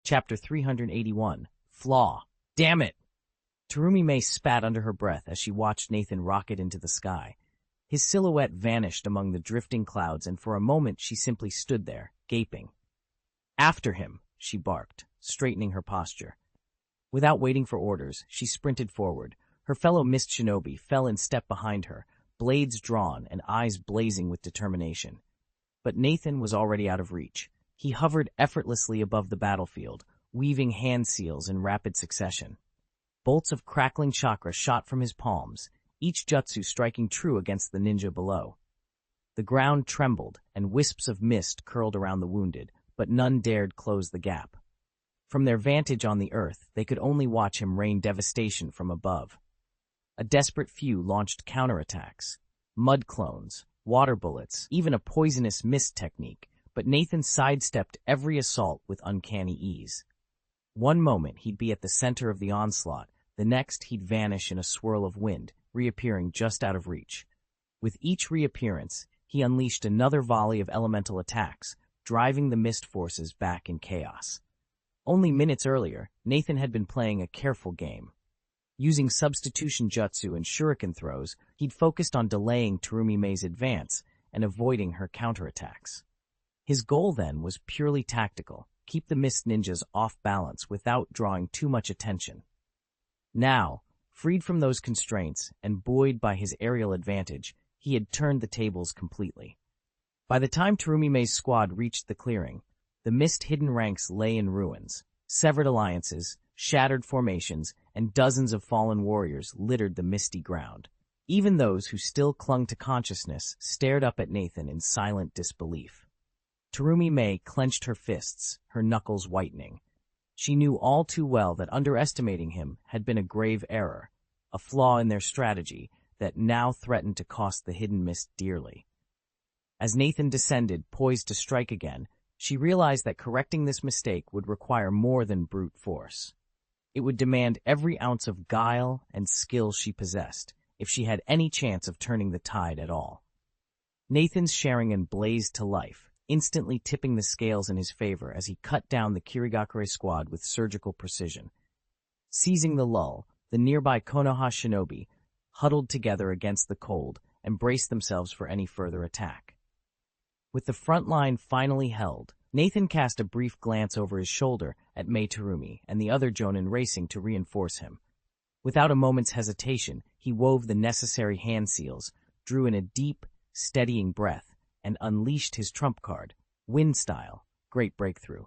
Chapter 381, Flaw. Damn it! Terumi May spat under her breath as she watched Nathan rocket into the sky. His silhouette vanished among the drifting clouds, and for a moment she simply stood there, gaping. After him, she barked, straightening her posture. Without waiting for orders, she sprinted forward. Her fellow mist shinobi fell in step behind her, blades drawn and eyes blazing with determination. But Nathan was already out of reach. He hovered effortlessly above the battlefield, weaving hand seals in rapid succession. Bolts of crackling chakra shot from his palms, each jutsu striking true against the ninja below. The ground trembled, and wisps of mist curled around the wounded, but none dared close the gap. From their vantage on the earth, they could only watch him rain devastation from above. A desperate few launched counterattacks, mud clones, water bullets, even a poisonous mist technique, but Nathan sidestepped every assault with uncanny ease. One moment he'd be at the center of the onslaught, the next he'd vanish in a swirl of wind, reappearing just out of reach. With each reappearance, he unleashed another volley of elemental attacks, driving the mist forces back in chaos. Only minutes earlier, Nathan had been playing a careful game. Using substitution jutsu and shuriken throws, he'd focused on delaying Terumi May's advance and avoiding her counterattacks. His goal then was purely tactical, keep the mist ninjas off balance without drawing too much attention. Now, freed from those constraints and buoyed by his aerial advantage, he had turned the tables completely. By the time Terumi May's squad reached the clearing, the mist-hidden ranks lay in ruins. Severed alliances, shattered formations, and dozens of fallen warriors littered the misty ground. Even those who still clung to consciousness stared up at Nathan in silent disbelief. Terumi May clenched her fists, her knuckles whitening. She knew all too well that underestimating him had been a grave error, a flaw in their strategy that now threatened to cost the hidden mist dearly. As Nathan descended, poised to strike again, she realized that correcting this mistake would require more than brute force. It would demand every ounce of guile and skill she possessed, if she had any chance of turning the tide at all. Nathan's Sharingan blazed to life, instantly tipping the scales in his favor as he cut down the Kirigakure squad with surgical precision. Seizing the lull, the nearby Konoha shinobi huddled together against the cold and braced themselves for any further attack. With the front line finally held, Nathan cast a brief glance over his shoulder at Mei Terumi and the other jonin racing to reinforce him. Without a moment's hesitation, he wove the necessary hand seals, drew in a deep, steadying breath, and unleashed his trump card, Wind Style, Great Breakthrough.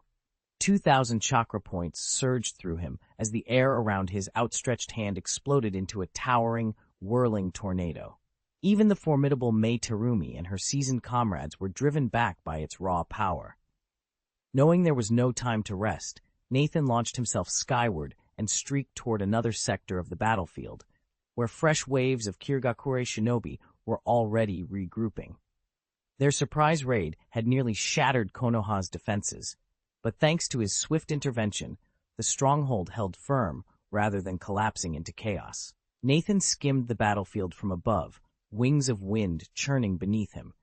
2,000 chakra points surged through him as the air around his outstretched hand exploded into a towering, whirling tornado. Even the formidable Mei Terumi and her seasoned comrades were driven back by its raw power. Knowing there was no time to rest, Nathan launched himself skyward and streaked toward another sector of the battlefield, where fresh waves of Kirigakure shinobi were already regrouping. Their surprise raid had nearly shattered Konoha's defenses, but thanks to his swift intervention, the stronghold held firm rather than collapsing into chaos. Nathan skimmed the battlefield from above, wings of wind churning beneath him.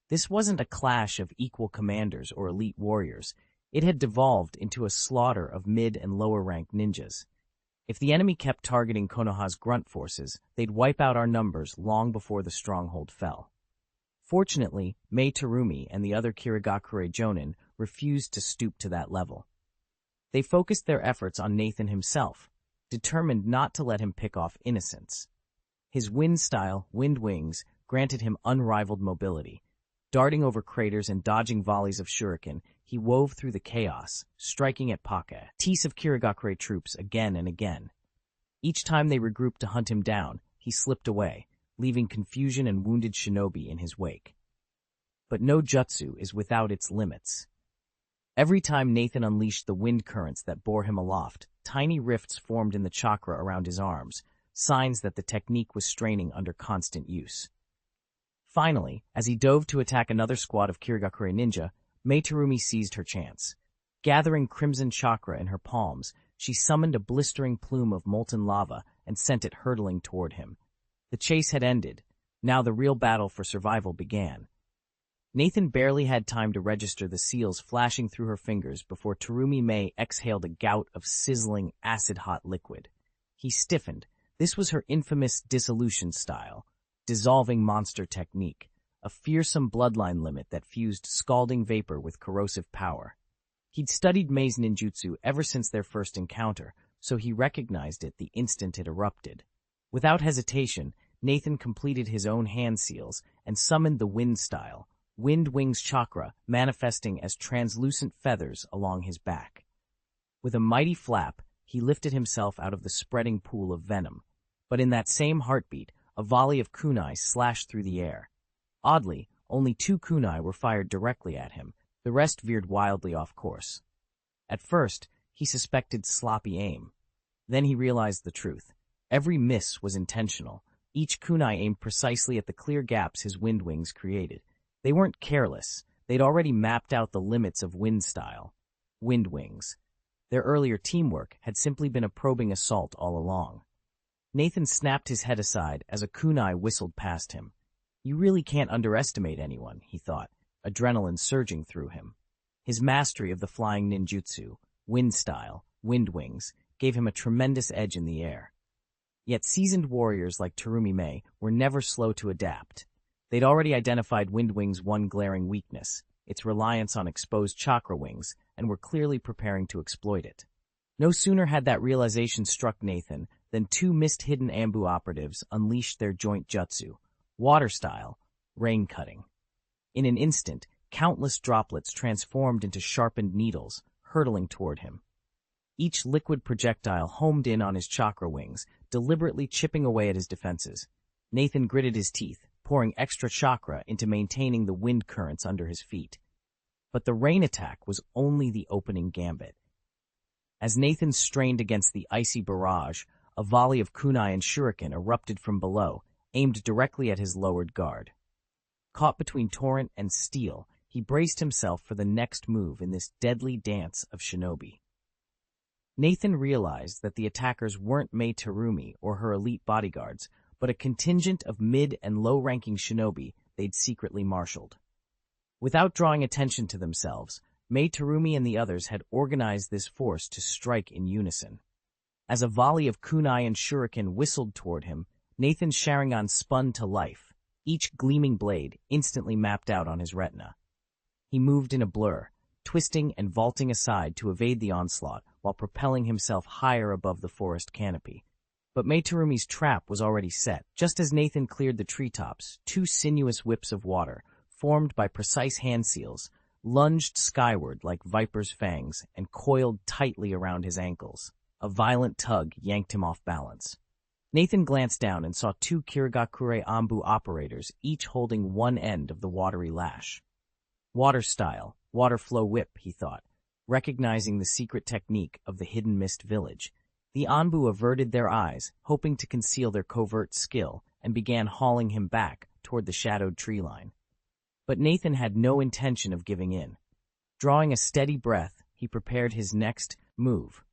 This wasn't a clash of equal commanders or elite warriors. It had devolved into a slaughter of mid- and lower-ranked ninjas. If the enemy kept targeting Konoha's grunt forces, they'd wipe out our numbers long before the stronghold fell. Fortunately, Mei Terumi and the other Kirigakure jonin refused to stoop to that level. They focused their efforts on Nathan himself, determined not to let him pick off innocents. His wind style, wind wings, granted him unrivaled mobility. Darting over craters and dodging volleys of shuriken, he wove through the chaos, striking at teeth of Kirigakure troops again and again. Each time they regrouped to hunt him down, he slipped away, leaving confusion and wounded shinobi in his wake. But no jutsu is without its limits. Every time Nathan unleashed the wind currents that bore him aloft, tiny rifts formed in the chakra around his arms, signs that the technique was straining under constant use. Finally, as he dove to attack another squad of Kirigakure ninja, Mei Terumi seized her chance. Gathering crimson chakra in her palms, she summoned a blistering plume of molten lava and sent it hurtling toward him. The chase had ended. Now the real battle for survival began. Nathan barely had time to register the seals flashing through her fingers before Terumi May exhaled a gout of sizzling, acid-hot liquid. He stiffened. This was her infamous dissolution style, dissolving monster technique, a fearsome bloodline limit that fused scalding vapor with corrosive power. He'd studied May's ninjutsu ever since their first encounter, so he recognized it the instant it erupted. Without hesitation, Nathan completed his own hand seals and summoned the wind style, Wind Wings chakra manifesting as translucent feathers along his back. With a mighty flap, he lifted himself out of the spreading pool of venom. But in that same heartbeat, a volley of kunai slashed through the air. Oddly, only 2 kunai were fired directly at him. The rest veered wildly off course. At first, he suspected sloppy aim. Then he realized the truth. Every miss was intentional. Each kunai aimed precisely at the clear gaps his wind wings created. They weren't careless. They'd already mapped out the limits of wind style. Wind wings. Their earlier teamwork had simply been a probing assault all along. Nathan snapped his head aside as a kunai whistled past him. You really can't underestimate anyone, he thought, adrenaline surging through him. His mastery of the flying ninjutsu, wind style, wind wings, gave him a tremendous edge in the air. Yet seasoned warriors like Terumi May were never slow to adapt. They'd already identified Wind Wings' one glaring weakness, its reliance on exposed chakra wings, and were clearly preparing to exploit it. No sooner had that realization struck Nathan than 2 mist-hidden Ambu operatives unleashed their joint jutsu, water style, rain cutting. In an instant, countless droplets transformed into sharpened needles, hurtling toward him. Each liquid projectile homed in on his chakra wings, deliberately chipping away at his defenses. Nathan gritted his teeth, pouring extra chakra into maintaining the wind currents under his feet. But the rain attack was only the opening gambit. As Nathan strained against the icy barrage, a volley of kunai and shuriken erupted from below, aimed directly at his lowered guard. Caught between torrent and steel, he braced himself for the next move in this deadly dance of shinobi. Nathan realized that the attackers weren't Mei Terumi or her elite bodyguards, but a contingent of mid- and low-ranking shinobi they'd secretly marshaled. Without drawing attention to themselves, Mei Terumi and the others had organized this force to strike in unison. As a volley of kunai and shuriken whistled toward him, Nathan's Sharingan spun to life, each gleaming blade instantly mapped out on his retina. He moved in a blur, twisting and vaulting aside to evade the onslaught while propelling himself higher above the forest canopy. But Mei Terumi's trap was already set. Just as Nathan cleared the treetops, 2 sinuous whips of water, formed by precise hand seals, lunged skyward like viper's fangs and coiled tightly around his ankles. A violent tug yanked him off balance. Nathan glanced down and saw 2 Kirigakure Ambu operators, each holding one end of the watery lash. Water style, water flow whip, he thought, recognizing the secret technique of the Hidden Mist village. The Anbu averted their eyes, hoping to conceal their covert skill, and began hauling him back toward the shadowed tree line. But Nathan had no intention of giving in. Drawing a steady breath, he prepared his next move.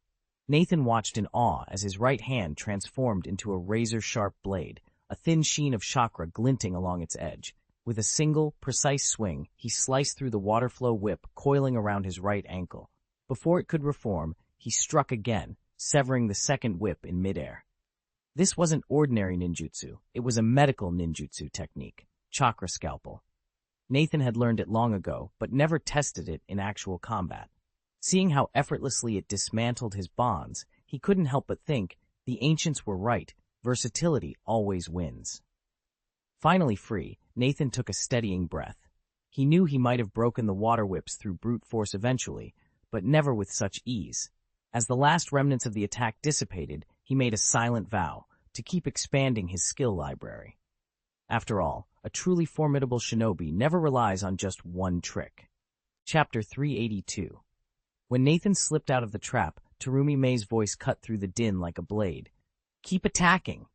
Nathan watched in awe as his right hand transformed into a razor-sharp blade, a thin sheen of chakra glinting along its edge. With a single, precise swing, he sliced through the water flow whip coiling around his right ankle. Before it could reform, he struck again, severing the second whip in midair. This wasn't ordinary ninjutsu. It was a medical ninjutsu technique, chakra scalpel. Nathan had learned it long ago, but never tested it in actual combat. Seeing how effortlessly it dismantled his bonds, he couldn't help but think, the ancients were right, versatility always wins. Finally free, Nathan took a steadying breath. He knew he might have broken the water whips through brute force eventually, but never with such ease. As the last remnants of the attack dissipated, he made a silent vow to keep expanding his skill library. After all, a truly formidable shinobi never relies on just one trick. Chapter 382. When Nathan slipped out of the trap, Terumi May's voice cut through the din like a blade. Keep attacking!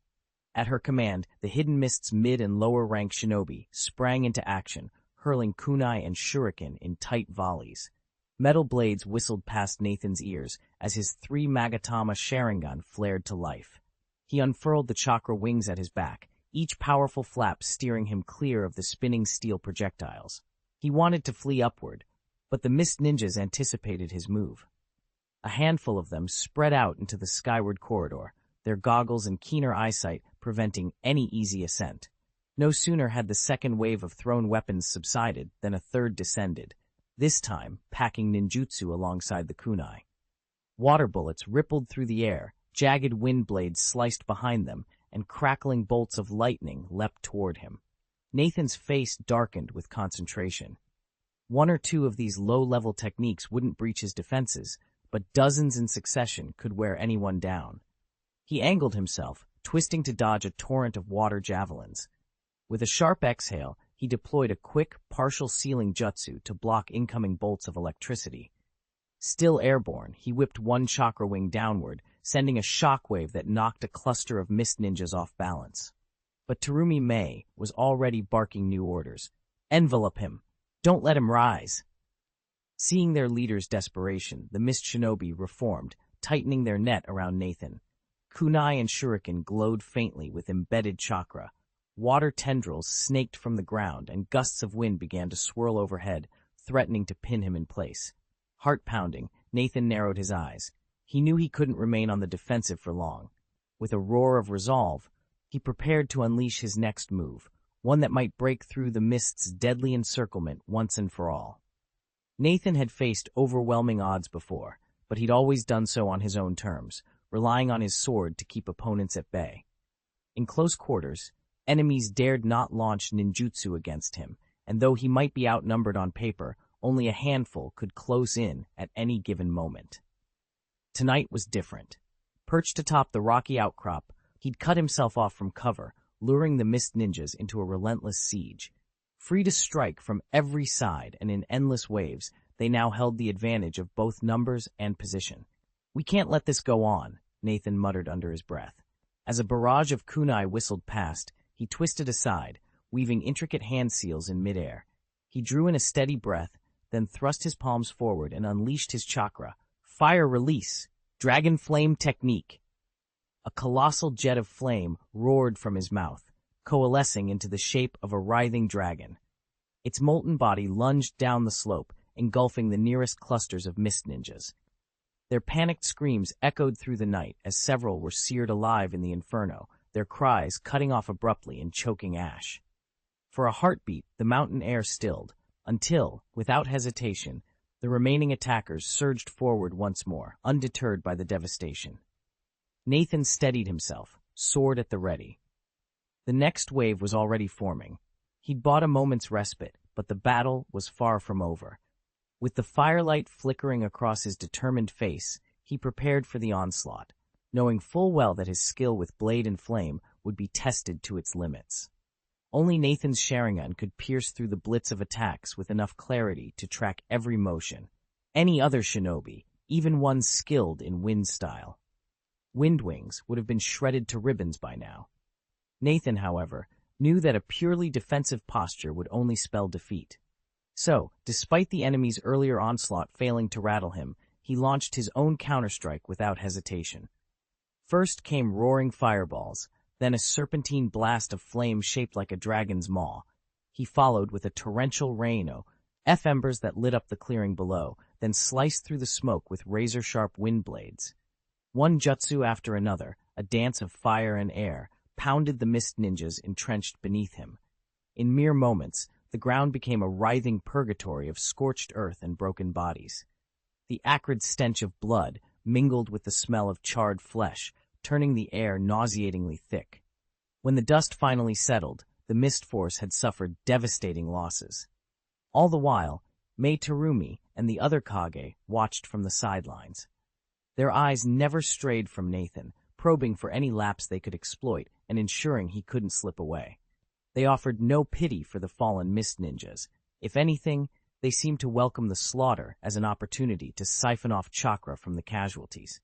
At her command, the Hidden Mist's mid- and lower-rank shinobi sprang into action, hurling kunai and shuriken in tight volleys. Metal blades whistled past Nathan's ears as his 3 Magatama Sharingan flared to life. He unfurled the chakra wings at his back, each powerful flap steering him clear of the spinning steel projectiles. He wanted to flee upward, but the mist ninjas anticipated his move. A handful of them spread out into the skyward corridor, their goggles and keener eyesight preventing any easy ascent. No sooner had the second wave of thrown weapons subsided than a third descended, this time packing ninjutsu alongside the kunai. Water bullets rippled through the air, jagged wind blades sliced behind them, and crackling bolts of lightning leapt toward him. Nathan's face darkened with concentration. One or two of these low-level techniques wouldn't breach his defenses, but dozens in succession could wear anyone down. He angled himself, twisting to dodge a torrent of water javelins. With a sharp exhale, he deployed a quick, partial sealing jutsu to block incoming bolts of electricity. Still airborne, he whipped one chakra wing downward, sending a shockwave that knocked a cluster of mist ninjas off balance. But Terumi Mei was already barking new orders. Envelope him! Don't let him rise! Seeing their leader's desperation, the mist shinobi reformed, tightening their net around Nathan. Kunai and shuriken glowed faintly with embedded chakra. Water tendrils snaked from the ground, and gusts of wind began to swirl overhead, threatening to pin him in place. Heart-pounding, Nathan narrowed his eyes. He knew he couldn't remain on the defensive for long. With a roar of resolve, he prepared to unleash his next move, one that might break through the mist's deadly encirclement once and for all. Nathan had faced overwhelming odds before, but he'd always done so on his own terms, relying on his sword to keep opponents at bay. In close quarters, enemies dared not launch ninjutsu against him, and though he might be outnumbered on paper, only a handful could close in at any given moment. Tonight was different. Perched atop the rocky outcrop, he'd cut himself off from cover, luring the mist ninjas into a relentless siege. Free to strike from every side and in endless waves, they now held the advantage of both numbers and position. "We can't let this go on," Nathan muttered under his breath. As a barrage of kunai whistled past, he twisted aside, weaving intricate hand seals in midair. He drew in a steady breath, then thrust his palms forward and unleashed his chakra. Fire release! Dragon flame technique! A colossal jet of flame roared from his mouth, coalescing into the shape of a writhing dragon. Its molten body lunged down the slope, engulfing the nearest clusters of mist ninjas. Their panicked screams echoed through the night as several were seared alive in the inferno, their cries cutting off abruptly in choking ash. For a heartbeat, the mountain air stilled, until, without hesitation, the remaining attackers surged forward once more, undeterred by the devastation. Nathan steadied himself, sword at the ready. The next wave was already forming. He'd bought a moment's respite, but the battle was far from over. With the firelight flickering across his determined face, he prepared for the onslaught, knowing full well that his skill with blade and flame would be tested to its limits. Only Nathan's Sharingan could pierce through the blitz of attacks with enough clarity to track every motion. Any other shinobi, even one skilled in wind style, Wind Wings, would have been shredded to ribbons by now. Nathan, however, knew that a purely defensive posture would only spell defeat. So, despite the enemy's earlier onslaught failing to rattle him, he launched his own counterstrike without hesitation. First came roaring fireballs, then a serpentine blast of flame shaped like a dragon's maw. He followed with a torrential rain of embers that lit up the clearing below, then sliced through the smoke with razor-sharp wind blades. One jutsu after another, a dance of fire and air, pounded the mist ninjas entrenched beneath him. In mere moments, the ground became a writhing purgatory of scorched earth and broken bodies. The acrid stench of blood mingled with the smell of charred flesh, turning the air nauseatingly thick. When the dust finally settled, the mist force had suffered devastating losses. All the while, Mei Terumi and the other Kage watched from the sidelines. Their eyes never strayed from Nathan, probing for any lapse they could exploit and ensuring he couldn't slip away. They offered no pity for the fallen mist ninjas. If anything, they seemed to welcome the slaughter as an opportunity to siphon off chakra from the casualties.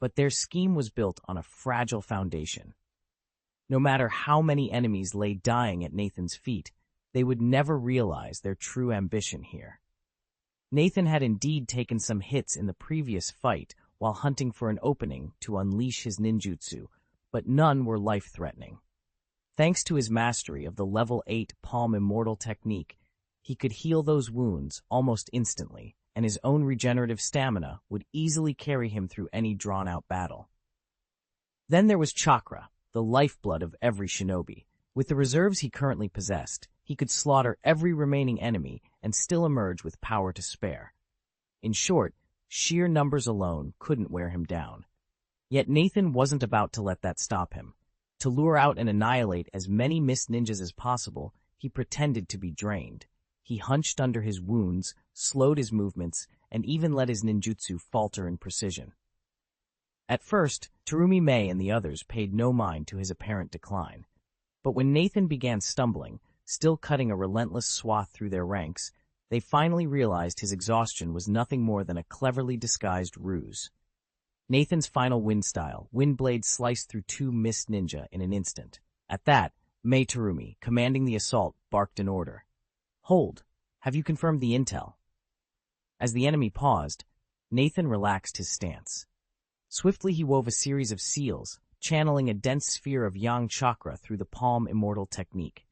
But their scheme was built on a fragile foundation. No matter how many enemies lay dying at Nathan's feet, they would never realize their true ambition here. Nathan had indeed taken some hits in the previous fight while hunting for an opening to unleash his ninjutsu, but none were life-threatening. Thanks to his mastery of the level 8 Palm Immortal technique, He could heal those wounds almost instantly, and his own regenerative stamina would easily carry him through any drawn-out battle. Then there was chakra, the lifeblood of every shinobi. With the reserves he currently possessed, he could slaughter every remaining enemy and still emerge with power to spare. In short, sheer numbers alone couldn't wear him down. Yet Nathan wasn't about to let that stop him. To lure out and annihilate as many mist ninjas as possible, he pretended to be drained. He hunched under his wounds, slowed his movements, and even let his ninjutsu falter in precision. At first, Terumi Mei and the others paid no mind to his apparent decline. But when Nathan began stumbling, still cutting a relentless swath through their ranks, they finally realized his exhaustion was nothing more than a cleverly disguised ruse. Nathan's final wind style, Wind Blade, sliced through two mist ninja in an instant. At that, Mei Terumi, commanding the assault, barked an order. "Hold! Have you confirmed the intel?" As the enemy paused, Nathan relaxed his stance. Swiftly he wove a series of seals, channeling a dense sphere of yang chakra through the palm immortal technique.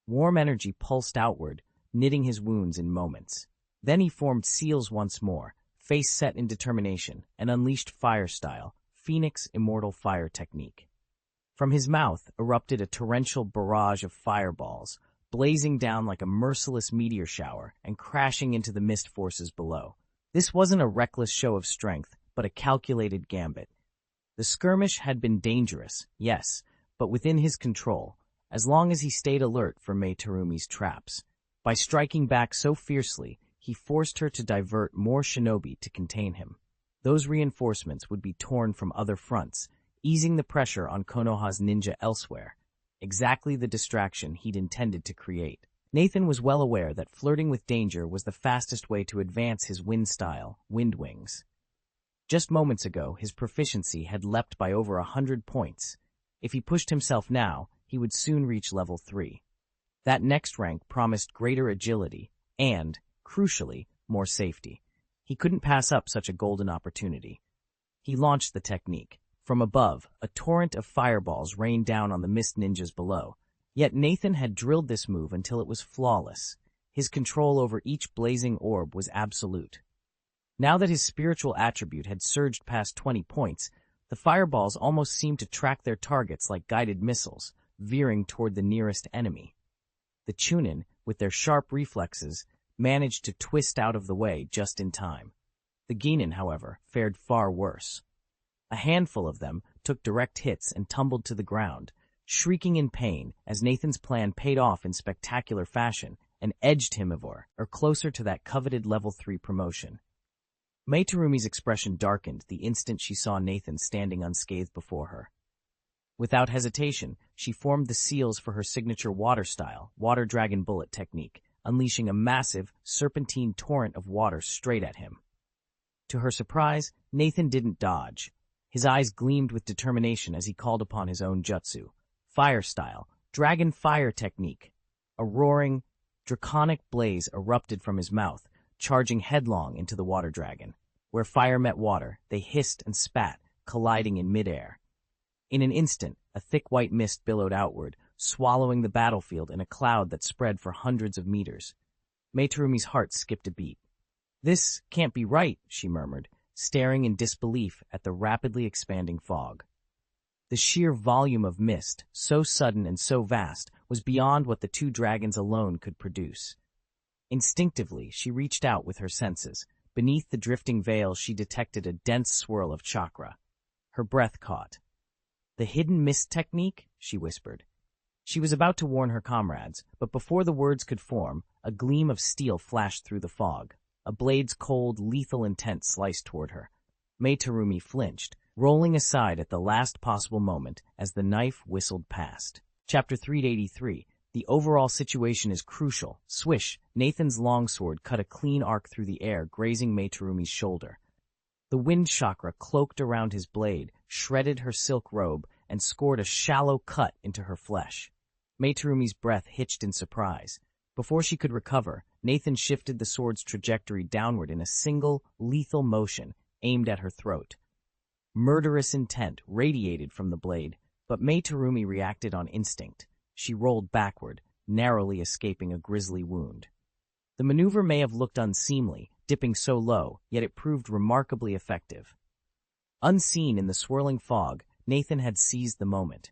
Warm energy pulsed outward, knitting his wounds in moments. Then he formed seals once more, face set in determination, and unleashed fire style, Phoenix immortal fire technique. From his mouth erupted a torrential barrage of fireballs, blazing down like a merciless meteor shower and crashing into the mist forces below. This wasn't a reckless show of strength, but a calculated gambit. The skirmish had been dangerous, yes, but within his control, as long as he stayed alert for Mei Terumi's traps. By striking back so fiercely, he forced her to divert more shinobi to contain him. Those reinforcements would be torn from other fronts, easing the pressure on Konoha's ninja elsewhere. Exactly the distraction he'd intended to create. Nathan was well aware that flirting with danger was the fastest way to advance his wind style, Wind Wings. Just moments ago, his proficiency had leapt by over 100 points. If he pushed himself now, he would soon reach level 3. That next rank promised greater agility and, crucially, more safety. He couldn't pass up such a golden opportunity. He launched the technique. From above, a torrent of fireballs rained down on the mist ninjas below. Yet Nathan had drilled this move until it was flawless. His control over each blazing orb was absolute. Now that his spiritual attribute had surged past 20 points, the fireballs almost seemed to track their targets like guided missiles, veering toward the nearest enemy. The Chunin, with their sharp reflexes, managed to twist out of the way just in time. The Genin, however, fared far worse. A handful of them took direct hits and tumbled to the ground, shrieking in pain as Nathan's plan paid off in spectacular fashion and edged him closer to that coveted level 3 promotion. Mei Terumi's expression darkened the instant she saw Nathan standing unscathed before her. Without hesitation, she formed the seals for her signature water style, Water Dragon Bullet technique, unleashing a massive, serpentine torrent of water straight at him. To her surprise, Nathan didn't dodge. His eyes gleamed with determination as he called upon his own jutsu, Fire Style, Dragon Fire Technique. A roaring, draconic blaze erupted from his mouth, charging headlong into the water dragon. Where fire met water, they hissed and spat, colliding in midair. In an instant, a thick white mist billowed outward, swallowing the battlefield in a cloud that spread for hundreds of meters. Mei Terumi's heart skipped a beat. "This can't be right," she murmured, staring in disbelief at the rapidly expanding fog. The sheer volume of mist, so sudden and so vast, was beyond what the two dragons alone could produce. Instinctively, she reached out with her senses. Beneath the drifting veil, she detected a dense swirl of chakra. Her breath caught. "The hidden mist technique?" she whispered. She was about to warn her comrades, but before the words could form, a gleam of steel flashed through the fog. A blade's cold, lethal intent sliced toward her. Mei Terumi flinched, rolling aside at the last possible moment as the knife whistled past. Chapter 383. The overall situation is crucial. Swish! Nathan's longsword cut a clean arc through the air, grazing Mei Terumi's shoulder. The wind chakra cloaked around his blade, shredded her silk robe, and scored a shallow cut into her flesh. Mei Terumi's breath hitched in surprise. Before she could recover, Nathan shifted the sword's trajectory downward in a single, lethal motion, aimed at her throat. Murderous intent radiated from the blade, but Mei Terumi reacted on instinct. She rolled backward, narrowly escaping a grisly wound. The maneuver may have looked unseemly, dipping so low, yet it proved remarkably effective. Unseen in the swirling fog, Nathan had seized the moment.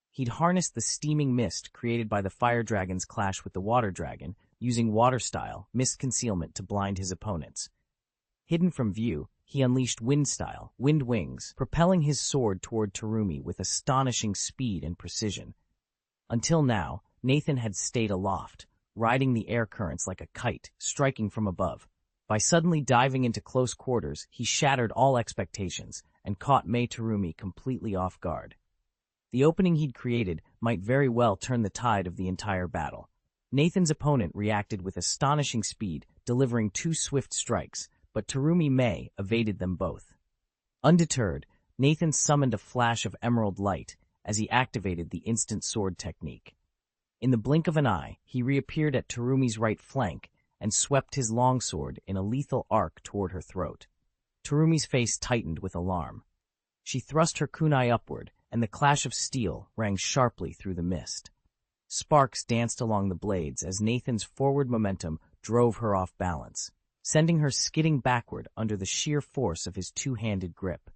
He'd harnessed the steaming mist created by the fire dragon's clash with the water dragon, using water-style, mist concealment to blind his opponents. Hidden from view, he unleashed wind-style, wind wings, propelling his sword toward Terumi with astonishing speed and precision. Until now, Nathan had stayed aloft, riding the air currents like a kite, striking from above. By suddenly diving into close quarters, he shattered all expectations and caught Mei Terumi completely off guard. The opening he'd created might very well turn the tide of the entire battle. Nathan's opponent reacted with astonishing speed, delivering 2 swift strikes, but Terumi Mei evaded them both. Undeterred, Nathan summoned a flash of emerald light as he activated the instant sword technique. In the blink of an eye, he reappeared at Terumi's right flank and swept his longsword in a lethal arc toward her throat. Terumi's face tightened with alarm. She thrust her kunai upward, and the clash of steel rang sharply through the mist. Sparks danced along the blades as Nathan's forward momentum drove her off balance, sending her skidding backward under the sheer force of his two-handed grip.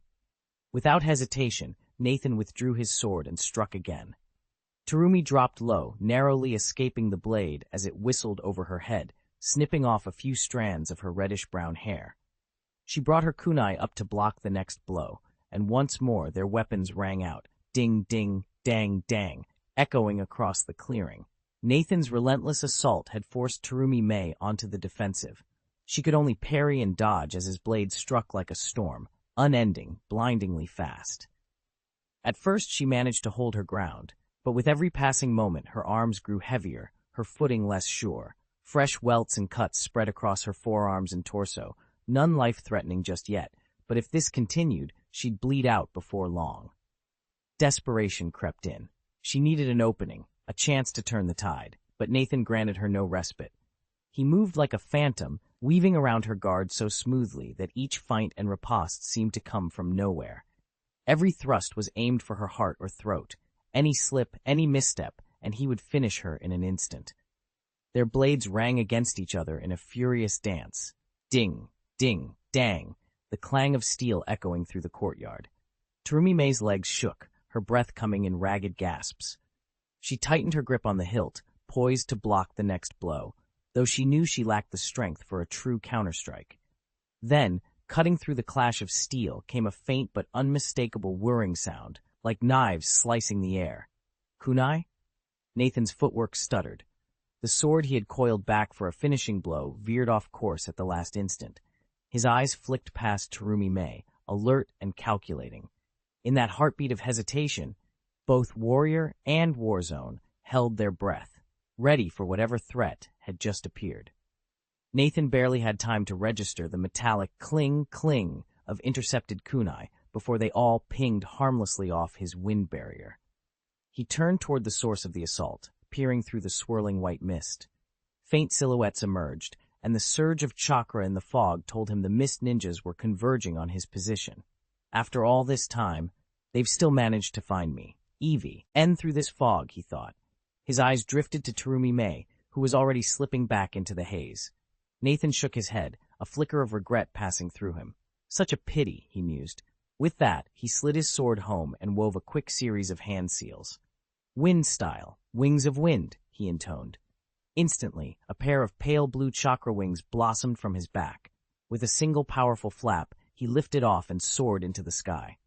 Without hesitation, Nathan withdrew his sword and struck again. Terumi dropped low, narrowly escaping the blade as it whistled over her head, snipping off a few strands of her reddish-brown hair. She brought her kunai up to block the next blow, and once more their weapons rang out, ding, ding, dang, dang, echoing across the clearing. Nathan's relentless assault had forced Terumi Mei onto the defensive. She could only parry and dodge as his blade struck like a storm, unending, blindingly fast. At first she managed to hold her ground, but with every passing moment her arms grew heavier, her footing less sure. Fresh welts and cuts spread across her forearms and torso, none life-threatening just yet, but if this continued, she'd bleed out before long. Desperation crept in. She needed an opening, a chance to turn the tide, but Nathan granted her no respite. He moved like a phantom, weaving around her guard so smoothly that each feint and riposte seemed to come from nowhere. Every thrust was aimed for her heart or throat. Any slip, any misstep, and he would finish her in an instant. Their blades rang against each other in a furious dance. Ding, ding, dang, the clang of steel echoing through the courtyard. Terumi Mei's legs shook, her breath coming in ragged gasps. She tightened her grip on the hilt, poised to block the next blow, though she knew she lacked the strength for a true counterstrike. Then, cutting through the clash of steel, came a faint but unmistakable whirring sound, like knives slicing the air. Kunai? Nathan's footwork stuttered. The sword he had coiled back for a finishing blow veered off course at the last instant. His eyes flicked past Terumi Mei, alert and calculating. In that heartbeat of hesitation, both warrior and warzone held their breath, ready for whatever threat had just appeared. Nathan barely had time to register the metallic cling-cling of intercepted kunai before they all pinged harmlessly off his wind barrier. He turned toward the source of the assault, peering through the swirling white mist. Faint silhouettes emerged, and the surge of chakra in the fog told him the mist ninjas were converging on his position. After all this time, they've still managed to find me. Evie, end through this fog, he thought. His eyes drifted to Terumi Mei, who was already slipping back into the haze. Nathan shook his head, a flicker of regret passing through him. Such a pity, he mused. With that, he slid his sword home and wove a quick series of hand seals. Wind style, wings of wind, he intoned. Instantly, a pair of pale blue chakra wings blossomed from his back. With a single powerful flap, he lifted off and soared into the sky.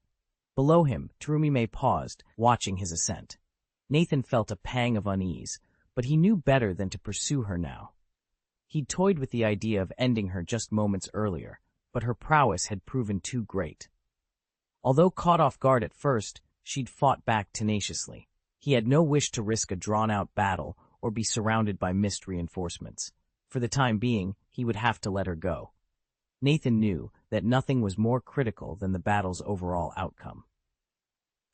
Below him, Terumi Mei paused, watching his ascent. Nathan felt a pang of unease, but he knew better than to pursue her now. He'd toyed with the idea of ending her just moments earlier, but her prowess had proven too great. Although caught off guard at first, she'd fought back tenaciously. He had no wish to risk a drawn-out battle or be surrounded by mist reinforcements. For the time being, he would have to let her go. Nathan knew that nothing was more critical than the battle's overall outcome.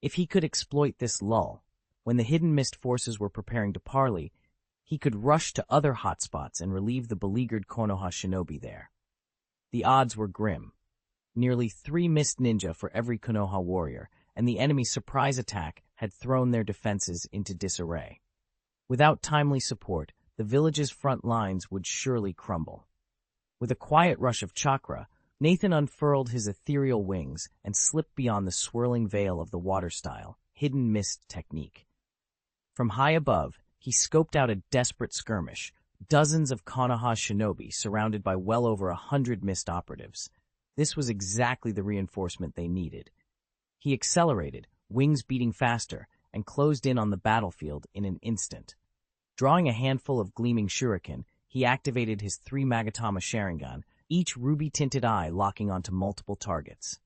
If he could exploit this lull, when the hidden mist forces were preparing to parley, he could rush to other hotspots and relieve the beleaguered Konoha shinobi there. The odds were grim. Nearly 3 mist ninja for every Konoha warrior, and the enemy's surprise attack had thrown their defenses into disarray. Without timely support, the village's front lines would surely crumble. With a quiet rush of chakra, Nathan unfurled his ethereal wings and slipped beyond the swirling veil of the water-style, hidden mist technique. From high above, he scoped out a desperate skirmish, dozens of Konoha shinobi surrounded by well over 100 mist operatives. This was exactly the reinforcement they needed. He accelerated, wings beating faster, and closed in on the battlefield in an instant. Drawing a handful of gleaming shuriken, he activated his 3 Magatama Sharingan, each ruby-tinted eye locking onto multiple targets.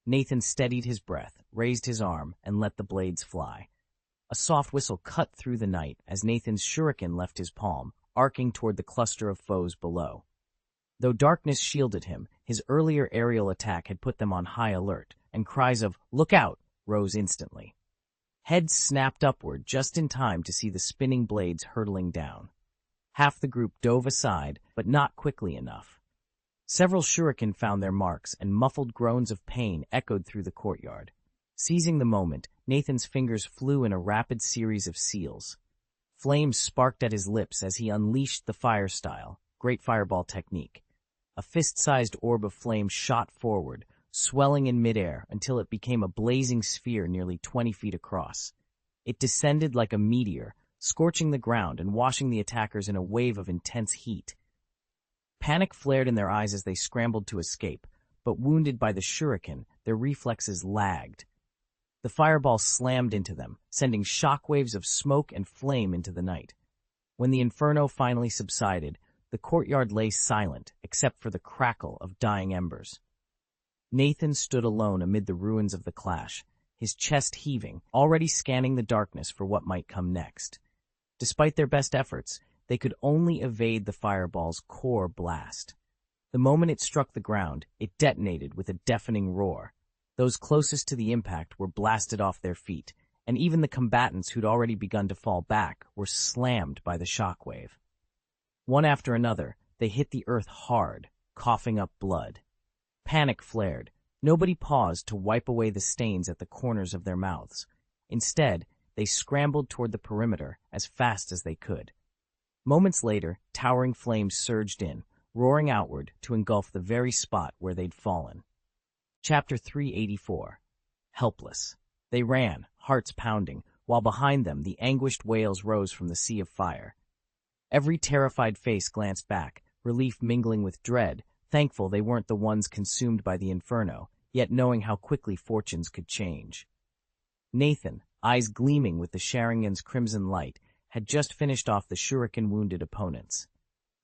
Nathan steadied his breath, raised his arm, and let the blades fly. A soft whistle cut through the night as Nathan's shuriken left his palm, arcing toward the cluster of foes below. Though darkness shielded him, his earlier aerial attack had put them on high alert, and cries of "Look out!" rose instantly. Heads snapped upward just in time to see the spinning blades hurtling down. Half the group dove aside, but not quickly enough. Several shuriken found their marks, and muffled groans of pain echoed through the courtyard. Seizing the moment, Nathan's fingers flew in a rapid series of seals. Flames sparked at his lips as he unleashed the fire-style, Great Fireball technique. A fist-sized orb of flame shot forward, swelling in midair until it became a blazing sphere nearly 20 feet across. It descended like a meteor, scorching the ground and washing the attackers in a wave of intense heat. Panic flared in their eyes as they scrambled to escape, but wounded by the shuriken, their reflexes lagged. The fireball slammed into them, sending shockwaves of smoke and flame into the night. When the inferno finally subsided, the courtyard lay silent except for the crackle of dying embers. Nathan stood alone amid the ruins of the clash, his chest heaving, already scanning the darkness for what might come next. Despite their best efforts, they could only evade the fireball's core blast. The moment it struck the ground, it detonated with a deafening roar. Those closest to the impact were blasted off their feet, and even the combatants who'd already begun to fall back were slammed by the shockwave. One after another, they hit the earth hard, coughing up blood. Panic flared. Nobody paused to wipe away the stains at the corners of their mouths. Instead, they scrambled toward the perimeter as fast as they could. Moments later, towering flames surged in, roaring outward to engulf the very spot where they'd fallen. Chapter 384. Helpless. They ran, hearts pounding, while behind them the anguished wails rose from the sea of fire. Every terrified face glanced back, relief mingling with dread, thankful they weren't the ones consumed by the inferno, yet knowing how quickly fortunes could change. Nathan, eyes gleaming with the Sharingan's crimson light, had just finished off the shuriken-wounded opponents.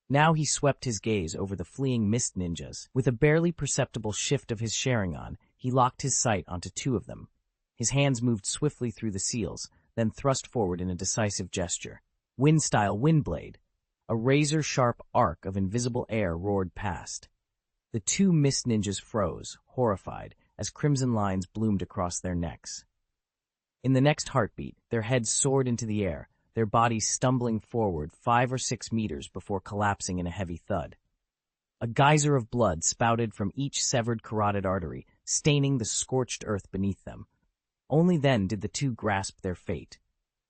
Now he swept his gaze over the fleeing mist ninjas. With a barely perceptible shift of his Sharingan, he locked his sight onto 2 of them. His hands moved swiftly through the seals, then thrust forward in a decisive gesture. Wind-style Windblade. A razor-sharp arc of invisible air roared past. The 2 mist ninjas froze, horrified, as crimson lines bloomed across their necks. In the next heartbeat, their heads soared into the air, their bodies stumbling forward 5 or 6 meters before collapsing in a heavy thud. A geyser of blood spouted from each severed carotid artery, staining the scorched earth beneath them. Only then did the 2 grasp their fate.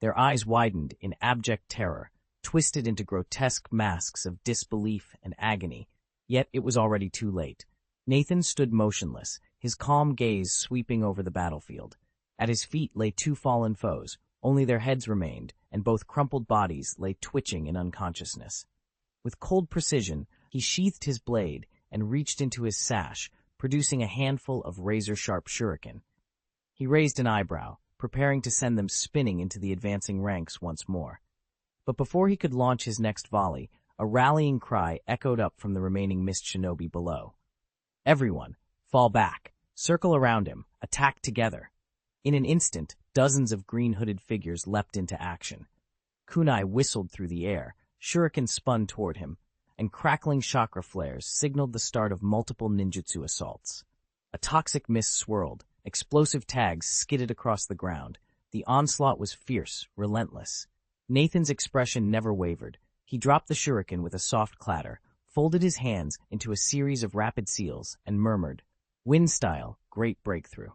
Their eyes widened in abject terror, twisted into grotesque masks of disbelief and agony. Yet it was already too late. Nathan stood motionless, his calm gaze sweeping over the battlefield. At his feet lay 2 fallen foes. Only their heads remained, and both crumpled bodies lay twitching in unconsciousness. With cold precision, he sheathed his blade and reached into his sash, producing a handful of razor-sharp shuriken. He raised an eyebrow, preparing to send them spinning into the advancing ranks once more. But before he could launch his next volley, a rallying cry echoed up from the remaining mist shinobi below. Everyone, fall back, circle around him, attack together. In an instant, dozens of green-hooded figures leapt into action. Kunai whistled through the air, shuriken spun toward him, and crackling chakra flares signaled the start of multiple ninjutsu assaults. A toxic mist swirled, explosive tags skidded across the ground. The onslaught was fierce, relentless. Nathan's expression never wavered. He dropped the shuriken with a soft clatter, folded his hands into a series of rapid seals, and murmured, "Wind-style, great breakthrough."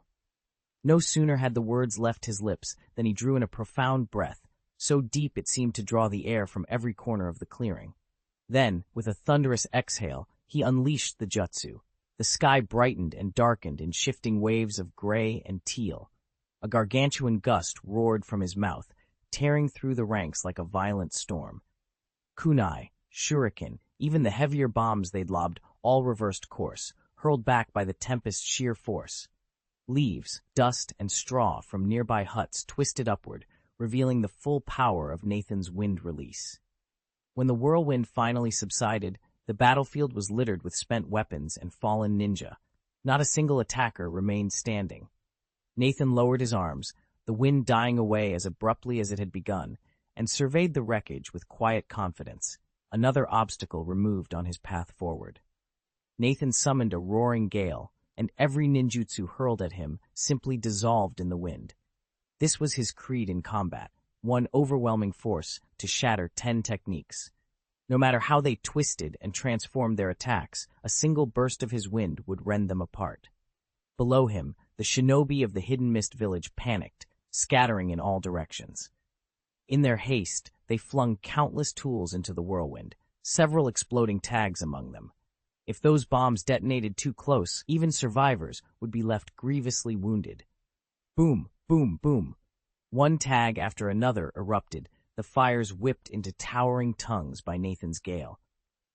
No sooner had the words left his lips than he drew in a profound breath, so deep it seemed to draw the air from every corner of the clearing. Then, with a thunderous exhale, he unleashed the jutsu. The sky brightened and darkened in shifting waves of gray and teal. A gargantuan gust roared from his mouth, tearing through the ranks like a violent storm. Kunai, shuriken, even the heavier bombs they'd lobbed all reversed course, hurled back by the tempest's sheer force. Leaves, dust, and straw from nearby huts twisted upward, revealing the full power of Nathan's wind release. When the whirlwind finally subsided, the battlefield was littered with spent weapons and fallen ninja. Not a single attacker remained standing. Nathan lowered his arms, the wind dying away as abruptly as it had begun, and surveyed the wreckage with quiet confidence, another obstacle removed on his path forward. Nathan summoned a roaring gale, and every ninjutsu hurled at him simply dissolved in the wind. This was his creed in combat, one overwhelming force to shatter 10 techniques. No matter how they twisted and transformed their attacks, a single burst of his wind would rend them apart. Below him, the shinobi of the Hidden Mist village panicked, scattering in all directions. In their haste, they flung countless tools into the whirlwind, several exploding tags among them. If those bombs detonated too close, even survivors would be left grievously wounded. Boom, boom, boom. One tag after another erupted, the fires whipped into towering tongues by Nathan's gale.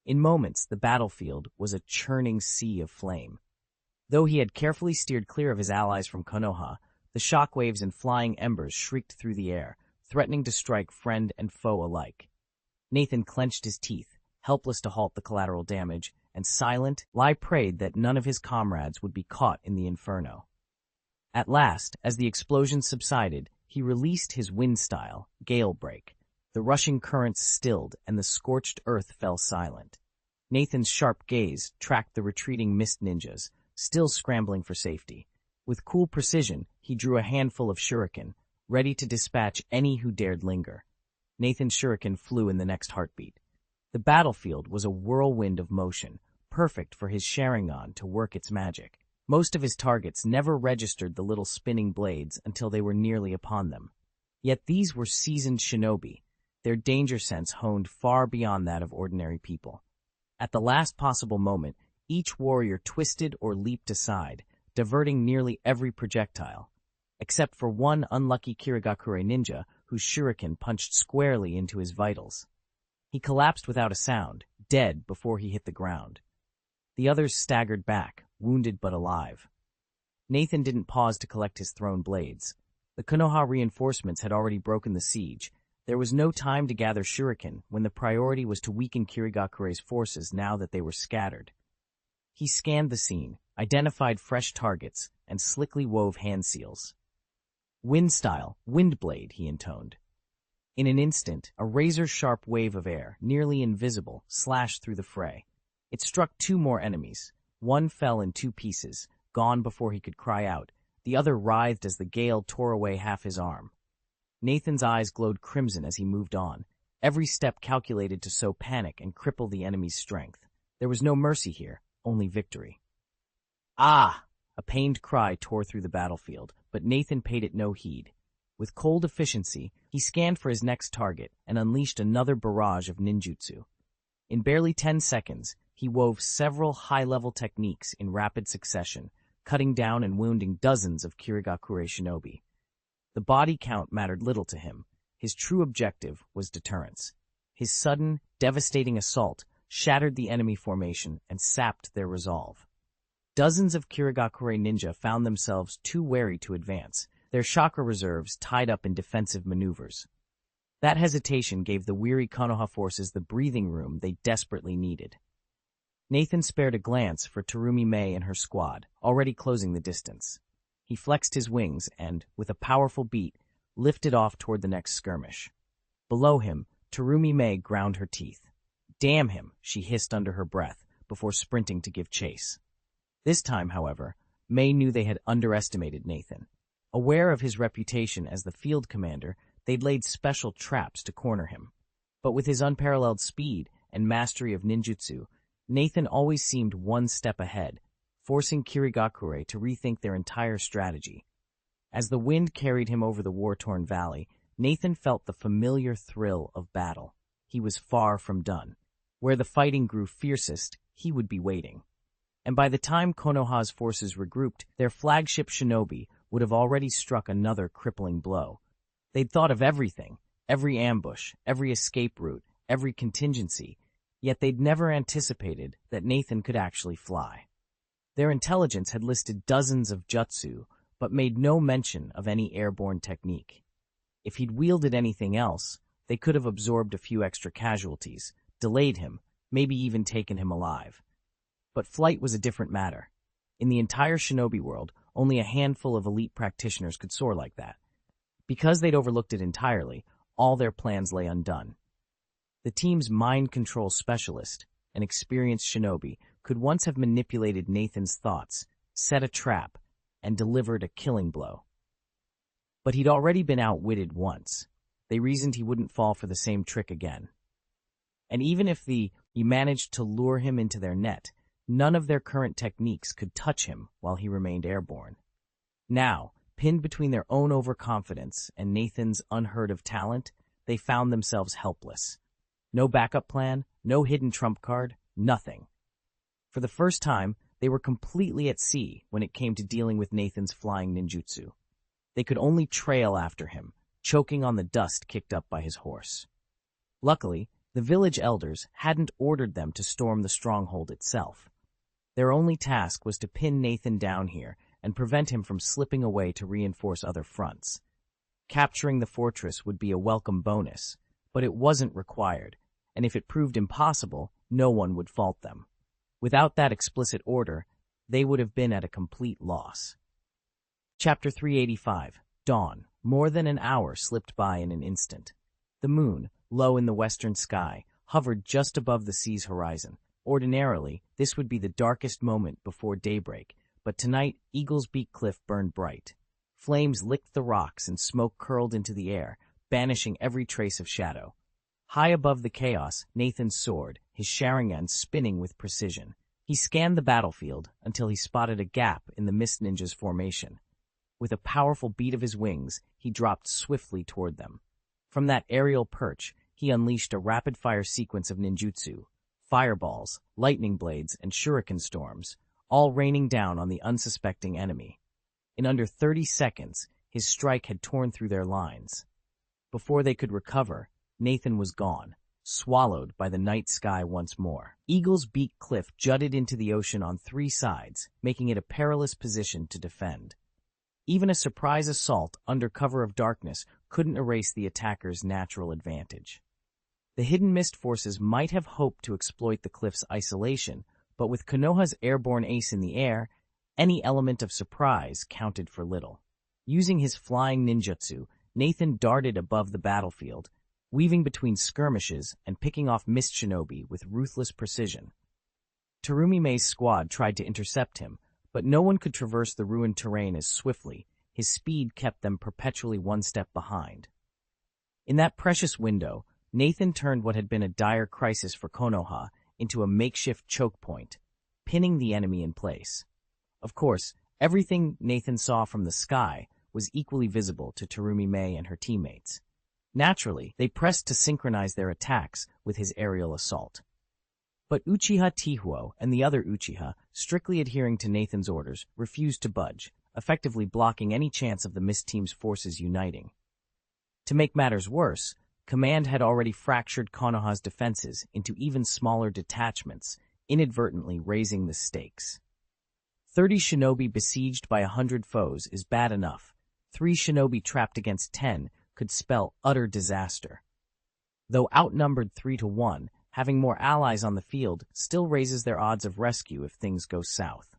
In moments, the battlefield was a churning sea of flame. Though he had carefully steered clear of his allies from Konoha, the shockwaves and flying embers shrieked through the air, threatening to strike friend and foe alike. Nathan clenched his teeth, helpless to halt the collateral damage, and silent, prayed that none of his comrades would be caught in the inferno. At last, as the explosions subsided, he released his wind style, Gale Break. The rushing currents stilled, and the scorched earth fell silent. Nathan's sharp gaze tracked the retreating mist ninjas, still scrambling for safety. With cool precision, he drew a handful of shuriken, ready to dispatch any who dared linger. Nathan's shuriken flew in the next heartbeat. The battlefield was a whirlwind of motion, perfect for his Sharingan to work its magic. Most of his targets never registered the little spinning blades until they were nearly upon them. Yet these were seasoned shinobi, their danger sense honed far beyond that of ordinary people. At the last possible moment, each warrior twisted or leaped aside, diverting nearly every projectile, except for one unlucky Kirigakure ninja whose shuriken punched squarely into his vitals. He collapsed without a sound, dead before he hit the ground. The others staggered back, wounded but alive. Nathan didn't pause to collect his thrown blades. The Konoha reinforcements had already broken the siege. There was no time to gather shuriken when the priority was to weaken Kirigakure's forces now that they were scattered. He scanned the scene, identified fresh targets, and slickly wove hand seals. Wind style, wind blade, he intoned. In an instant, a razor-sharp wave of air, nearly invisible, slashed through the fray. It struck 2 more enemies. One fell in 2 pieces, gone before he could cry out. The other writhed as the gale tore away half his arm. Nathan's eyes glowed crimson as he moved on, every step calculated to sow panic and cripple the enemy's strength. There was no mercy here, only victory. Ah! A pained cry tore through the battlefield, but Nathan paid it no heed. With cold efficiency, he scanned for his next target and unleashed another barrage of ninjutsu. In barely 10 seconds, he wove several high-level techniques in rapid succession, cutting down and wounding dozens of Kirigakure shinobi. The body count mattered little to him. His true objective was deterrence. His sudden, devastating assault shattered the enemy formation and sapped their resolve. Dozens of Kirigakure ninja found themselves too wary to advance, their chakra reserves tied up in defensive maneuvers. That hesitation gave the weary Konoha forces the breathing room they desperately needed. Nathan spared a glance for Terumi Mei and her squad, already closing the distance. He flexed his wings and, with a powerful beat, lifted off toward the next skirmish. Below him, Terumi Mei ground her teeth. "Damn him," she hissed under her breath, before sprinting to give chase. This time, however, Mei knew they had underestimated Nathan. Aware of his reputation as the field commander, they'd laid special traps to corner him. But with his unparalleled speed and mastery of ninjutsu, Nathan always seemed one step ahead, forcing Kirigakure to rethink their entire strategy. As the wind carried him over the war-torn valley, Nathan felt the familiar thrill of battle. He was far from done. Where the fighting grew fiercest, he would be waiting. And by the time Konoha's forces regrouped, their flagship Shinobi would have already struck another crippling blow. They'd thought of everything, every ambush, every escape route, every contingency, yet they'd never anticipated that Nathan could actually fly. Their intelligence had listed dozens of jutsu, but made no mention of any airborne technique. If he'd wielded anything else, they could have absorbed a few extra casualties, delayed him, maybe even taken him alive. But flight was a different matter. In the entire shinobi world, only a handful of elite practitioners could soar like that. Because they'd overlooked it entirely, all their plans lay undone. The team's mind control specialist, an experienced shinobi, could once have manipulated Nathan's thoughts, set a trap, and delivered a killing blow. But he'd already been outwitted once. They reasoned he wouldn't fall for the same trick again. And even if he managed to lure him into their net, none of their current techniques could touch him while he remained airborne. Now, pinned between their own overconfidence and Nathan's unheard-of talent, they found themselves helpless. No backup plan, no hidden trump card, nothing. For the first time, they were completely at sea when it came to dealing with Nathan's flying ninjutsu. They could only trail after him, choking on the dust kicked up by his horse. Luckily, the village elders hadn't ordered them to storm the stronghold itself. Their only task was to pin Nathan down here and prevent him from slipping away to reinforce other fronts. Capturing the fortress would be a welcome bonus, but it wasn't required, and if it proved impossible, no one would fault them. Without that explicit order, they would have been at a complete loss. Chapter 385. Dawn. More than an hour slipped by in an instant. The moon, low in the western sky, hovered just above the sea's horizon. Ordinarily, this would be the darkest moment before daybreak, but tonight Eagle's Beak Cliff burned bright. Flames licked the rocks and smoke curled into the air, banishing every trace of shadow. High above the chaos, Nathan soared, his Sharingan spinning with precision. He scanned the battlefield until he spotted a gap in the Mist Ninja's formation. With a powerful beat of his wings, he dropped swiftly toward them. From that aerial perch, he unleashed a rapid-fire sequence of ninjutsu, fireballs, lightning blades, and shuriken storms, all raining down on the unsuspecting enemy. In under 30 seconds, his strike had torn through their lines. Before they could recover, Nathan was gone, swallowed by the night sky once more. Eagle's Beak Cliff jutted into the ocean on 3 sides, making it a perilous position to defend. Even a surprise assault under cover of darkness couldn't erase the attacker's natural advantage. The hidden mist forces might have hoped to exploit the cliff's isolation, but with Konoha's airborne ace in the air, any element of surprise counted for little. Using his flying ninjutsu, Nathan darted above the battlefield, weaving between skirmishes and picking off mist shinobi with ruthless precision. Terumi Mei's squad tried to intercept him, but no one could traverse the ruined terrain as swiftly. His speed kept them perpetually one step behind. In that precious window, Nathan turned what had been a dire crisis for Konoha into a makeshift choke point, pinning the enemy in place. Of course, everything Nathan saw from the sky was equally visible to Terumi Mei and her teammates. Naturally, they pressed to synchronize their attacks with his aerial assault. But Uchiha Tihuo and the other Uchiha, strictly adhering to Nathan's orders, refused to budge, effectively blocking any chance of the Mist Team's forces uniting. To make matters worse, Command had already fractured Konoha's defenses into even smaller detachments, inadvertently raising the stakes. 30 shinobi besieged by 100 foes is bad enough. 3 shinobi trapped against 10 could spell utter disaster. Though outnumbered 3-1, having more allies on the field still raises their odds of rescue if things go south.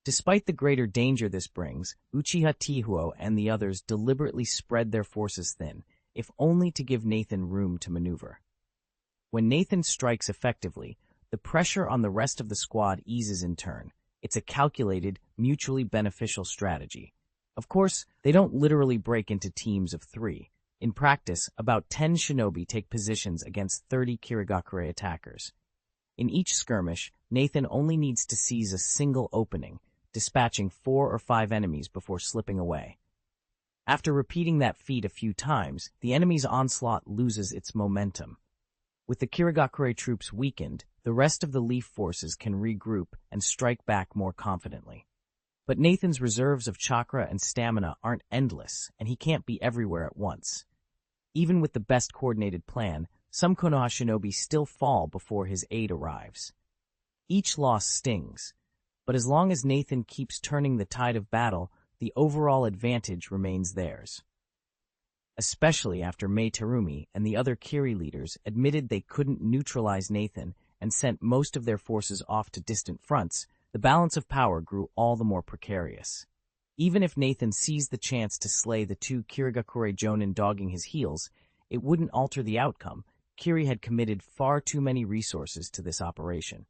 Despite the greater danger this brings, Uchiha Tihuo and the others deliberately spread their forces thin, if only to give Nathan room to maneuver. When Nathan strikes effectively, the pressure on the rest of the squad eases in turn. It's a calculated, mutually beneficial strategy. Of course, they don't literally break into teams of 3. In practice, about 10 shinobi take positions against 30 Kirigakure attackers. In each skirmish, Nathan only needs to seize a single opening, dispatching 4 or 5 enemies before slipping away. After repeating that feat a few times, the enemy's onslaught loses its momentum. With the Kirigakure troops weakened, the rest of the Leaf forces can regroup and strike back more confidently. But Nathan's reserves of chakra and stamina aren't endless, and he can't be everywhere at once. Even with the best coordinated plan, some Konoha shinobi still fall before his aid arrives. Each loss stings, but as long as Nathan keeps turning the tide of battle, the overall advantage remains theirs. Especially after Mei Terumi and the other Kiri leaders admitted they couldn't neutralize Nathan and sent most of their forces off to distant fronts, the balance of power grew all the more precarious. Even if Nathan seized the chance to slay the two Kirigakure Jonin dogging his heels, it wouldn't alter the outcome. Kiri had committed far too many resources to this operation.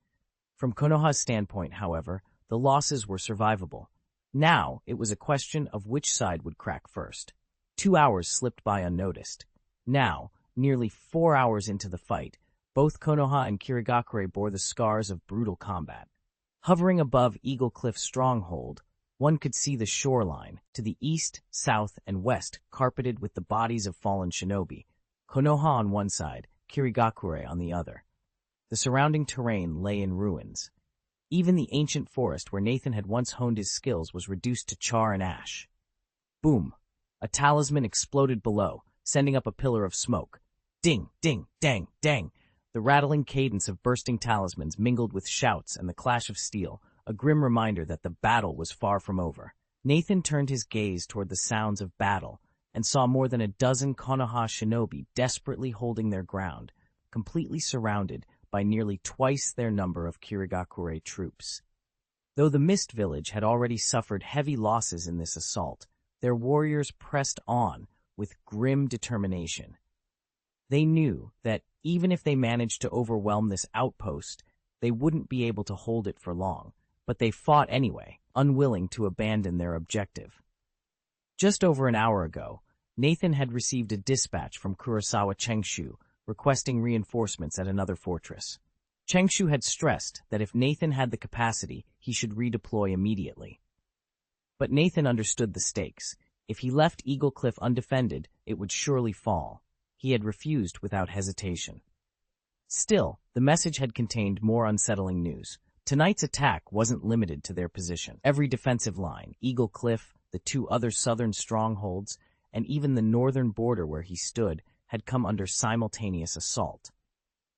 From Konoha's standpoint, however, the losses were survivable. Now, it was a question of which side would crack first. 2 hours slipped by unnoticed. Now, nearly 4 hours into the fight, both Konoha and Kirigakure bore the scars of brutal combat. Hovering above Eagle Cliff's stronghold, one could see the shoreline, to the east, south, and west, carpeted with the bodies of fallen shinobi, Konoha on one side, Kirigakure on the other. The surrounding terrain lay in ruins. Even the ancient forest where Nathan had once honed his skills was reduced to char and ash. Boom! A talisman exploded below, sending up a pillar of smoke. Ding, ding, dang, dang! The rattling cadence of bursting talismans mingled with shouts and the clash of steel, a grim reminder that the battle was far from over. Nathan turned his gaze toward the sounds of battle and saw more than a dozen Konoha shinobi desperately holding their ground, completely surrounded by nearly twice their number of Kirigakure troops. Though the Mist Village had already suffered heavy losses in this assault, their warriors pressed on with grim determination. They knew that even if they managed to overwhelm this outpost, they wouldn't be able to hold it for long, but they fought anyway, unwilling to abandon their objective. Just over an hour ago, Nathan had received a dispatch from Kurosawa Chengshu requesting reinforcements at another fortress. Chengshu had stressed that if Nathan had the capacity, he should redeploy immediately. But Nathan understood the stakes. If he left Eagle Cliff undefended, it would surely fall. He had refused without hesitation. Still, the message had contained more unsettling news. Tonight's attack wasn't limited to their position. Every defensive line, Eagle Cliff, the two other southern strongholds, and even the northern border where he stood, had come under simultaneous assault.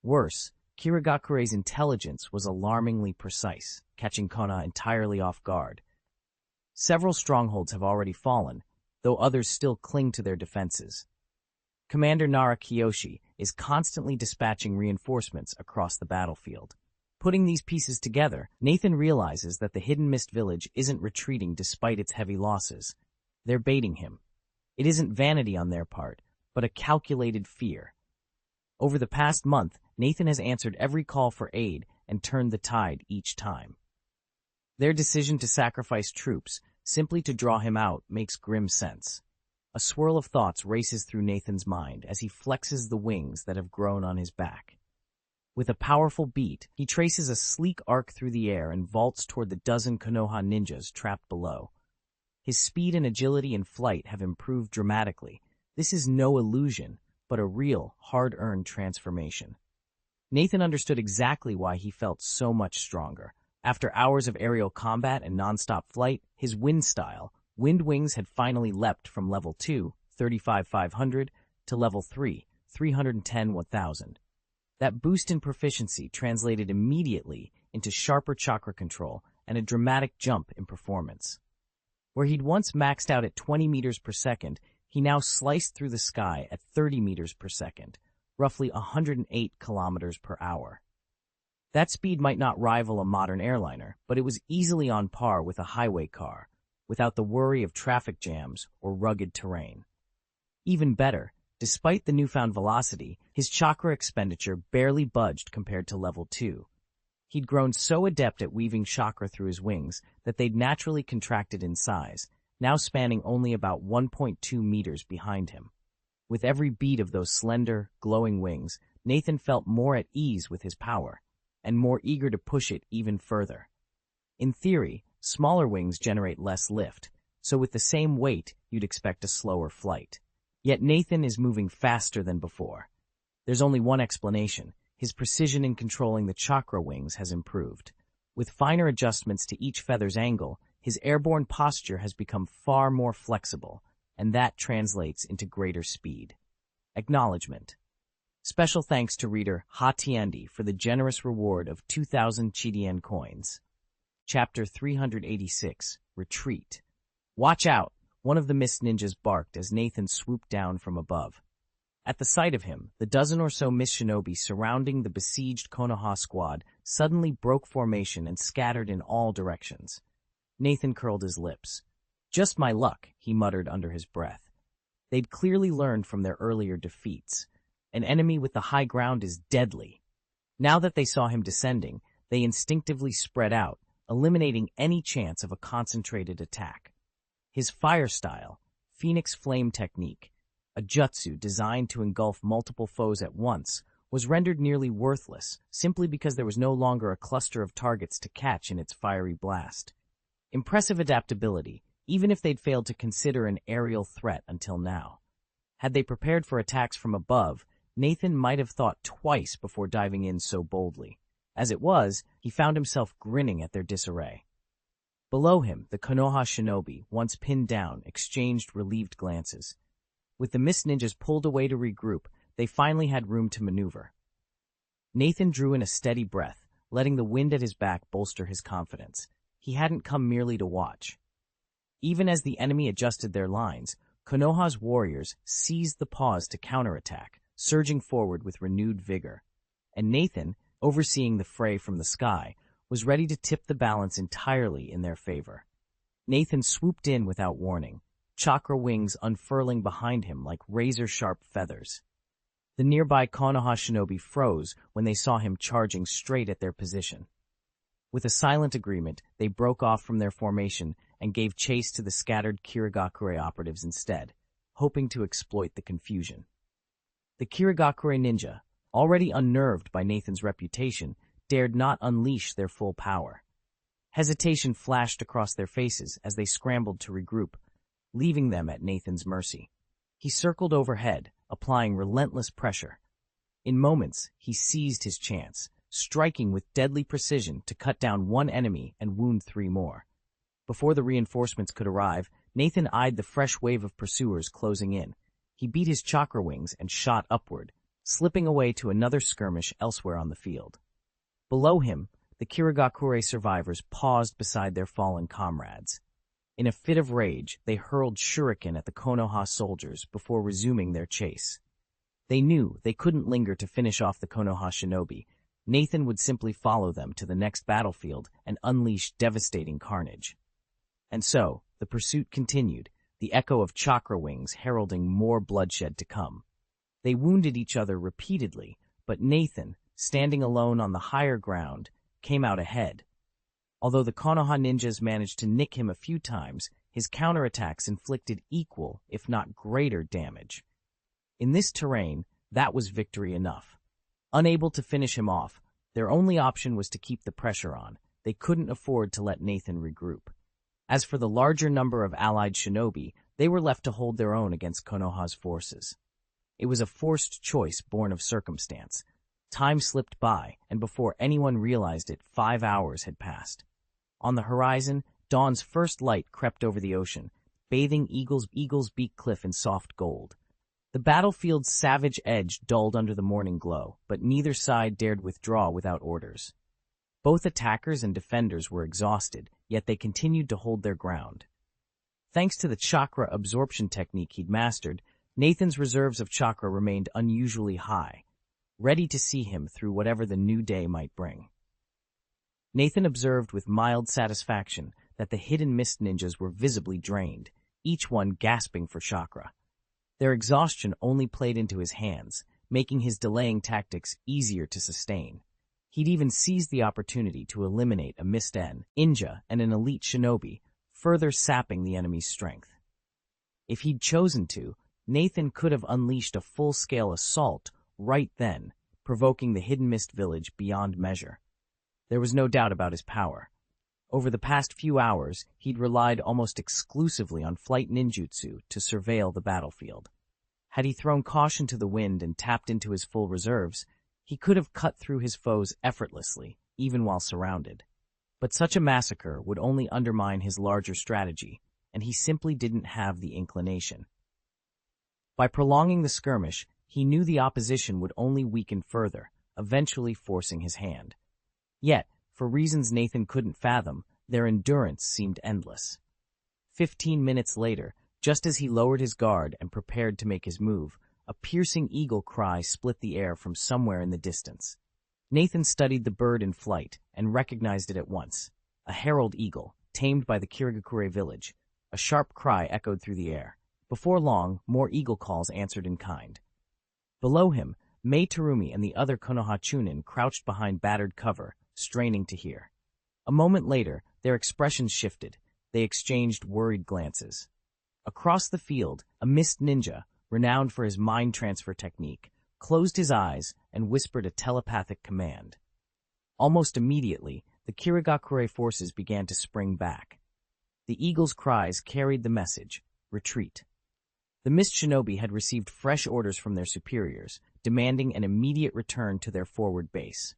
Worse, Kirigakure's intelligence was alarmingly precise, catching Konoha entirely off guard. Several strongholds have already fallen, though others still cling to their defenses. Commander Nara Kiyoshi is constantly dispatching reinforcements across the battlefield. Putting these pieces together, Nathan realizes that the Hidden Mist Village isn't retreating despite its heavy losses. They're baiting him. It isn't vanity on their part, but a calculated fear. Over the past month, Nathan has answered every call for aid and turned the tide each time. Their decision to sacrifice troops, simply to draw him out, makes grim sense. A swirl of thoughts races through Nathan's mind as he flexes the wings that have grown on his back. With a powerful beat, he traces a sleek arc through the air and vaults toward the dozen Konoha ninjas trapped below. His speed and agility in flight have improved dramatically. This is no illusion, but a real, hard-earned transformation. Nathan understood exactly why he felt so much stronger. After hours of aerial combat and non-stop flight, his wind style, wind wings had finally leapt from level 2, 35,500, to level 3, 310,000. That boost in proficiency translated immediately into sharper chakra control and a dramatic jump in performance. Where he'd once maxed out at 20 meters per second, he now sliced through the sky at 30 meters per second, roughly 108 kilometers per hour. That speed might not rival a modern airliner, but it was easily on par with a highway car, without the worry of traffic jams or rugged terrain. Even better, despite the newfound velocity, his chakra expenditure barely budged compared to level 2. He'd grown so adept at weaving chakra through his wings that they'd naturally contracted in size, now spanning only about 1.2 meters behind him. With every beat of those slender, glowing wings, Nathan felt more at ease with his power, and more eager to push it even further. In theory, smaller wings generate less lift, so with the same weight, you'd expect a slower flight. Yet Nathan is moving faster than before. There's only one explanation. His precision in controlling the chakra wings has improved. With finer adjustments to each feather's angle, his airborne posture has become far more flexible, and that translates into greater speed. Acknowledgement. Special thanks to reader Hatiendi for the generous reward of 2,000 Chidien coins. Chapter 386, Retreat. Watch out! One of the mist ninjas barked as Nathan swooped down from above. At the sight of him, the dozen or so mist shinobi surrounding the besieged Konoha squad suddenly broke formation and scattered in all directions. Nathan curled his lips. Just my luck, he muttered under his breath. They'd clearly learned from their earlier defeats. An enemy with the high ground is deadly. Now that they saw him descending, they instinctively spread out, eliminating any chance of a concentrated attack. His fire style, Phoenix Flame Technique, a jutsu designed to engulf multiple foes at once, was rendered nearly worthless simply because there was no longer a cluster of targets to catch in its fiery blast. Impressive adaptability, even if they'd failed to consider an aerial threat until now. Had they prepared for attacks from above, Nathan might have thought twice before diving in so boldly. As it was, he found himself grinning at their disarray. Below him, the Konoha shinobi, once pinned down, exchanged relieved glances. With the mist ninjas pulled away to regroup, they finally had room to maneuver. Nathan drew in a steady breath, letting the wind at his back bolster his confidence. He hadn't come merely to watch. Even as the enemy adjusted their lines, Konoha's warriors seized the pause to counterattack, surging forward with renewed vigor. And Nathan, overseeing the fray from the sky, was ready to tip the balance entirely in their favor. Nathan swooped in without warning, chakra wings unfurling behind him like razor-sharp feathers. The nearby Konoha shinobi froze when they saw him charging straight at their position. With a silent agreement, they broke off from their formation and gave chase to the scattered Kirigakure operatives instead, hoping to exploit the confusion. The Kirigakure ninja, already unnerved by Nathan's reputation, dared not unleash their full power. Hesitation flashed across their faces as they scrambled to regroup, leaving them at Nathan's mercy. He circled overhead, applying relentless pressure. In moments, he seized his chance, striking with deadly precision to cut down one enemy and wound 3 more. Before the reinforcements could arrive, Nathan eyed the fresh wave of pursuers closing in. He beat his chakra wings and shot upward, slipping away to another skirmish elsewhere on the field. Below him, the Kirigakure survivors paused beside their fallen comrades. In a fit of rage, they hurled shuriken at the Konoha soldiers before resuming their chase. They knew they couldn't linger to finish off the Konoha shinobi. Nathan would simply follow them to the next battlefield and unleash devastating carnage. And so, the pursuit continued, the echo of chakra wings heralding more bloodshed to come. They wounded each other repeatedly, but Nathan, standing alone on the higher ground, came out ahead. Although the Konoha ninjas managed to nick him a few times, his counterattacks inflicted equal, if not greater, damage. In this terrain, that was victory enough. Unable to finish him off, their only option was to keep the pressure on. They couldn't afford to let Nathan regroup. As for the larger number of allied shinobi, they were left to hold their own against Konoha's forces. It was a forced choice born of circumstance. Time slipped by, and before anyone realized it, 5 hours had passed. On the horizon, dawn's first light crept over the ocean, bathing Eagle's Beak Cliff in soft gold. The battlefield's savage edge dulled under the morning glow, but neither side dared withdraw without orders. Both attackers and defenders were exhausted, yet they continued to hold their ground. Thanks to the chakra absorption technique he'd mastered, Nathan's reserves of chakra remained unusually high, ready to see him through whatever the new day might bring. Nathan observed with mild satisfaction that the hidden mist ninjas were visibly drained, each one gasping for chakra. Their exhaustion only played into his hands, making his delaying tactics easier to sustain. He'd even seized the opportunity to eliminate a mist ninja and an elite shinobi, further sapping the enemy's strength. If he'd chosen to, Nathan could have unleashed a full-scale assault right then, provoking the hidden mist village beyond measure. There was no doubt about his power. Over the past few hours, he'd relied almost exclusively on flight ninjutsu to surveil the battlefield. Had he thrown caution to the wind and tapped into his full reserves, he could have cut through his foes effortlessly, even while surrounded. But such a massacre would only undermine his larger strategy, and he simply didn't have the inclination. By prolonging the skirmish, he knew the opposition would only weaken further, eventually forcing his hand. Yet, for reasons Nathan couldn't fathom, their endurance seemed endless. 15 minutes later, just as he lowered his guard and prepared to make his move, a piercing eagle cry split the air from somewhere in the distance. Nathan studied the bird in flight and recognized it at once. A herald eagle, tamed by the Kirigakure village. A sharp cry echoed through the air. Before long, more eagle calls answered in kind. Below him, Mei Terumi and the other Konoha Chunin crouched behind battered cover, straining to hear. A moment later, their expressions shifted. They exchanged worried glances. Across the field, a mist ninja, renowned for his mind transfer technique, closed his eyes and whispered a telepathic command. Almost immediately, the Kirigakure forces began to spring back. The eagle's cries carried the message, retreat. The mist shinobi had received fresh orders from their superiors, demanding an immediate return to their forward base.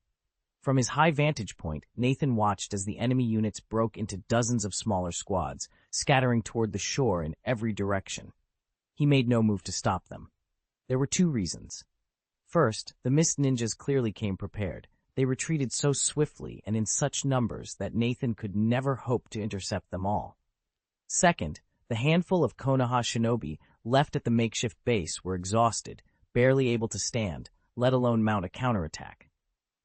From his high vantage point, Nathan watched as the enemy units broke into dozens of smaller squads, scattering toward the shore in every direction. He made no move to stop them. There were two reasons. First, the mist ninjas clearly came prepared. They retreated so swiftly and in such numbers that Nathan could never hope to intercept them all. Second, the handful of Konoha shinobi left at the makeshift base were exhausted, barely able to stand, let alone mount a counterattack.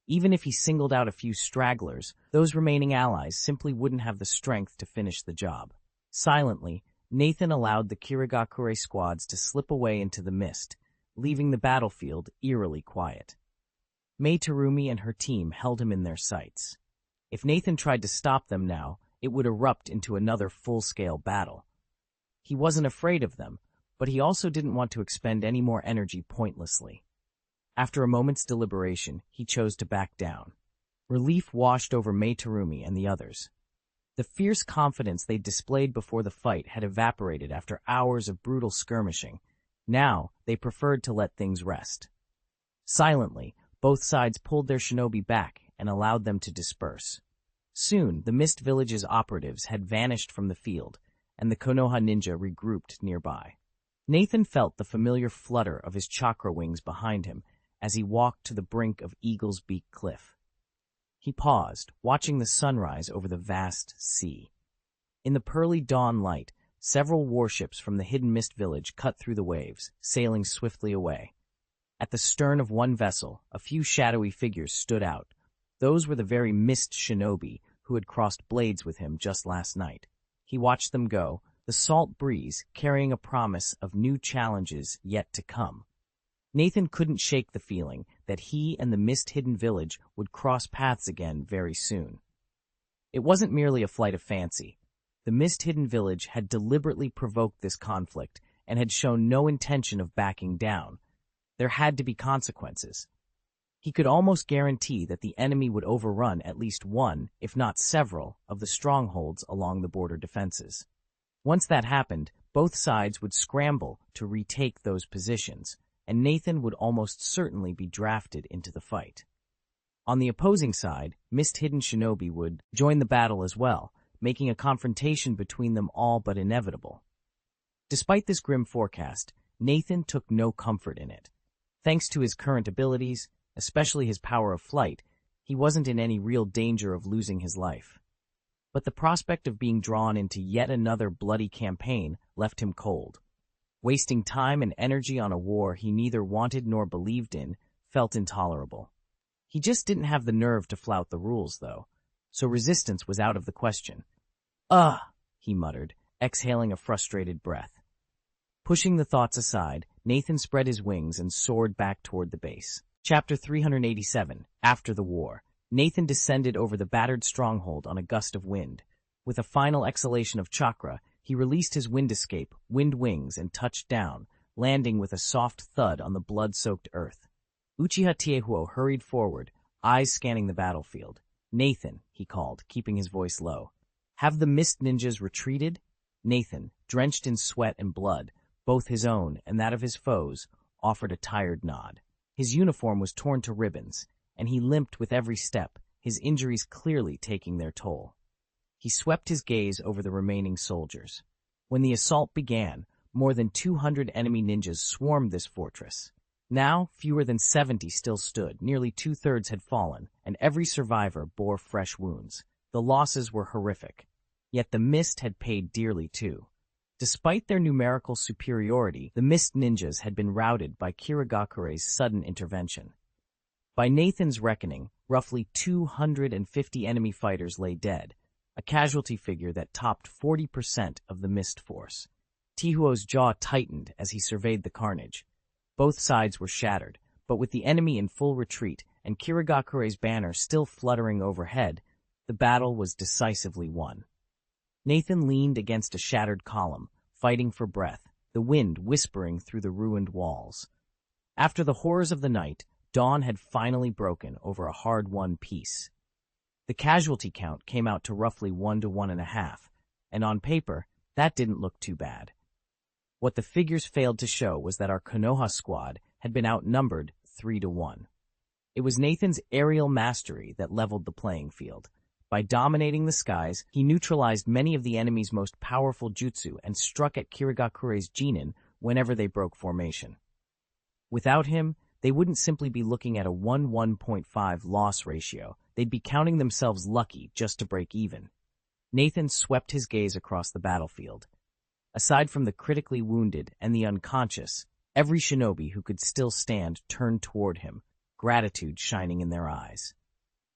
Even if he singled out a few stragglers, those remaining allies simply wouldn't have the strength to finish the job. Silently, Nathan allowed the Kirigakure squads to slip away into the mist, leaving the battlefield eerily quiet. Mei Terumi and her team held him in their sights. If Nathan tried to stop them now, it would erupt into another full-scale battle. He wasn't afraid of them, but he also didn't want to expend any more energy pointlessly. After a moment's deliberation, he chose to back down. Relief washed over Mei Terumi and the others. The fierce confidence they'd displayed before the fight had evaporated after hours of brutal skirmishing. Now, they preferred to let things rest. Silently, both sides pulled their shinobi back and allowed them to disperse. Soon, the Mist Village's operatives had vanished from the field, and the Konoha ninja regrouped nearby. Nathan felt the familiar flutter of his chakra wings behind him as he walked to the brink of Eagle's Beak Cliff. He paused, watching the sunrise over the vast sea. In the pearly dawn light, several warships from the hidden Mist Village cut through the waves, sailing swiftly away. At the stern of one vessel, a few shadowy figures stood out. Those were the very Mist Shinobi who had crossed blades with him just last night. He watched them go, the salt breeze carrying a promise of new challenges yet to come. Nathan couldn't shake the feeling that he and the mist-hidden village would cross paths again very soon. It wasn't merely a flight of fancy. The mist-hidden village had deliberately provoked this conflict and had shown no intention of backing down. There had to be consequences. He could almost guarantee that the enemy would overrun at least one, if not several, of the strongholds along the border defenses. Once that happened, both sides would scramble to retake those positions, and Nathan would almost certainly be drafted into the fight. On the opposing side, mist-hidden shinobi would join the battle as well, making a confrontation between them all but inevitable. Despite this grim forecast, Nathan took no comfort in it. Thanks to his current abilities, especially his power of flight, he wasn't in any real danger of losing his life. But the prospect of being drawn into yet another bloody campaign left him cold. Wasting time and energy on a war he neither wanted nor believed in felt intolerable. He just didn't have the nerve to flout the rules, though, so resistance was out of the question. "Ugh," he muttered, exhaling a frustrated breath. Pushing the thoughts aside, Nathan spread his wings and soared back toward the base. Chapter 387, After the War. Nathan descended over the battered stronghold on a gust of wind. With a final exhalation of chakra, he released his wind escape, wind wings, and touched down, landing with a soft thud on the blood-soaked earth. Uchiha Tiehuo hurried forward, eyes scanning the battlefield. "Nathan," he called, keeping his voice low. Have the Mist Ninjas retreated? Nathan, drenched in sweat and blood, both his own and that of his foes, offered a tired nod. His uniform was torn to ribbons, and he limped with every step, his injuries clearly taking their toll. He swept his gaze over the remaining soldiers. When the assault began, more than 200 enemy ninjas swarmed this fortress. Now, fewer than 70 still stood, nearly two-thirds had fallen, and every survivor bore fresh wounds. The losses were horrific. Yet the Mist had paid dearly too. Despite their numerical superiority, the Mist Ninjas had been routed by Kirigakure's sudden intervention. By Nathan's reckoning, roughly 250 enemy fighters lay dead, a casualty figure that topped 40% of the Mist force. Tihuo's jaw tightened as he surveyed the carnage. Both sides were shattered, but with the enemy in full retreat and Kirigakure's banner still fluttering overhead, the battle was decisively won. Nathan leaned against a shattered column, fighting for breath, the wind whispering through the ruined walls. After the horrors of the night, dawn had finally broken over a hard-won peace. The casualty count came out to roughly 1 to 1.5, and on paper, that didn't look too bad. What the figures failed to show was that our Konoha squad had been outnumbered 3 to 1. It was Nathan's aerial mastery that leveled the playing field. By dominating the skies, he neutralized many of the enemy's most powerful jutsu and struck at Kirigakure's Jinin whenever they broke formation. Without him, they wouldn't simply be looking at a 1.5 loss ratio. They'd be counting themselves lucky just to break even. Nathan swept his gaze across the battlefield. Aside from the critically wounded and the unconscious, every shinobi who could still stand turned toward him, gratitude shining in their eyes.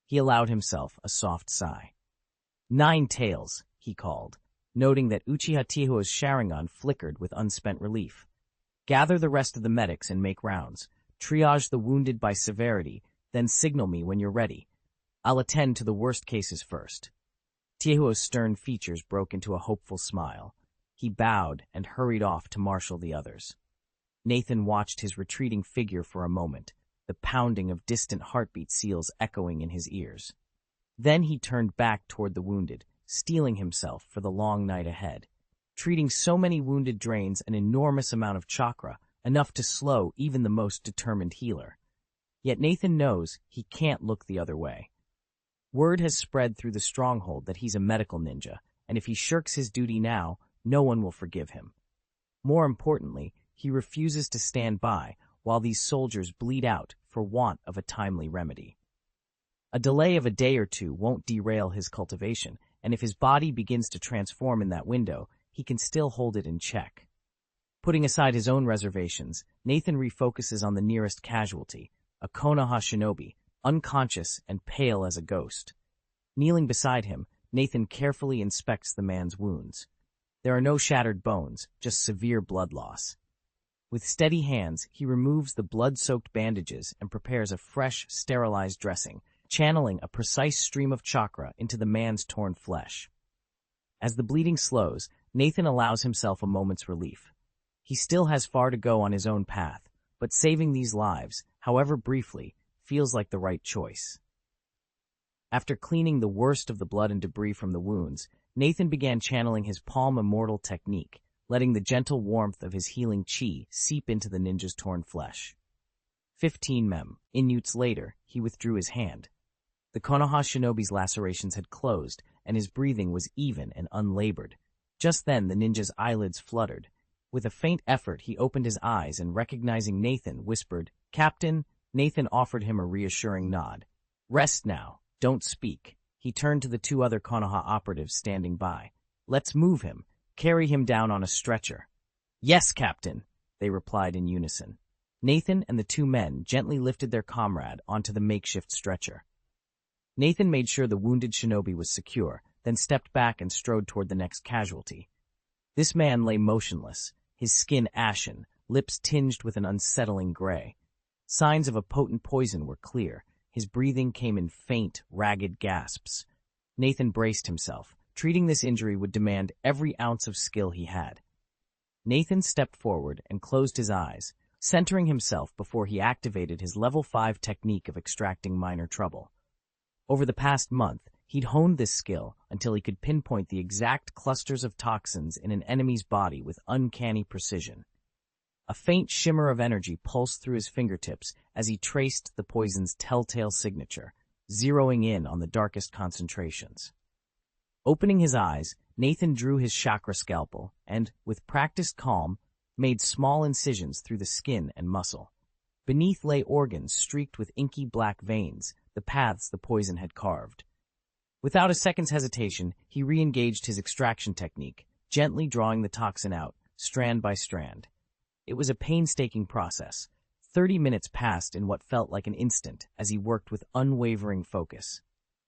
He allowed himself a soft sigh. 9 tails, he called, noting that Uchiha Tihuo's Sharingan flickered with unspent relief. Gather the rest of the medics and make rounds. Triage the wounded by severity, then signal me when you're ready. I'll attend to the worst cases first. Tihuo's stern features broke into a hopeful smile. He bowed and hurried off to marshal the others. Nathan watched his retreating figure for a moment, the pounding of distant heartbeat seals echoing in his ears. Then he turned back toward the wounded, steeling himself for the long night ahead. Treating so many wounded drains an enormous amount of chakra, enough to slow even the most determined healer. Yet Nathan knows he can't look the other way. Word has spread through the stronghold that he's a medical ninja, and if he shirks his duty now, no one will forgive him. More importantly, he refuses to stand by while these soldiers bleed out for want of a timely remedy. A delay of a day or two won't derail his cultivation, and if his body begins to transform in that window, he can still hold it in check. Putting aside his own reservations, Nathan refocuses on the nearest casualty, a Konoha shinobi, unconscious and pale as a ghost. Kneeling beside him, Nathan carefully inspects the man's wounds. There are no shattered bones, just severe blood loss. With steady hands, he removes the blood-soaked bandages and prepares a fresh, sterilized dressing, channeling a precise stream of chakra into the man's torn flesh. As the bleeding slows, Nathan allows himself a moment's relief. He still has far to go on his own path, but saving these lives, however briefly, feels like the right choice. After cleaning the worst of the blood and debris from the wounds, Nathan began channeling his palm immortal technique, letting the gentle warmth of his healing chi seep into the ninja's torn flesh. 15 minutes later, he withdrew his hand. The Konoha shinobi's lacerations had closed, and his breathing was even and unlabored. Just then, the ninja's eyelids fluttered. With a faint effort, he opened his eyes and, recognizing Nathan, whispered, "Captain." Nathan offered him a reassuring nod. "Rest now. Don't speak." He turned to the 2 other Konoha operatives standing by. "Let's move him. Carry him down on a stretcher." "Yes, Captain," they replied in unison. Nathan and the 2 men gently lifted their comrade onto the makeshift stretcher. Nathan made sure the wounded shinobi was secure, then stepped back and strode toward the next casualty. This man lay motionless, his skin ashen, lips tinged with an unsettling gray. Signs of a potent poison were clear. His breathing came in faint, ragged gasps. Nathan braced himself. Treating this injury would demand every ounce of skill he had. Nathan stepped forward and closed his eyes, centering himself before he activated his level 5 technique of extracting minor trouble. Over the past month, he'd honed this skill until he could pinpoint the exact clusters of toxins in an enemy's body with uncanny precision. A faint shimmer of energy pulsed through his fingertips as he traced the poison's telltale signature, zeroing in on the darkest concentrations. Opening his eyes, Nathan drew his chakra scalpel and, with practiced calm, made small incisions through the skin and muscle. Beneath lay organs streaked with inky black veins, the paths the poison had carved. Without a second's hesitation, he re-engaged his extraction technique, gently drawing the toxin out, strand by strand. It was a painstaking process. 30 minutes passed in what felt like an instant as he worked with unwavering focus.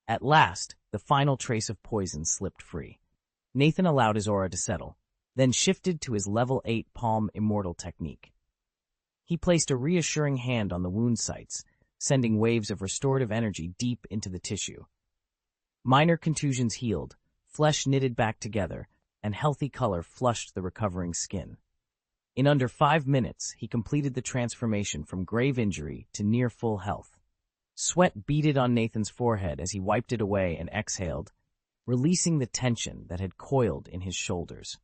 At last, the final trace of poison slipped free. Nathan allowed his aura to settle, then shifted to his level 8 Palm Immortal technique. He placed a reassuring hand on the wound sites, sending waves of restorative energy deep into the tissue. Minor contusions healed, flesh knitted back together, and healthy color flushed the recovering skin. In under 5 minutes, he completed the transformation from grave injury to near full health. Sweat beaded on Nathan's forehead as he wiped it away and exhaled, releasing the tension that had coiled in his shoulders.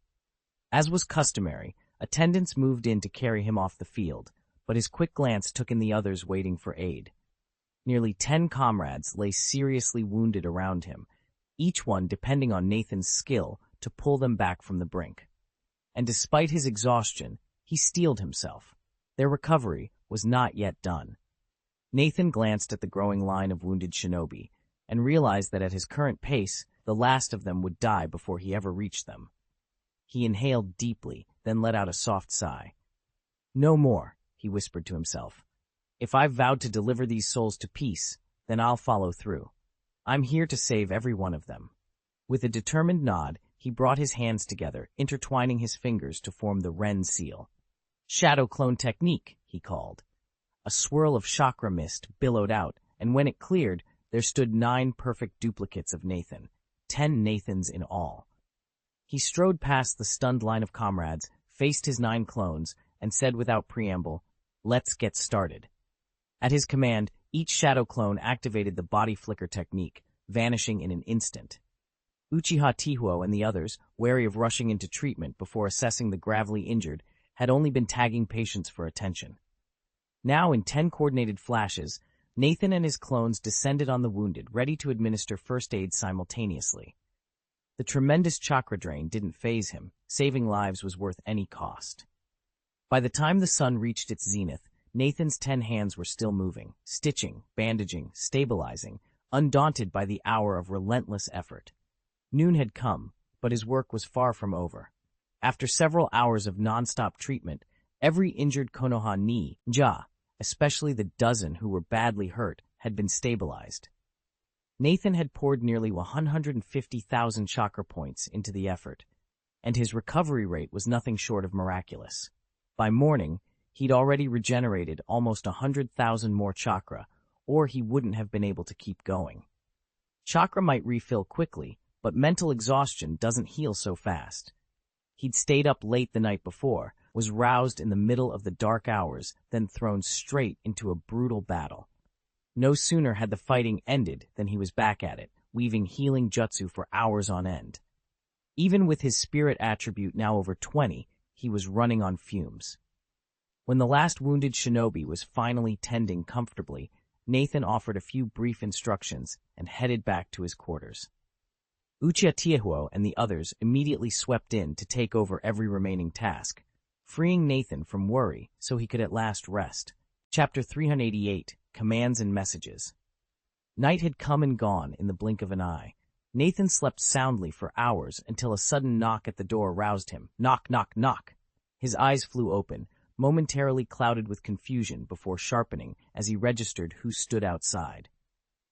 As was customary, attendants moved in to carry him off the field, but his quick glance took in the others waiting for aid. Nearly 10 comrades lay seriously wounded around him, each one depending on Nathan's skill to pull them back from the brink. And despite his exhaustion, he steeled himself. Their recovery was not yet done. Nathan glanced at the growing line of wounded shinobi and realized that at his current pace, the last of them would die before he ever reached them. He inhaled deeply, then let out a soft sigh. "No more," he whispered to himself. "If I've vowed to deliver these souls to peace, then I'll follow through. I'm here to save every one of them." With a determined nod, he brought his hands together, intertwining his fingers to form the Ren seal. "Shadow clone technique," he called. A swirl of chakra mist billowed out, and when it cleared, there stood 9 perfect duplicates of Nathan, 10 Nathans in all. He strode past the stunned line of comrades, faced his 9 clones, and said without preamble, "Let's get started." At his command, each shadow clone activated the body flicker technique, vanishing in an instant. Uchiha Tihuo and the others, wary of rushing into treatment before assessing the gravely injured, had only been tagging patients for attention. Now, in 10 coordinated flashes, Nathan and his clones descended on the wounded, ready to administer first aid simultaneously. The tremendous chakra drain didn't faze him. Saving lives was worth any cost. By the time the sun reached its zenith, Nathan's 10 hands were still moving, stitching, bandaging, stabilizing, undaunted by the hour of relentless effort. Noon had come, but his work was far from over. After several hours of non-stop treatment, every injured Konoha ni, ja, especially the dozen who were badly hurt, had been stabilized. Nathan had poured nearly 150,000 chakra points into the effort, and his recovery rate was nothing short of miraculous. By morning, he'd already regenerated almost 100,000 more chakra, or he wouldn't have been able to keep going. Chakra might refill quickly, but mental exhaustion doesn't heal so fast. He'd stayed up late the night before, was roused in the middle of the dark hours, then thrown straight into a brutal battle. No sooner had the fighting ended than he was back at it, weaving healing jutsu for hours on end. Even with his spirit attribute now over 20, he was running on fumes. When the last wounded shinobi was finally tending comfortably, Nathan offered a few brief instructions and headed back to his quarters. Uchiha Tihuo and the others immediately swept in to take over every remaining task, freeing Nathan from worry so he could at last rest. Chapter 388, Commands and Messages. Night had come and gone in the blink of an eye. Nathan slept soundly for hours until a sudden knock at the door roused him. Knock, knock, knock. His eyes flew open, momentarily clouded with confusion before sharpening as he registered who stood outside.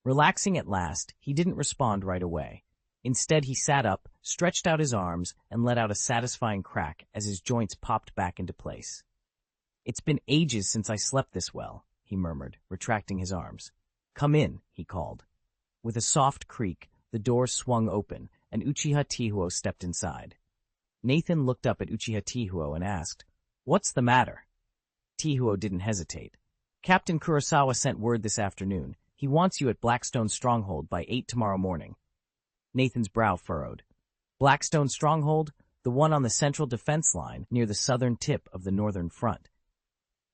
Relaxing at last, he didn't respond right away. Instead, he sat up, stretched out his arms, and let out a satisfying crack as his joints popped back into place. "It's been ages since I slept this well," he murmured, retracting his arms. "Come in," he called. With a soft creak, the door swung open, and Uchiha Tihuo stepped inside. Nathan looked up at Uchiha Tihuo and asked, "What's the matter?" Tihuo didn't hesitate. "Captain Kurosawa sent word this afternoon. He wants you at Blackstone's stronghold by 8 tomorrow morning. Nathan's brow furrowed. Blackstone Stronghold, the one on the central defense line near the southern tip of the northern front.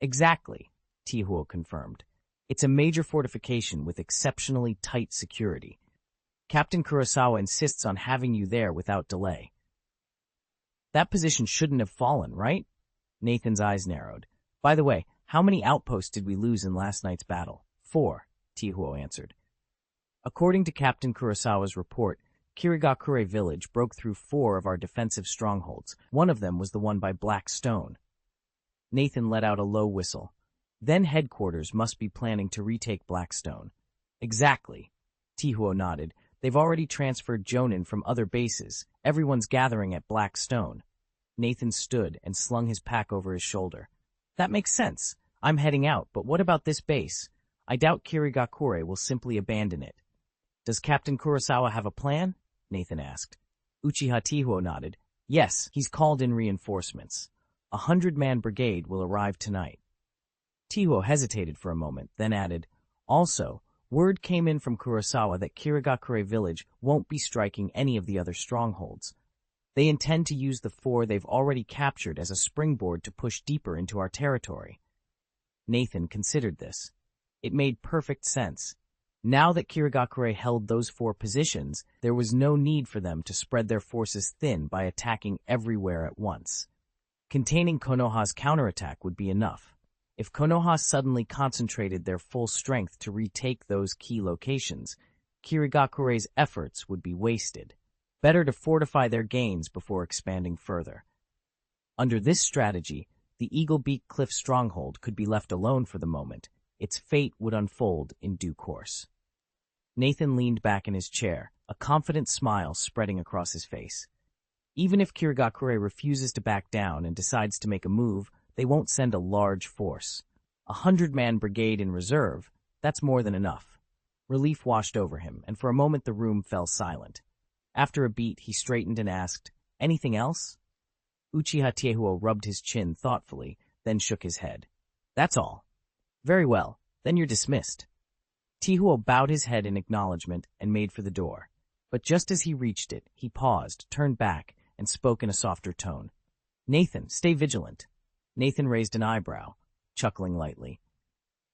Exactly, Tihuo confirmed. It's a major fortification with exceptionally tight security. Captain Kurosawa insists on having you there without delay. That position shouldn't have fallen, right? Nathan's eyes narrowed. By the way, how many outposts did we lose in last night's battle? 4, Tihuo answered. According to Captain Kurosawa's report, Kirigakure village broke through 4 of our defensive strongholds. One of them was the one by Black Stone. Nathan let out a low whistle. Then headquarters must be planning to retake Blackstone. Exactly. Tihuo nodded. They've already transferred Jonin from other bases. Everyone's gathering at Blackstone. Nathan stood and slung his pack over his shoulder. That makes sense. I'm heading out, but what about this base? I doubt Kirigakure will simply abandon it. Does Captain Kurosawa have a plan? Nathan asked. Uchiha Tihuo nodded. Yes, he's called in reinforcements. 100-man brigade will arrive tonight. Tihuo hesitated for a moment, then added, Also, word came in from Kurosawa that Kirigakure village won't be striking any of the other strongholds. They intend to use the 4 they've already captured as a springboard to push deeper into our territory. Nathan considered this. It made perfect sense. Now that Kirigakure held those 4 positions, there was no need for them to spread their forces thin by attacking everywhere at once. Containing Konoha's counterattack would be enough. If Konoha suddenly concentrated their full strength to retake those key locations, Kirigakure's efforts would be wasted. Better to fortify their gains before expanding further. Under this strategy, the Eagle Beak Cliff stronghold could be left alone for the moment. Its fate would unfold in due course. Nathan leaned back in his chair, a confident smile spreading across his face. Even if Kirigakure refuses to back down and decides to make a move, they won't send a large force. 100-man brigade in reserve, that's more than enough. Relief washed over him, and for a moment the room fell silent. After a beat, he straightened and asked, Anything else? Uchiha Tihuo rubbed his chin thoughtfully, then shook his head. That's all. Very well, then you're dismissed. Tihuo bowed his head in acknowledgement and made for the door. But just as he reached it, he paused, turned back, and spoke in a softer tone. Nathan, stay vigilant. Nathan raised an eyebrow, chuckling lightly.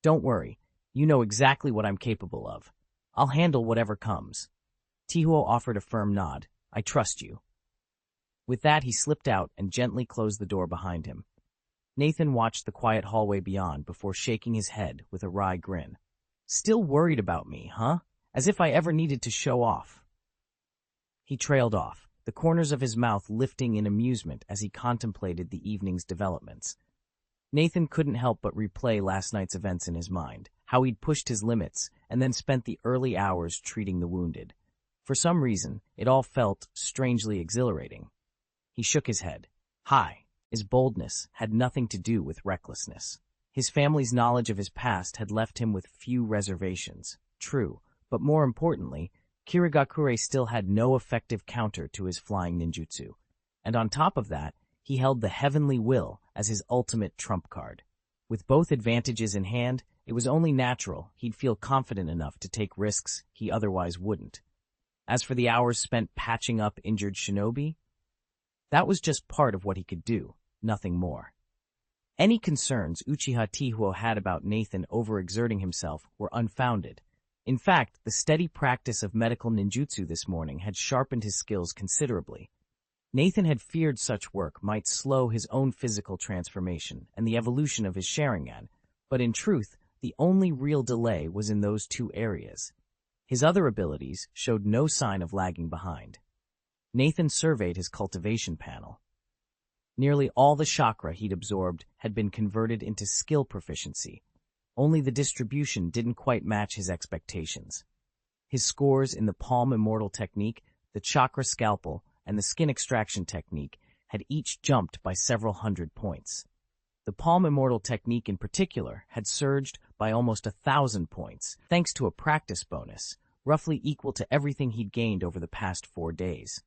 Don't worry, you know exactly what I'm capable of. I'll handle whatever comes. Tihuo offered a firm nod. I trust you. With that, he slipped out and gently closed the door behind him. Nathan watched the quiet hallway beyond before shaking his head with a wry grin. Still worried about me, huh? As if I ever needed to show off. He trailed off, the corners of his mouth lifting in amusement as he contemplated the evening's developments. Nathan couldn't help but replay last night's events in his mind, how he'd pushed his limits and then spent the early hours treating the wounded. For some reason, it all felt strangely exhilarating. He shook his head. His boldness had nothing to do with recklessness. His family's knowledge of his past had left him with few reservations. True, but more importantly, Kirigakure still had no effective counter to his flying ninjutsu. And on top of that, he held the heavenly will as his ultimate trump card. With both advantages in hand, it was only natural he'd feel confident enough to take risks he otherwise wouldn't. As for the hours spent patching up injured shinobi, that was just part of what he could do, nothing more. Any concerns Uchiha Tihuo had about Nathan overexerting himself were unfounded. In fact, the steady practice of medical ninjutsu this morning had sharpened his skills considerably. Nathan had feared such work might slow his own physical transformation and the evolution of his Sharingan, but in truth, the only real delay was in those 2 areas. His other abilities showed no sign of lagging behind. Nathan surveyed his cultivation panel. Nearly all the chakra he'd absorbed had been converted into skill proficiency. Only the distribution didn't quite match his expectations. His scores in the Palm Immortal technique, the Chakra Scalpel, and the Skin Extraction technique had each jumped by several hundred points. The Palm Immortal technique in particular had surged by almost 1,000 points, thanks to a practice bonus, roughly equal to everything he'd gained over the past 4 days.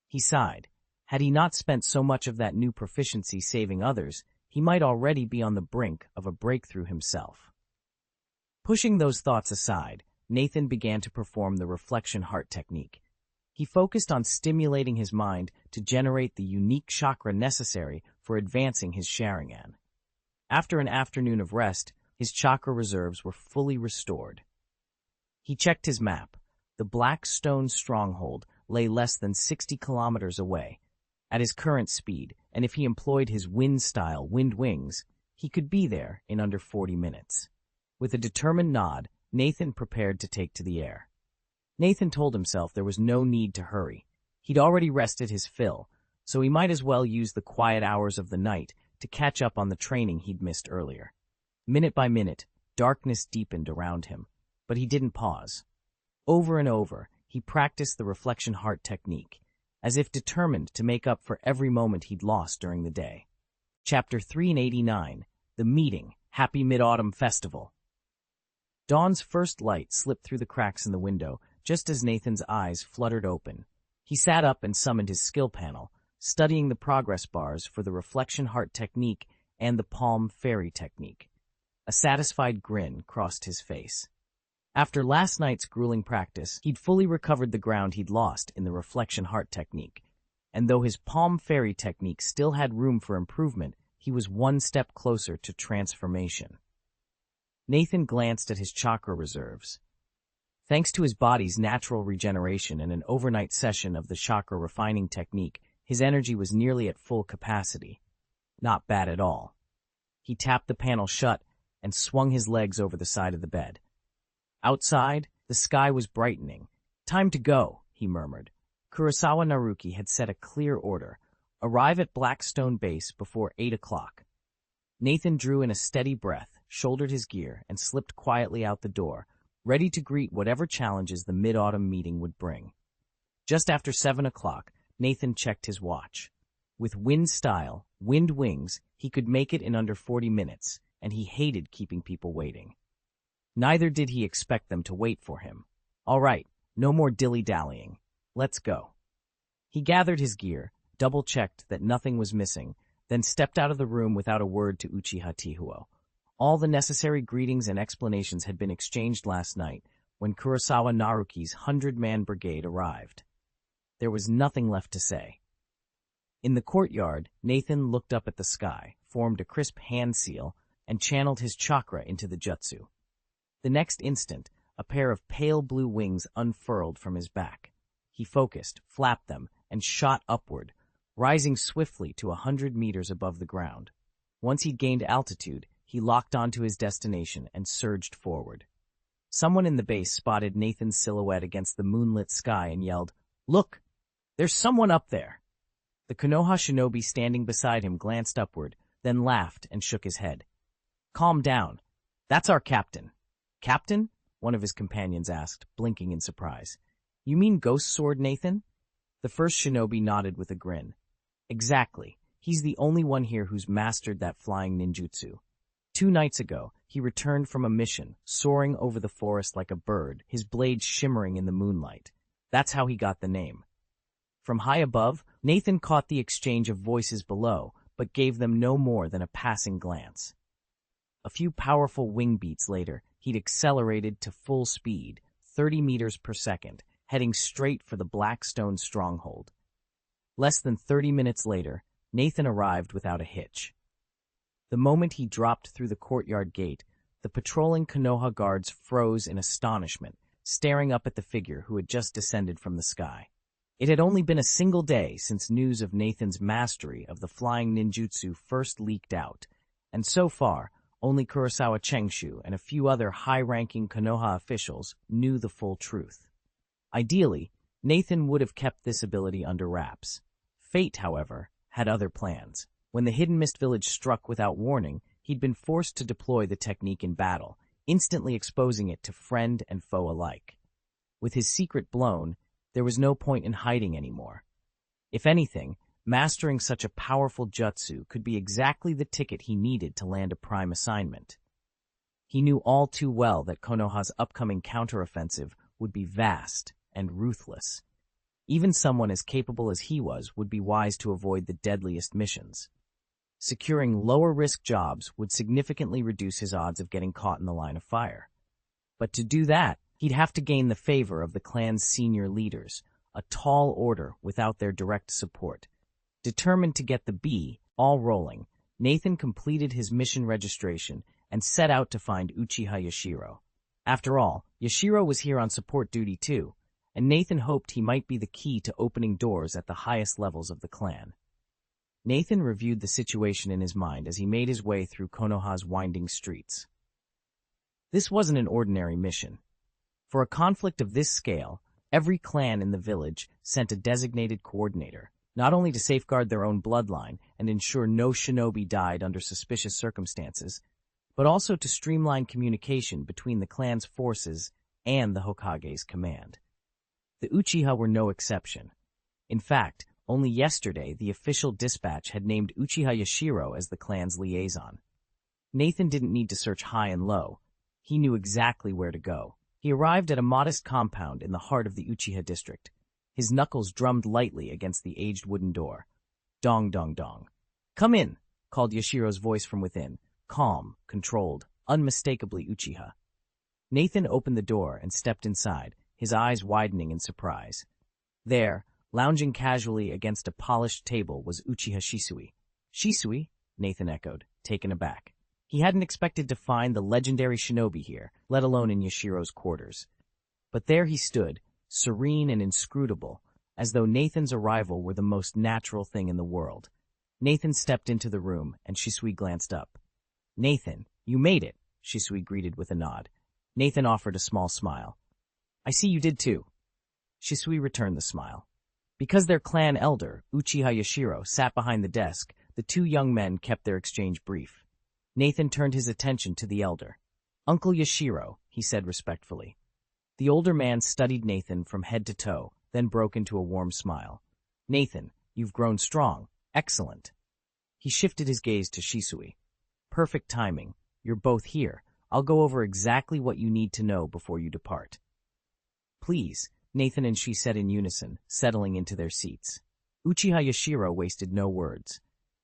He sighed. Had he not spent so much of that new proficiency saving others, he might already be on the brink of a breakthrough himself. Pushing those thoughts aside, Nathan began to perform the Reflection Heart technique. He focused on stimulating his mind to generate the unique chakra necessary for advancing his Sharingan. After an afternoon of rest, his chakra reserves were fully restored. He checked his map. The Black Stone stronghold lay less than 60 kilometers away. At his current speed, and if he employed his wind-style wind wings, he could be there in under 40 minutes. With a determined nod, Nathan prepared to take to the air. Nathan told himself there was no need to hurry. He'd already rested his fill, so he might as well use the quiet hours of the night to catch up on the training he'd missed earlier. Minute by minute, darkness deepened around him, but he didn't pause. Over and over, he practiced the reflection heart technique, as if determined to make up for every moment he'd lost during the day. Chapter 389, The Meeting, Happy Mid-Autumn Festival. Dawn's first light slipped through the cracks in the window, just as Nathan's eyes fluttered open. He sat up and summoned his skill panel, studying the progress bars for the reflection heart technique and the palm fairy technique. A satisfied grin crossed his face. After last night's grueling practice, he'd fully recovered the ground he'd lost in the reflection heart technique, and though his palm fairy technique still had room for improvement, he was one step closer to transformation. Nathan glanced at his chakra reserves. Thanks to his body's natural regeneration and an overnight session of the chakra refining technique, his energy was nearly at full capacity. Not bad at all. He tapped the panel shut and swung his legs over the side of the bed. Outside, the sky was brightening. Time to go, he murmured. Kurosawa Naruki had set a clear order. Arrive at Blackstone Base before 8 o'clock. Nathan drew in a steady breath, shouldered his gear, and slipped quietly out the door, ready to greet whatever challenges the mid-autumn meeting would bring. Just after 7 o'clock, Nathan checked his watch. With wind style, wind wings, he could make it in under 40 minutes, and he hated keeping people waiting. Neither did he expect them to wait for him. All right, no more dilly-dallying. Let's go. He gathered his gear, double-checked that nothing was missing, then stepped out of the room without a word to Uchiha Tihuo. All the necessary greetings and explanations had been exchanged last night when Kurosawa Naruki's 100-man brigade arrived. There was nothing left to say. In the courtyard, Nathan looked up at the sky, formed a crisp hand seal, and channeled his chakra into the jutsu. The next instant, a pair of pale blue wings unfurled from his back. He focused, flapped them, and shot upward, rising swiftly to 100 meters above the ground. Once he'd gained altitude, he locked onto his destination and surged forward. Someone in the base spotted Nathan's silhouette against the moonlit sky and yelled, "Look! There's someone up there!" The Konoha shinobi standing beside him glanced upward, then laughed and shook his head. "Calm down. That's our captain." "Captain?" one of his companions asked, blinking in surprise. "You mean Ghost Sword Nathan?" The first shinobi nodded with a grin. "Exactly. He's the only one here who's mastered that flying ninjutsu. 2 nights ago, he returned from a mission, soaring over the forest like a bird, his blades shimmering in the moonlight. That's how he got the name." From high above, Nathan caught the exchange of voices below, but gave them no more than a passing glance. A few powerful wing beats later, he'd accelerated to full speed, 30 meters per second, heading straight for the Blackstone stronghold. Less than 30 minutes later, Nathan arrived without a hitch. The moment he dropped through the courtyard gate, the patrolling Konoha guards froze in astonishment, staring up at the figure who had just descended from the sky. It had only been a single day since news of Nathan's mastery of the flying ninjutsu first leaked out, and so far, only Kurosawa Chengshu and a few other high-ranking Konoha officials knew the full truth. Ideally, Nathan would have kept this ability under wraps. Fate, however, had other plans. When the Hidden Mist Village struck without warning, he'd been forced to deploy the technique in battle, instantly exposing it to friend and foe alike. With his secret blown, there was no point in hiding anymore. If anything, mastering such a powerful jutsu could be exactly the ticket he needed to land a prime assignment. He knew all too well that Konoha's upcoming counteroffensive would be vast and ruthless. Even someone as capable as he was would be wise to avoid the deadliest missions. Securing lower-risk jobs would significantly reduce his odds of getting caught in the line of fire. But to do that, he'd have to gain the favor of the clan's senior leaders, a tall order without their direct support. Determined to get the bee all rolling, Nathan completed his mission registration and set out to find Uchiha Yashiro. After all, Yashiro was here on support duty too, and Nathan hoped he might be the key to opening doors at the highest levels of the clan. Nathan reviewed the situation in his mind as he made his way through Konoha's winding streets. This wasn't an ordinary mission. For a conflict of this scale, every clan in the village sent a designated coordinator, not only to safeguard their own bloodline and ensure no shinobi died under suspicious circumstances, but also to streamline communication between the clan's forces and the Hokage's command. The Uchiha were no exception. In fact, only yesterday the official dispatch had named Uchiha Yashiro as the clan's liaison. Nathan didn't need to search high and low. He knew exactly where to go. He arrived at a modest compound in the heart of the Uchiha district. His knuckles drummed lightly against the aged wooden door. Dong, dong, dong. "Come in," called Yashiro's voice from within, calm, controlled, unmistakably Uchiha. Nathan opened the door and stepped inside, his eyes widening in surprise. There, lounging casually against a polished table, was Uchiha Shisui. "Shisui?" Nathan echoed, taken aback. He hadn't expected to find the legendary shinobi here, let alone in Yashiro's quarters. But there he stood, serene and inscrutable, as though Nathan's arrival were the most natural thing in the world. Nathan stepped into the room, and Shisui glanced up. "Nathan, you made it," Shisui greeted with a nod. Nathan offered a small smile. "I see you did too." Shisui returned the smile. Because their clan elder, Uchiha Yashiro, sat behind the desk, the two young men kept their exchange brief. Nathan turned his attention to the elder. "Uncle Yashiro," he said respectfully. The older man studied Nathan from head to toe, then broke into a warm smile. "Nathan, you've grown strong. Excellent." He shifted his gaze to Shisui. "Perfect timing. You're both here. I'll go over exactly what you need to know before you depart." "Please," Nathan and she said in unison, settling into their seats. Uchiha Yashiro wasted no words.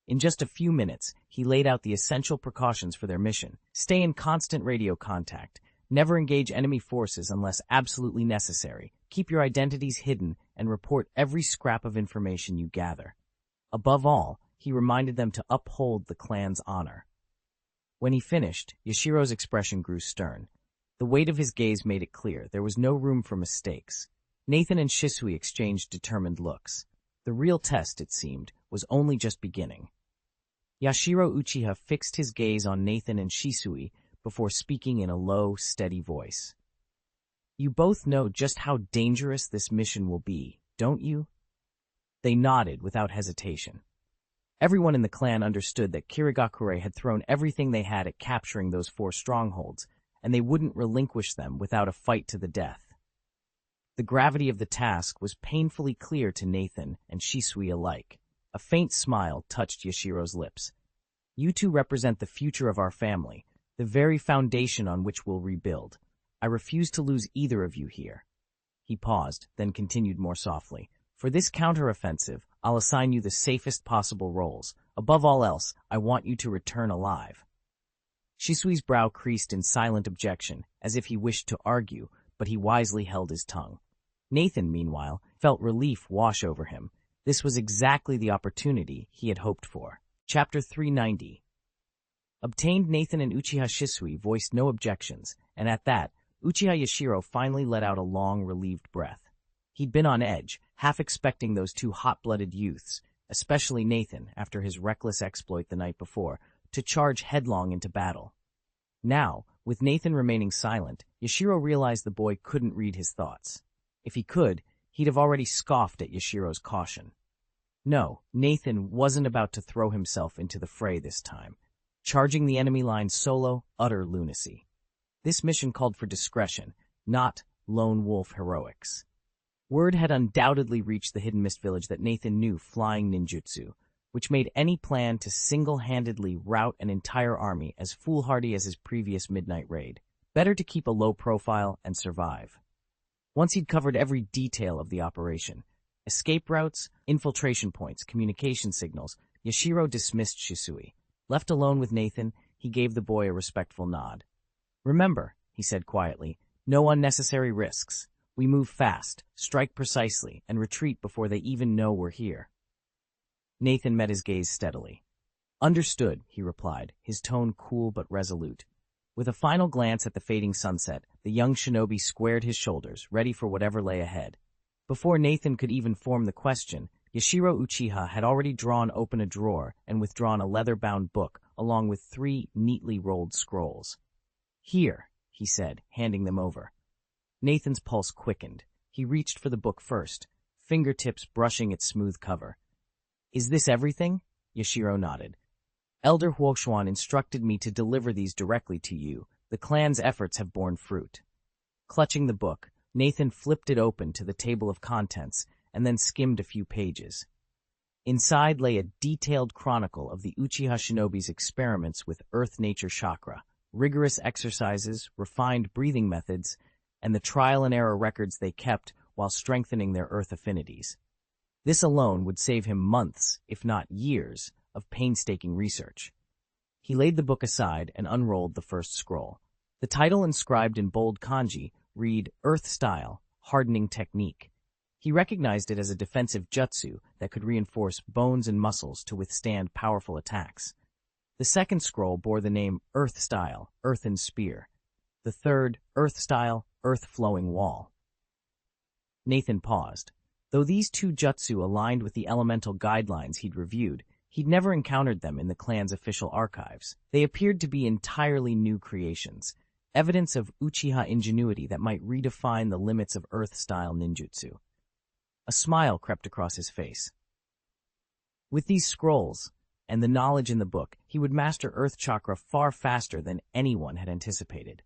In just a few minutes, he laid out the essential precautions for their mission. Stay in constant radio contact. Never engage enemy forces unless absolutely necessary. Keep your identities hidden and report every scrap of information you gather. Above all, he reminded them to uphold the clan's honor. When he finished, Yashiro's expression grew stern. The weight of his gaze made it clear there was no room for mistakes. Nathan and Shisui exchanged determined looks. The real test, it seemed, was only just beginning. Yashiro Uchiha fixed his gaze on Nathan and Shisui before speaking in a low, steady voice. "You both know just how dangerous this mission will be, don't you?" They nodded without hesitation. Everyone in the clan understood that Kirigakure had thrown everything they had at capturing those 4 strongholds, and they wouldn't relinquish them without a fight to the death. The gravity of the task was painfully clear to Nathan and Shisui alike. A faint smile touched Yashiro's lips. "You two represent the future of our family, the very foundation on which we'll rebuild. I refuse to lose either of you here." He paused, then continued more softly. "For this counteroffensive, I'll assign you the safest possible roles. Above all else, I want you to return alive." Shisui's brow creased in silent objection, as if he wished to argue, but he wisely held his tongue. Nathan, meanwhile, felt relief wash over him. This was exactly the opportunity he had hoped for. Chapter 390. Obtained. Nathan and Uchiha Shisui voiced no objections, and at that, Uchiha Yashiro finally let out a long, relieved breath. He'd been on edge, half expecting those 2 hot-blooded youths, especially Nathan after his reckless exploit the night before, to charge headlong into battle. Now, with Nathan remaining silent, Yashiro realized the boy couldn't read his thoughts. If he could, he'd have already scoffed at Yashiro's caution. No, Nathan wasn't about to throw himself into the fray this time. Charging the enemy line solo, utter lunacy. This mission called for discretion, not lone wolf heroics. Word had undoubtedly reached the Hidden Mist village that Nathan knew flying ninjutsu, which made any plan to single-handedly rout an entire army as foolhardy as his previous midnight raid. Better to keep a low profile and survive. Once he'd covered every detail of the operation, escape routes, infiltration points, communication signals, Yashiro dismissed Shisui. Left alone with Nathan, he gave the boy a respectful nod. "Remember," he said quietly, "no unnecessary risks. We move fast, strike precisely, and retreat before they even know we're here. Nathan met his gaze steadily. Understood, he replied, his tone cool but resolute. With a final glance at the fading sunset, the young shinobi squared his shoulders, ready for whatever lay ahead. Before Nathan could even form the question, Yashiro Uchiha had already drawn open a drawer and withdrawn a leather-bound book, along with 3 neatly rolled scrolls. Here, he said, handing them over. Nathan's pulse quickened. He reached for the book first, fingertips brushing its smooth cover. Is this everything? Yashiro nodded. Elder Huoxuan instructed me to deliver these directly to you. The clan's efforts have borne fruit. Clutching the book, Nathan flipped it open to the table of contents and then skimmed a few pages. Inside lay a detailed chronicle of the Uchiha Shinobi's experiments with Earth-Nature chakra, rigorous exercises, refined breathing methods, and the trial-and-error records they kept while strengthening their Earth affinities. This alone would save him months, if not years, of painstaking research. He laid the book aside and unrolled the first scroll. The title, inscribed in bold kanji, read Earth Style, Hardening Technique. He recognized it as a defensive jutsu that could reinforce bones and muscles to withstand powerful attacks. The second scroll bore the name Earth Style, Earthen Spear. The third, Earth Style, Earth Flowing Wall. Nathan paused. Though these 2 jutsu aligned with the elemental guidelines he'd reviewed, he'd never encountered them in the clan's official archives. They appeared to be entirely new creations, evidence of Uchiha ingenuity that might redefine the limits of Earth-style ninjutsu. A smile crept across his face. With these scrolls, and the knowledge in the book, he would master Earth Chakra far faster than anyone had anticipated.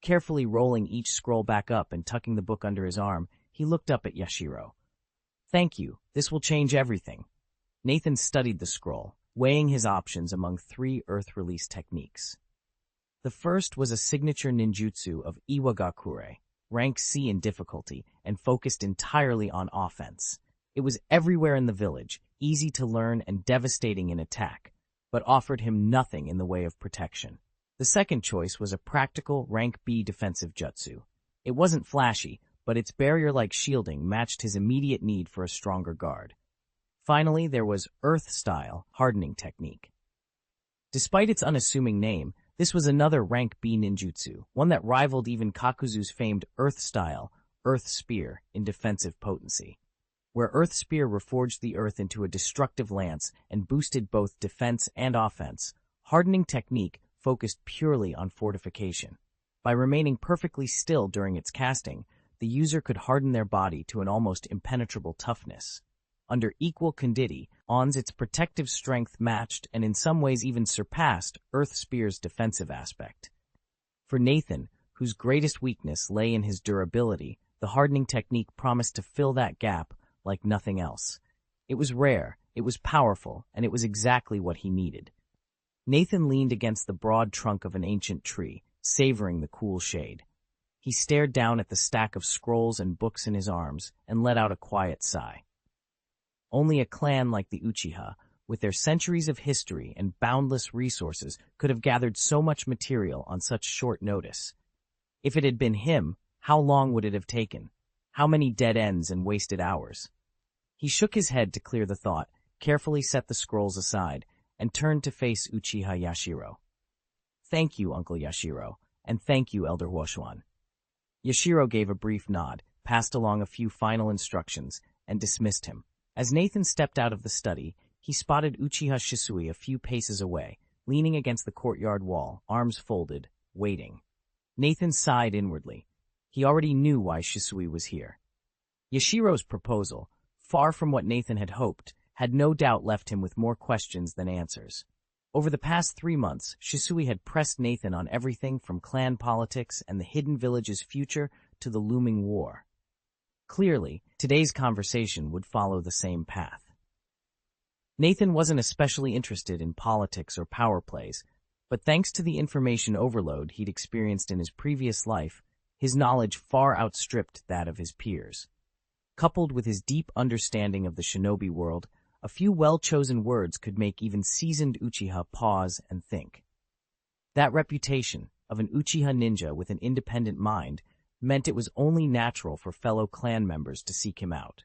Carefully rolling each scroll back up and tucking the book under his arm, he looked up at Yashiro. Thank you, this will change everything. Nathan studied the scroll, weighing his options among 3 Earth release techniques. The first was a signature ninjutsu of Iwagakure, rank C in difficulty, and focused entirely on offense. It was everywhere in the village, easy to learn and devastating in attack, but offered him nothing in the way of protection. The second choice was a practical rank B defensive jutsu. It wasn't flashy, but its barrier-like shielding matched his immediate need for a stronger guard. Finally, there was Earth-style hardening technique. Despite its unassuming name, this was another rank B ninjutsu, one that rivaled even Kakuzu's famed Earth-style, Earth Spear, in defensive potency. Where Earth Spear reforged the earth into a destructive lance and boosted both defense and offense, hardening technique focused purely on fortification. By remaining perfectly still during its casting, the user could harden their body to an almost impenetrable toughness. Under equal conditi, its protective strength matched and in some ways even surpassed Earth Spear's defensive aspect. For Nathan, whose greatest weakness lay in his durability, the hardening technique promised to fill that gap like nothing else. It was rare, it was powerful, and it was exactly what he needed. Nathan leaned against the broad trunk of an ancient tree, savoring the cool shade. He stared down at the stack of scrolls and books in his arms and let out a quiet sigh. Only a clan like the Uchiha, with their centuries of history and boundless resources, could have gathered so much material on such short notice. If it had been him, how long would it have taken? How many dead ends and wasted hours? He shook his head to clear the thought, carefully set the scrolls aside, and turned to face Uchiha Yashiro. Thank you, Uncle Yashiro, and thank you, Elder Huoxuan. Yashiro gave a brief nod, passed along a few final instructions, and dismissed him. As Nathan stepped out of the study, he spotted Uchiha Shisui a few paces away, leaning against the courtyard wall, arms folded, waiting. Nathan sighed inwardly. He already knew why Shisui was here. Yashiro's proposal, far from what Nathan had hoped, had no doubt left him with more questions than answers. Over the past 3 months, Shisui had pressed Nathan on everything from clan politics and the hidden village's future to the looming war. Clearly, today's conversation would follow the same path. Nathan wasn't especially interested in politics or power plays, but thanks to the information overload he'd experienced in his previous life, his knowledge far outstripped that of his peers. Coupled with his deep understanding of the shinobi world, a few well-chosen words could make even seasoned Uchiha pause and think. That reputation of an Uchiha ninja with an independent mind meant it was only natural for fellow clan members to seek him out.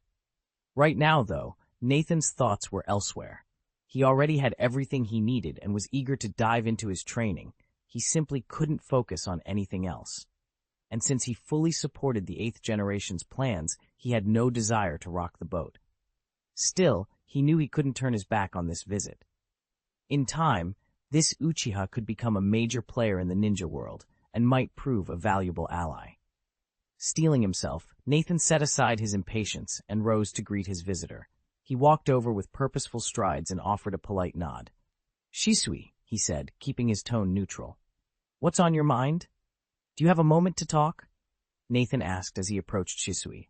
Right now, though, Nathan's thoughts were elsewhere. He already had everything he needed and was eager to dive into his training. He simply couldn't focus on anything else. And since he fully supported the 8th generation's plans, he had no desire to rock the boat. Still, he knew he couldn't turn his back on this visit. In time, this Uchiha could become a major player in the ninja world and might prove a valuable ally. Steeling himself, Nathan set aside his impatience and rose to greet his visitor. He walked over with purposeful strides and offered a polite nod. "Shisui," he said, keeping his tone neutral. "What's on your mind? Do you have a moment to talk?" Nathan asked as he approached Shisui.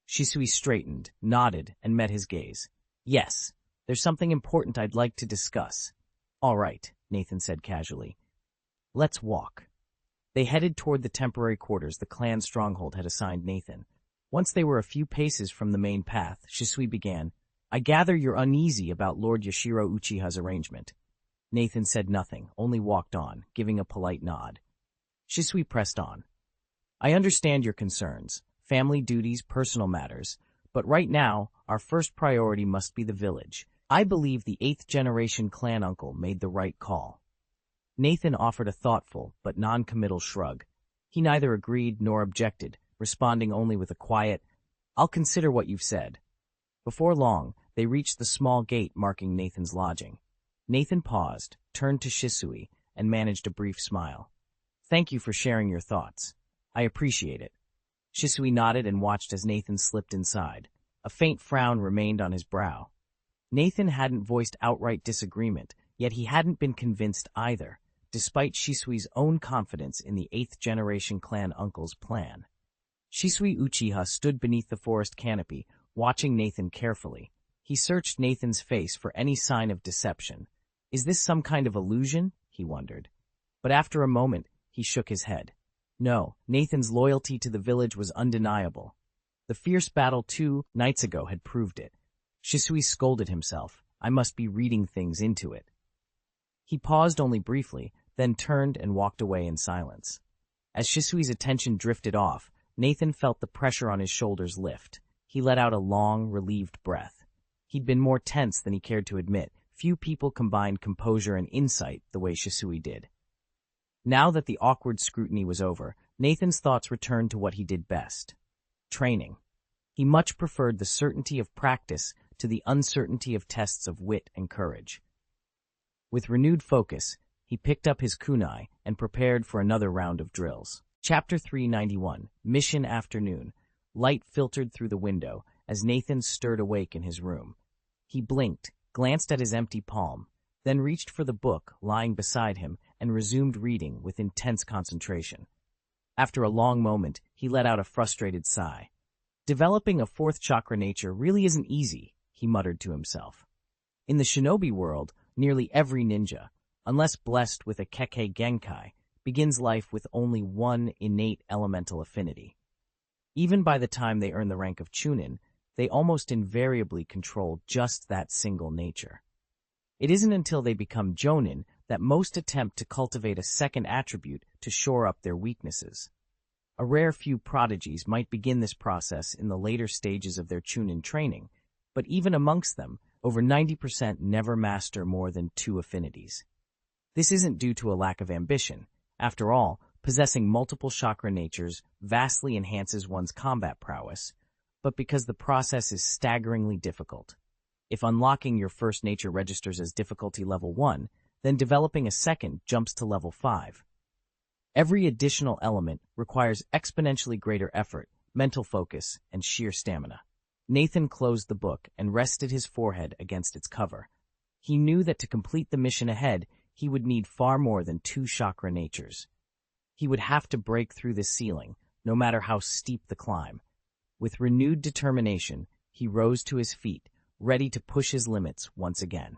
Shisui straightened, nodded, and met his gaze. "Yes, there's something important I'd like to discuss." "All right," Nathan said casually. "Let's walk." They headed toward the temporary quarters the clan stronghold had assigned Nathan. Once they were a few paces from the main path, Shisui began, "I gather you're uneasy about Lord Yashiro Uchiha's arrangement." Nathan said nothing, only walked on, giving a polite nod. Shisui pressed on. "I understand your concerns, family duties, personal matters, but right now, our first priority must be the village. I believe the 8th generation clan uncle made the right call." Nathan offered a thoughtful but non-committal shrug. He neither agreed nor objected, responding only with a quiet, "I'll consider what you've said." Before long, they reached the small gate marking Nathan's lodging. Nathan paused, turned to Shisui, and managed a brief smile. "Thank you for sharing your thoughts. I appreciate it." Shisui nodded and watched as Nathan slipped inside. A faint frown remained on his brow. Nathan hadn't voiced outright disagreement, yet he hadn't been convinced either, despite Shisui's own confidence in the 8th generation clan uncle's plan. Shisui Uchiha stood beneath the forest canopy, watching Nathan carefully. He searched Nathan's face for any sign of deception. Is this some kind of illusion? He wondered. But after a moment, he shook his head. No, Nathan's loyalty to the village was undeniable. The fierce battle 2 nights ago had proved it. Shisui scolded himself. I must be reading things into it. He paused only briefly, then turned and walked away in silence. As Shisui's attention drifted off, Nathan felt the pressure on his shoulders lift. He let out a long, relieved breath. He'd been more tense than he cared to admit. Few people combined composure and insight the way Shisui did. Now that the awkward scrutiny was over, Nathan's thoughts returned to what he did best. Training. He much preferred the certainty of practice to the uncertainty of tests of wit and courage. With renewed focus, he picked up his kunai and prepared for another round of drills. Chapter 391, Mission Afternoon. Light filtered through the window as Nathan stirred awake in his room. He blinked, glanced at his empty palm, then reached for the book lying beside him and resumed reading with intense concentration. After a long moment, he let out a frustrated sigh. Developing a fourth chakra nature really isn't easy, he muttered to himself. In the Shinobi world, nearly every ninja, unless blessed with a Kekkei Genkai, begins life with only one innate elemental affinity. Even by the time they earn the rank of Chunin, they almost invariably control just that single nature. It isn't until they become Jonin that most attempt to cultivate a second attribute to shore up their weaknesses. A rare few prodigies might begin this process in the later stages of their Chunin training, but even amongst them, over 90% never master more than 2 affinities. This isn't due to a lack of ambition. After all, possessing multiple chakra natures vastly enhances one's combat prowess, but because the process is staggeringly difficult. If unlocking your first nature registers as difficulty level 1, then developing a second jumps to level 5. Every additional element requires exponentially greater effort, mental focus, and sheer stamina. Nathan closed the book and rested his forehead against its cover. He knew that to complete the mission ahead, he would need far more than 2 chakra natures. He would have to break through this ceiling, no matter how steep the climb. With renewed determination, he rose to his feet, ready to push his limits once again.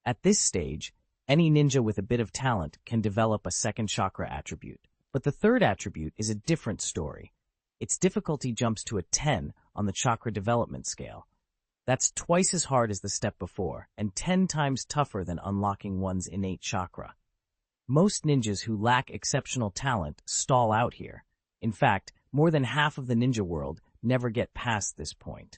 At this stage, any ninja with a bit of talent can develop a second chakra attribute. But the third attribute is a different story. Its difficulty jumps to a 10 on the chakra development scale. That's twice as hard as the step before, and 10 times tougher than unlocking one's innate chakra. Most ninjas who lack exceptional talent stall out here. In fact, more than half of the ninja world never get past this point.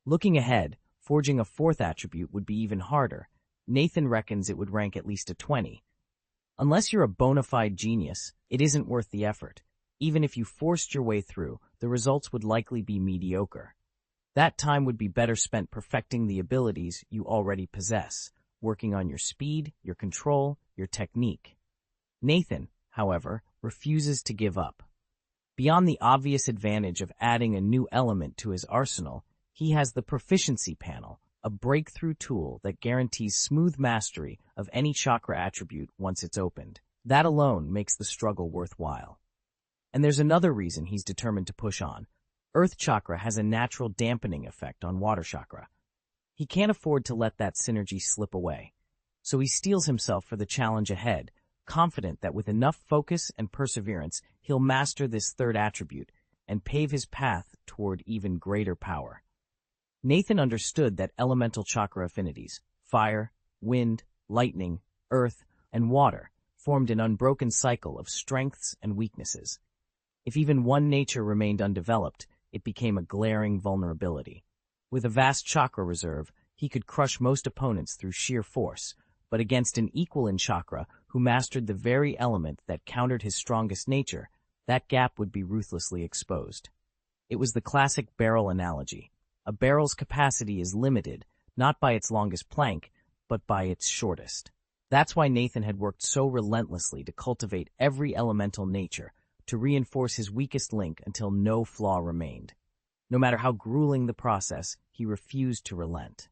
Looking ahead, forging a fourth attribute would be even harder. Nathan reckons it would rank at least a 20. Unless you're a bona fide genius, it isn't worth the effort. Even if you forced your way through, the results would likely be mediocre. That time would be better spent perfecting the abilities you already possess, working on your speed, your control, your technique. Nathan, however, refuses to give up. Beyond the obvious advantage of adding a new element to his arsenal, he has the proficiency panel, a breakthrough tool that guarantees smooth mastery of any chakra attribute once it's opened. That alone makes the struggle worthwhile. And there's another reason he's determined to push on. Earth chakra has a natural dampening effect on water chakra. He can't afford to let that synergy slip away. So he steels himself for the challenge ahead, confident that with enough focus and perseverance, he'll master this third attribute and pave his path toward even greater power. Nathan understood that elemental chakra affinities, fire, wind, lightning, earth, and water, formed an unbroken cycle of strengths and weaknesses. If even one nature remained undeveloped, it became a glaring vulnerability. With a vast chakra reserve, he could crush most opponents through sheer force, but against an equal in chakra who mastered the very element that countered his strongest nature, that gap would be ruthlessly exposed. It was the classic barrel analogy. A barrel's capacity is limited, not by its longest plank, but by its shortest. That's why Nathan had worked so relentlessly to cultivate every elemental nature, to reinforce his weakest link until no flaw remained. No matter how grueling the process, he refused to relent.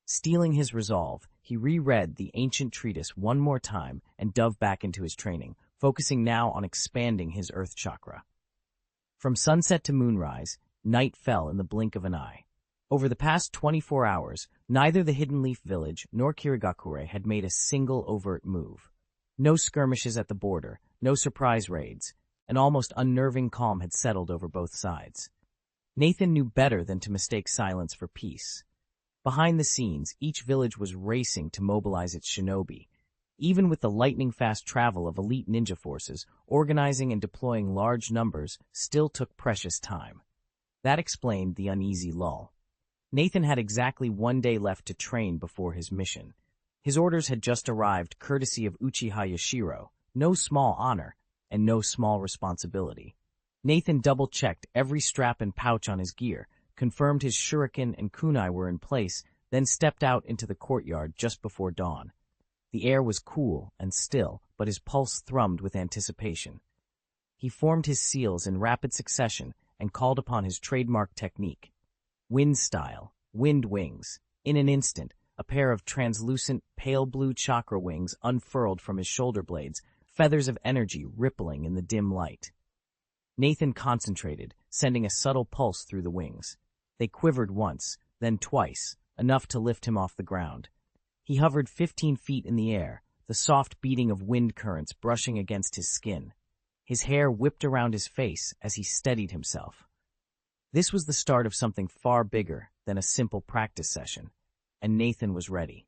Steeling his resolve, he reread the ancient treatise one more time and dove back into his training, focusing now on expanding his earth chakra. From sunset to moonrise, night fell in the blink of an eye. Over the past 24 hours, neither the Hidden Leaf Village nor Kirigakure had made a single overt move. No skirmishes at the border, no surprise raids. An almost unnerving calm had settled over both sides. Nathan knew better than to mistake silence for peace. Behind the scenes, each village was racing to mobilize its shinobi. Even with the lightning-fast travel of elite ninja forces, organizing and deploying large numbers still took precious time. That explained the uneasy lull. Nathan had exactly 1 day left to train before his mission. His orders had just arrived courtesy of Uchiha Yashiro, no small honor, and no small responsibility. Nathan double-checked every strap and pouch on his gear, confirmed his shuriken and kunai were in place, then stepped out into the courtyard just before dawn. The air was cool and still, but his pulse thrummed with anticipation. He formed his seals in rapid succession and called upon his trademark technique. Wind style, wind wings. In an instant, a pair of translucent, pale blue chakra wings unfurled from his shoulder blades, feathers of energy rippling in the dim light. Nathan concentrated, sending a subtle pulse through the wings. They quivered once, then twice, enough to lift him off the ground. He hovered 15 feet in the air, the soft beating of wind currents brushing against his skin. His hair whipped around his face as he steadied himself. This was the start of something far bigger than a simple practice session, and Nathan was ready.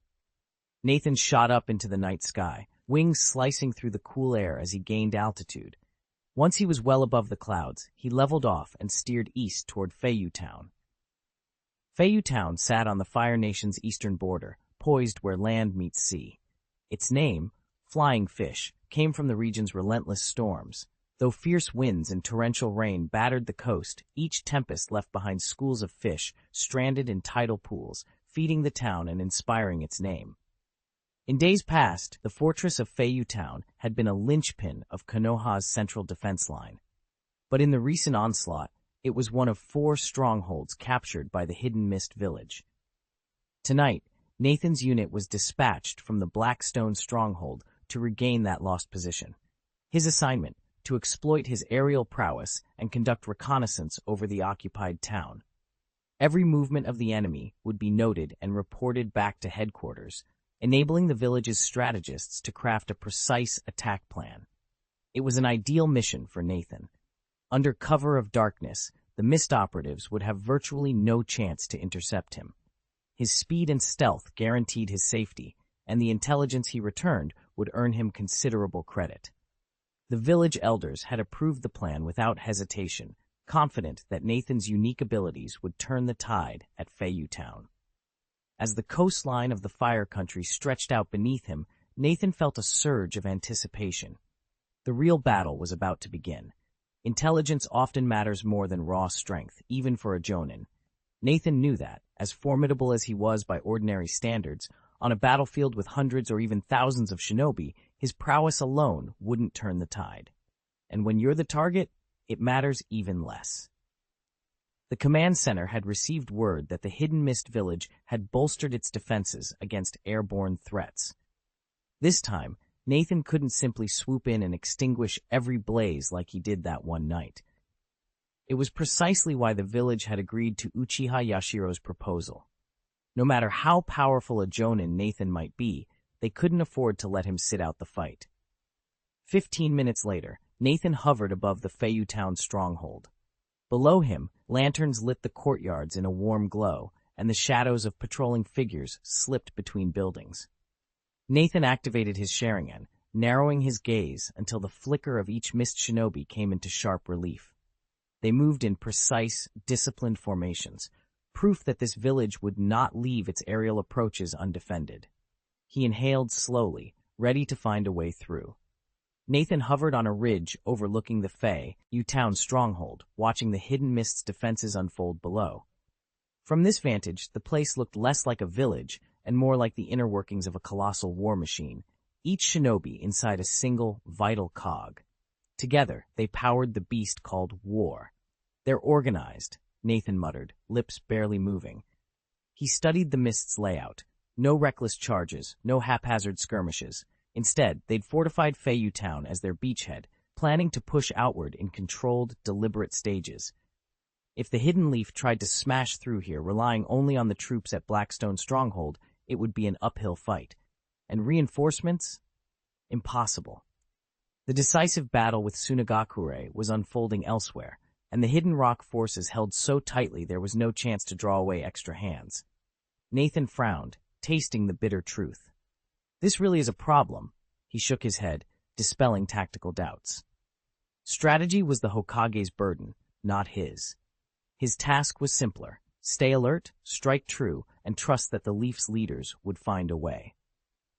Nathan shot up into the night sky, wings slicing through the cool air as he gained altitude. Once he was well above the clouds, he leveled off and steered east toward Feiyu Town. Feiyu Town sat on the Fire Nation's eastern border, poised where land meets sea. Its name, Flying Fish, came from the region's relentless storms. Though fierce winds and torrential rain battered the coast, each tempest left behind schools of fish stranded in tidal pools, feeding the town and inspiring its name. In days past, the fortress of Feiyu Town had been a linchpin of Konoha's central defense line. But in the recent onslaught, it was one of 4 strongholds captured by the Hidden Mist Village. Tonight, Nathan's unit was dispatched from the Blackstone stronghold to regain that lost position. His assignment, to exploit his aerial prowess and conduct reconnaissance over the occupied town. Every movement of the enemy would be noted and reported back to headquarters, enabling the village's strategists to craft a precise attack plan. It was an ideal mission for Nathan. Under cover of darkness, the Mist operatives would have virtually no chance to intercept him. His speed and stealth guaranteed his safety, and the intelligence he returned would earn him considerable credit. The village elders had approved the plan without hesitation, confident that Nathan's unique abilities would turn the tide at Feiyu Town. As the coastline of the Fire Country stretched out beneath him, Nathan felt a surge of anticipation. The real battle was about to begin. Intelligence often matters more than raw strength, even for a jonin. Nathan knew that, as formidable as he was by ordinary standards, on a battlefield with hundreds or even thousands of shinobi, his prowess alone wouldn't turn the tide. And when you're the target, it matters even less. The command center had received word that the Hidden Mist village had bolstered its defenses against airborne threats. This time, Nathan couldn't simply swoop in and extinguish every blaze like he did that one night. It was precisely why the village had agreed to Uchiha Yashiro's proposal. No matter how powerful a jonin Nathan might be, they couldn't afford to let him sit out the fight. 15 minutes later, Nathan hovered above the Feiyu Town stronghold. Below him, lanterns lit the courtyards in a warm glow, and the shadows of patrolling figures slipped between buildings. Nathan activated his Sharingan, narrowing his gaze until the flicker of each mist shinobi came into sharp relief. They moved in precise, disciplined formations, proof that this village would not leave its aerial approaches undefended. He inhaled slowly, ready to find a way through. Nathan hovered on a ridge overlooking the Feiyu Town stronghold, watching the Hidden Mist's defenses unfold below. From this vantage, the place looked less like a village and more like the inner workings of a colossal war machine, each shinobi inside a single, vital cog. Together, they powered the beast called war. "They're organized," Nathan muttered, lips barely moving. He studied the Mist's layout. No reckless charges, no haphazard skirmishes. Instead, they'd fortified Feiyu Town as their beachhead, planning to push outward in controlled, deliberate stages. If the Hidden Leaf tried to smash through here, relying only on the troops at Blackstone Stronghold, it would be an uphill fight. And reinforcements? Impossible. The decisive battle with Tsunagakure was unfolding elsewhere, and the Hidden Rock forces held so tightly there was no chance to draw away extra hands. Nathan frowned, tasting the bitter truth. This really is a problem, he shook his head, dispelling tactical doubts. Strategy was the Hokage's burden, not his. His task was simpler: stay alert, strike true, and trust that the Leaf's leaders would find a way.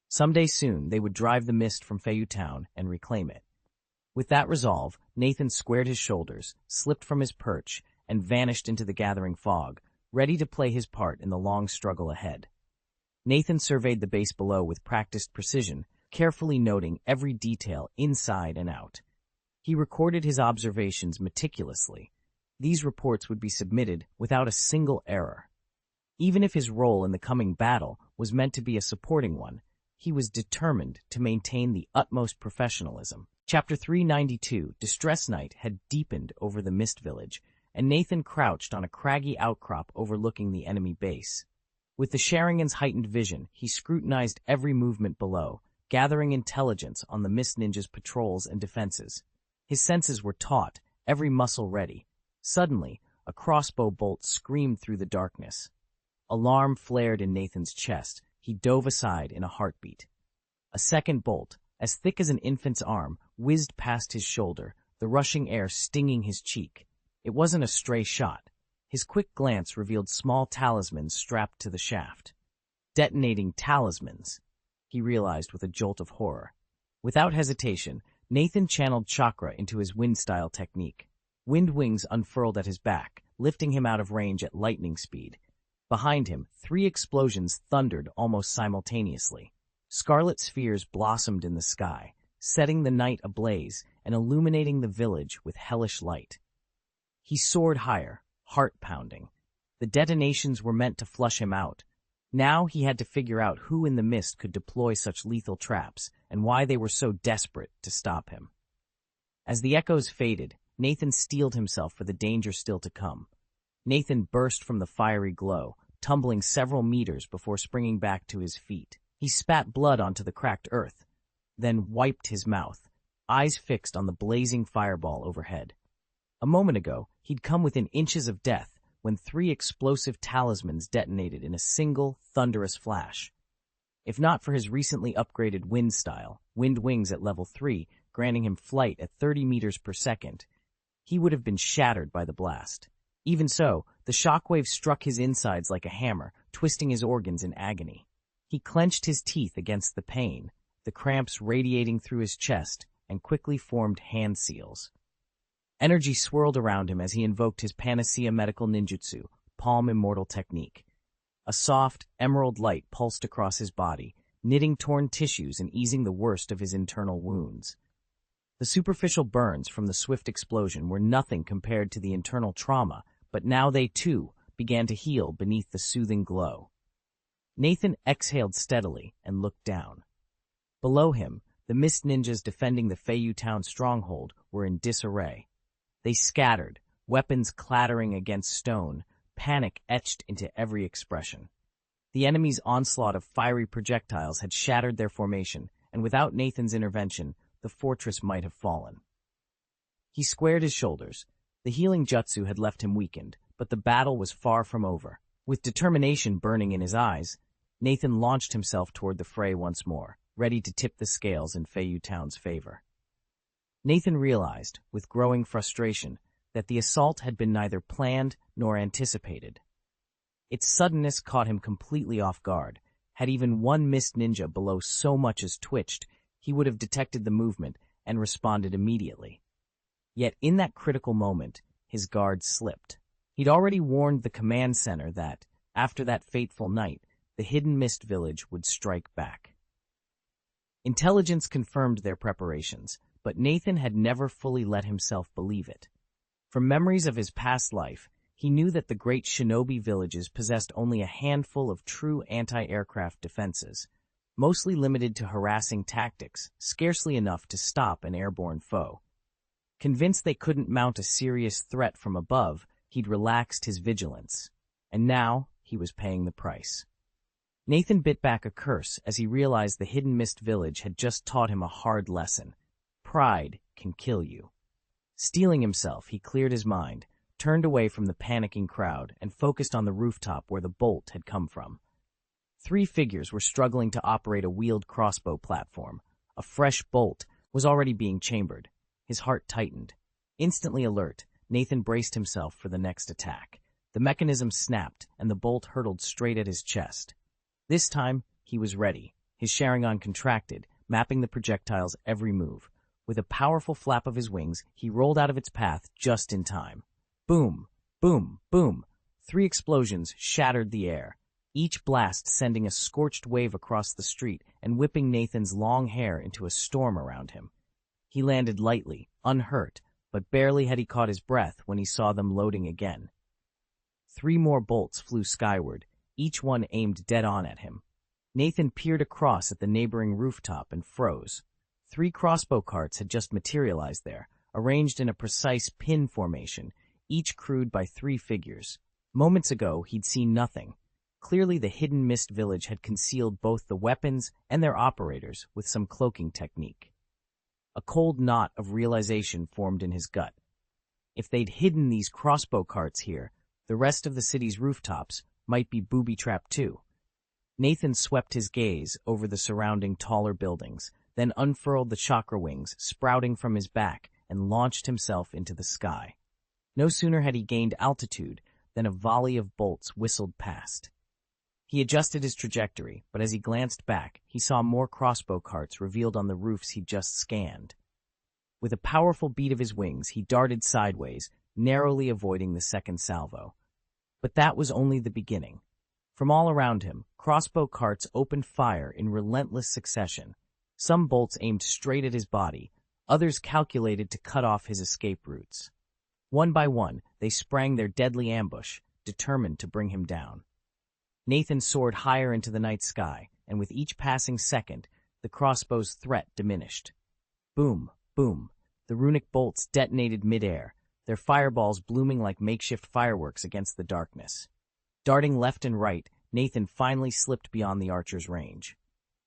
Someday soon, they would drive the mist from Feiyu Town and reclaim it. With that resolve, Nathan squared his shoulders, slipped from his perch, and vanished into the gathering fog, ready to play his part in the long struggle ahead. Nathan surveyed the base below with practiced precision, carefully noting every detail inside and out. He recorded his observations meticulously. These reports would be submitted without a single error. Even if his role in the coming battle was meant to be a supporting one, he was determined to maintain the utmost professionalism. Chapter 392, Distress Night, had deepened over the Mist Village, and Nathan crouched on a craggy outcrop overlooking the enemy base. With the Sharingan's heightened vision, he scrutinized every movement below, gathering intelligence on the Mist Ninja's patrols and defenses. His senses were taut, every muscle ready. Suddenly, a crossbow bolt screamed through the darkness. Alarm flared in Nathan's chest. He dove aside in a heartbeat. A second bolt, as thick as an infant's arm, whizzed past his shoulder, the rushing air stinging his cheek. It wasn't a stray shot. His quick glance revealed small talismans strapped to the shaft. Detonating talismans, he realized with a jolt of horror. Without hesitation, Nathan channeled chakra into his wind-style technique. Wind wings unfurled at his back, lifting him out of range at lightning speed. Behind him, 3 explosions thundered almost simultaneously. Scarlet spheres blossomed in the sky, setting the night ablaze and illuminating the village with hellish light. He soared higher, heart pounding. The detonations were meant to flush him out. Now he had to figure out who in the mist could deploy such lethal traps and why they were so desperate to stop him. As the echoes faded, Nathan steeled himself for the danger still to come. Nathan burst from the fiery glow, tumbling several meters before springing back to his feet. He spat blood onto the cracked earth, then wiped his mouth, eyes fixed on the blazing fireball overhead. A moment ago, he'd come within inches of death when 3 explosive talismans detonated in a single, thunderous flash. If not for his recently upgraded wind style, wind wings at level 3, granting him flight at 30 meters per second. He would have been shattered by the blast. Even so, the shockwave struck his insides like a hammer, twisting his organs in agony. He clenched his teeth against the pain, the cramps radiating through his chest, and quickly formed hand seals. Energy swirled around him as he invoked his panacea medical ninjutsu, palm immortal technique. A soft, emerald light pulsed across his body, knitting torn tissues and easing the worst of his internal wounds. The superficial burns from the swift explosion were nothing compared to the internal trauma, but now they, too, began to heal beneath the soothing glow. Nathan exhaled steadily and looked down. Below him, the mist ninjas defending the Feiyu town stronghold were in disarray. They scattered, weapons clattering against stone, panic etched into every expression. The enemy's onslaught of fiery projectiles had shattered their formation, and without Nathan's intervention, the fortress might have fallen. He squared his shoulders. The healing jutsu had left him weakened, but the battle was far from over. With determination burning in his eyes, Nathan launched himself toward the fray once more, ready to tip the scales in Feiyu Town's favor. Nathan realized, with growing frustration, that the assault had been neither planned nor anticipated. Its suddenness caught him completely off guard. Had even one mist ninja below so much as twitched, he would have detected the movement and responded immediately. Yet in that critical moment, his guard slipped. He'd already warned the command center that, after that fateful night, the hidden mist village would strike back. Intelligence confirmed their preparations, but Nathan had never fully let himself believe it. From memories of his past life, he knew that the great Shinobi villages possessed only a handful of true anti-aircraft defenses, mostly limited to harassing tactics, scarcely enough to stop an airborne foe. Convinced they couldn't mount a serious threat from above, he'd relaxed his vigilance, and now he was paying the price. Nathan bit back a curse as he realized the hidden mist village had just taught him a hard lesson. Pride can kill you. Steeling himself, he cleared his mind, turned away from the panicking crowd, and focused on the rooftop where the bolt had come from. 3 figures were struggling to operate a wheeled crossbow platform. A fresh bolt was already being chambered. His heart tightened. Instantly alert, Nathan braced himself for the next attack. The mechanism snapped, and the bolt hurtled straight at his chest. This time, he was ready. His Sharingan contracted, mapping the projectile's every move. With a powerful flap of his wings, he rolled out of its path just in time. Boom, boom, boom. 3 explosions shattered the air, each blast sending a scorched wave across the street and whipping Nathan's long hair into a storm around him. He landed lightly, unhurt, but barely had he caught his breath when he saw them loading again. 3 more bolts flew skyward, each one aimed dead on at him. Nathan peered across at the neighboring rooftop and froze. 3 crossbow carts had just materialized there, arranged in a precise pin formation, each crewed by 3 figures. Moments ago, he'd seen nothing. Clearly, the hidden mist village had concealed both the weapons and their operators with some cloaking technique. A cold knot of realization formed in his gut. If they'd hidden these crossbow carts here, the rest of the city's rooftops might be booby-trapped too. Nathan swept his gaze over the surrounding taller buildings, then unfurled the chakra wings sprouting from his back and launched himself into the sky. No sooner had he gained altitude than a volley of bolts whistled past. He adjusted his trajectory, but as he glanced back, he saw more crossbow carts revealed on the roofs he'd just scanned. With a powerful beat of his wings, he darted sideways, narrowly avoiding the second salvo. But that was only the beginning. From all around him, crossbow carts opened fire in relentless succession. Some bolts aimed straight at his body, others calculated to cut off his escape routes. One by one, they sprang their deadly ambush, determined to bring him down. Nathan soared higher into the night sky, and with each passing second, the crossbow's threat diminished. Boom, boom. The runic bolts detonated midair, their fireballs blooming like makeshift fireworks against the darkness. Darting left and right, Nathan finally slipped beyond the archer's range.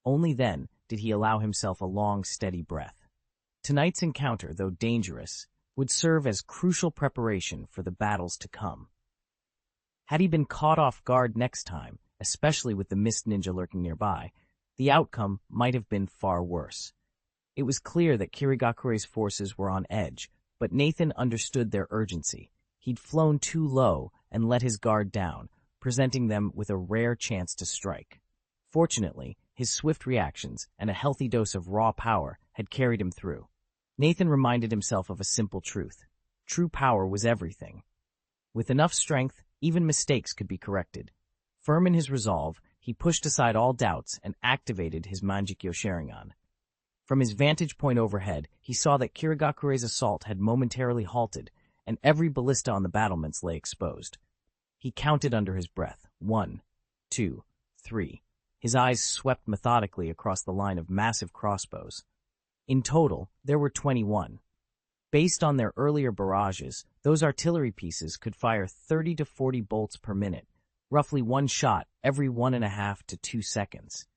Only then did he allow himself a long, steady breath. Tonight's encounter, though dangerous, would serve as crucial preparation for the battles to come. Had he been caught off guard next time, especially with the mist ninja lurking nearby, the outcome might have been far worse. It was clear that Kirigakure's forces were on edge, but Nathan understood their urgency. He'd flown too low and let his guard down, presenting them with a rare chance to strike. Fortunately, his swift reactions and a healthy dose of raw power had carried him through. Nathan reminded himself of a simple truth. True power was everything. With enough strength, even mistakes could be corrected. Firm in his resolve, he pushed aside all doubts and activated his Manjikyo Sharingan. From his vantage point overhead, he saw that Kirigakure's assault had momentarily halted, and every ballista on the battlements lay exposed. He counted under his breath. 1, 2, 3. His eyes swept methodically across the line of massive crossbows. In total, there were 21. Based on their earlier barrages, those artillery pieces could fire 30 to 40 bolts per minute, roughly one shot every 1.5 to 2 seconds.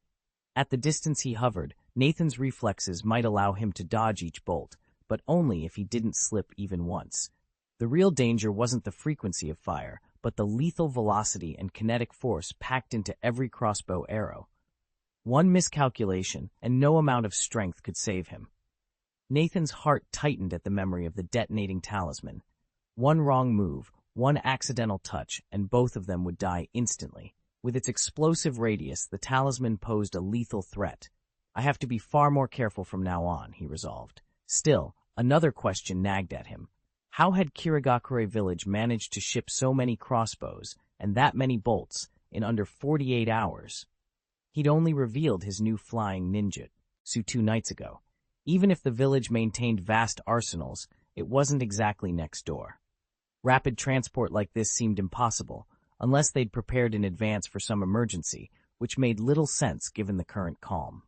At the distance he hovered, Nathan's reflexes might allow him to dodge each bolt, but only if he didn't slip even once. The real danger wasn't the frequency of fire, but the lethal velocity and kinetic force packed into every crossbow arrow. One miscalculation, and no amount of strength could save him. Nathan's heart tightened at the memory of the detonating talisman. One wrong move, one accidental touch, and both of them would die instantly. With its explosive radius, the talisman posed a lethal threat. I have to be far more careful from now on, he resolved. Still, another question nagged at him. How had Kirigakure village managed to ship so many crossbows and that many bolts in under 48 hours? He'd only revealed his new flying ninjutsu 2 nights ago. Even if the village maintained vast arsenals, it wasn't exactly next door. Rapid transport like this seemed impossible, unless they'd prepared in advance for some emergency, which made little sense given the current calm.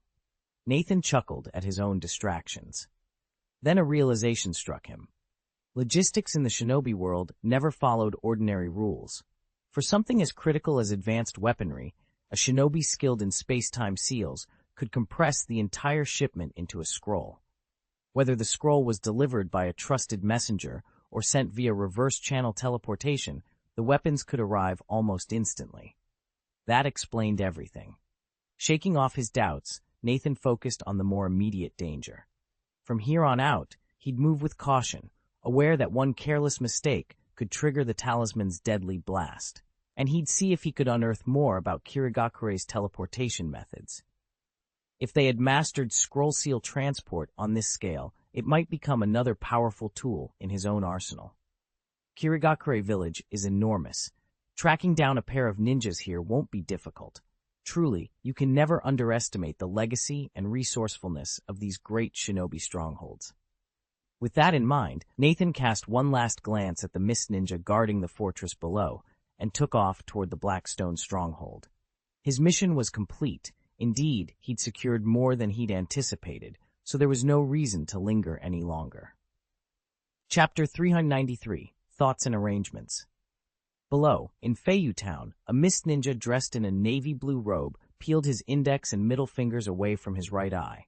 Nathan chuckled at his own distractions. Then a realization struck him. Logistics in the shinobi world never followed ordinary rules. For something as critical as advanced weaponry, a shinobi skilled in space-time seals could compress the entire shipment into a scroll. Whether the scroll was delivered by a trusted messenger or sent via reverse-channel teleportation, the weapons could arrive almost instantly. That explained everything. Shaking off his doubts, Nathan focused on the more immediate danger. From here on out, he'd move with caution, aware that one careless mistake could trigger the talisman's deadly blast, and he'd see if he could unearth more about Kirigakure's teleportation methods. If they had mastered scroll seal transport on this scale, it might become another powerful tool in his own arsenal. Kirigakure village is enormous. Tracking down a pair of ninjas here won't be difficult. Truly, you can never underestimate the legacy and resourcefulness of these great shinobi strongholds. With that in mind, Nathan cast one last glance at the mist ninja guarding the fortress below and took off toward the Blackstone stronghold. His mission was complete. Indeed, he'd secured more than he'd anticipated, so there was no reason to linger any longer. Chapter 393, Thoughts and Arrangements. Below, in Feiyu Town, a mist ninja dressed in a navy blue robe peeled his index and middle fingers away from his right eye.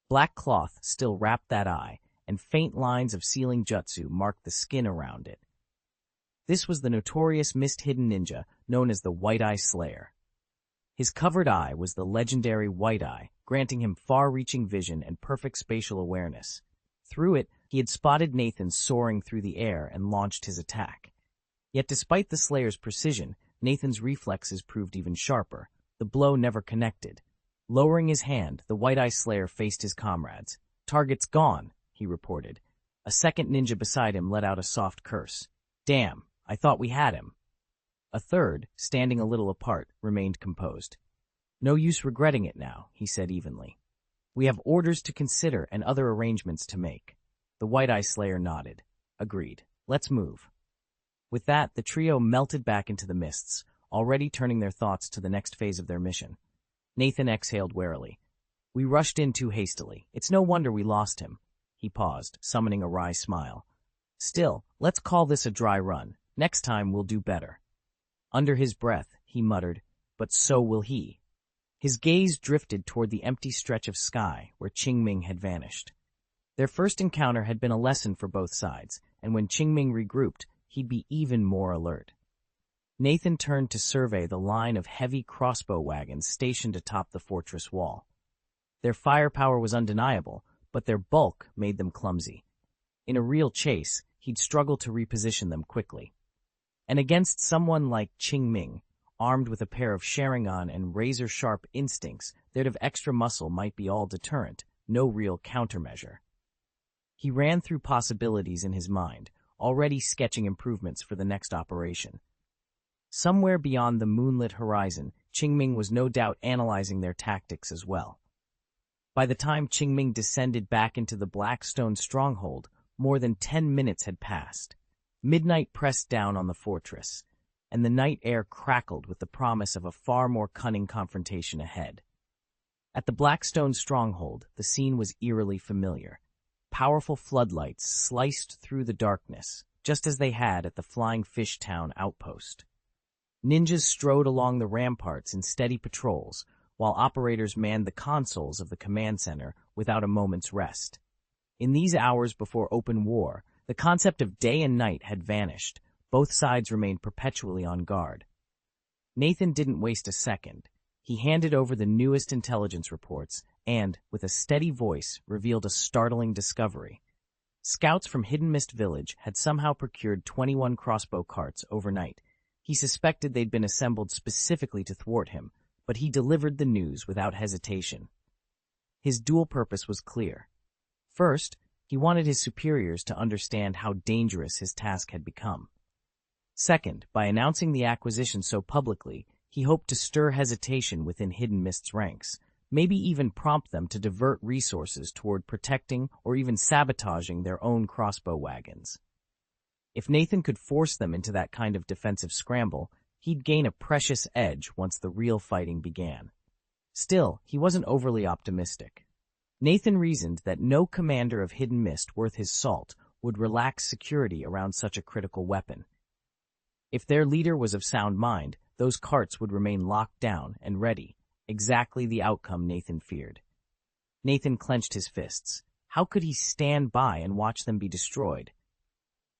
Black cloth still wrapped that eye, and faint lines of sealing jutsu marked the skin around it. This was the notorious mist-hidden ninja known as the White Eye Slayer. His covered eye was the legendary White Eye, granting him far-reaching vision and perfect spatial awareness. Through it, he had spotted Nathan soaring through the air and launched his attack. Yet despite the Slayer's precision, Nathan's reflexes proved even sharper. The blow never connected. Lowering his hand, the White Eye Slayer faced his comrades. "Target's gone," he reported. A second ninja beside him let out a soft curse. "Damn, I thought we had him." A third, standing a little apart, remained composed. "No use regretting it now," he said evenly. "We have orders to consider and other arrangements to make." The White Eye Slayer nodded. "Agreed. Let's move." With that, the trio melted back into the mists, already turning their thoughts to the next phase of their mission. Nathan exhaled warily. "We rushed in too hastily. It's no wonder we lost him." He paused, summoning a wry smile. "Still, let's call this a dry run. Next time we'll do better." Under his breath, he muttered, "But so will he." His gaze drifted toward the empty stretch of sky where Qingming had vanished. Their first encounter had been a lesson for both sides, and when Qingming regrouped, he'd be even more alert. Nathan turned to survey the line of heavy crossbow wagons stationed atop the fortress wall. Their firepower was undeniable, but their bulk made them clumsy. In a real chase, he'd struggle to reposition them quickly. And against someone like Qingming, armed with a pair of Sharingan and razor-sharp instincts, that of extra muscle might be all deterrent, no real countermeasure. He ran through possibilities in his mind, already sketching improvements for the next operation. Somewhere beyond the moonlit horizon, Qingming was no doubt analyzing their tactics as well. By the time Qingming descended back into the Blackstone stronghold, more than 10 minutes had passed. Midnight pressed down on the fortress, and the night air crackled with the promise of a far more cunning confrontation ahead. At the Blackstone stronghold, the scene was eerily familiar. Powerful floodlights sliced through the darkness, just as they had at the Flying Fish Town outpost. Ninjas strode along the ramparts in steady patrols, while operators manned the consoles of the command center without a moment's rest. In these hours before open war, the concept of day and night had vanished. Both sides remained perpetually on guard. Nathan didn't waste a second. He handed over the newest intelligence reports and, with a steady voice, revealed a startling discovery. Scouts from Hidden Mist Village had somehow procured 21 crossbow carts overnight. He suspected they'd been assembled specifically to thwart him, but he delivered the news without hesitation. His dual purpose was clear. First, he wanted his superiors to understand how dangerous his task had become. Second, by announcing the acquisition so publicly, he hoped to stir hesitation within Hidden Mist's ranks, maybe even prompt them to divert resources toward protecting or even sabotaging their own crossbow wagons. If Nathan could force them into that kind of defensive scramble, he'd gain a precious edge once the real fighting began. Still, he wasn't overly optimistic. Nathan reasoned that no commander of Hidden Mist worth his salt would relax security around such a critical weapon. If their leader was of sound mind, those carts would remain locked down and ready, exactly the outcome Nathan feared. Nathan clenched his fists. How could he stand by and watch them be destroyed?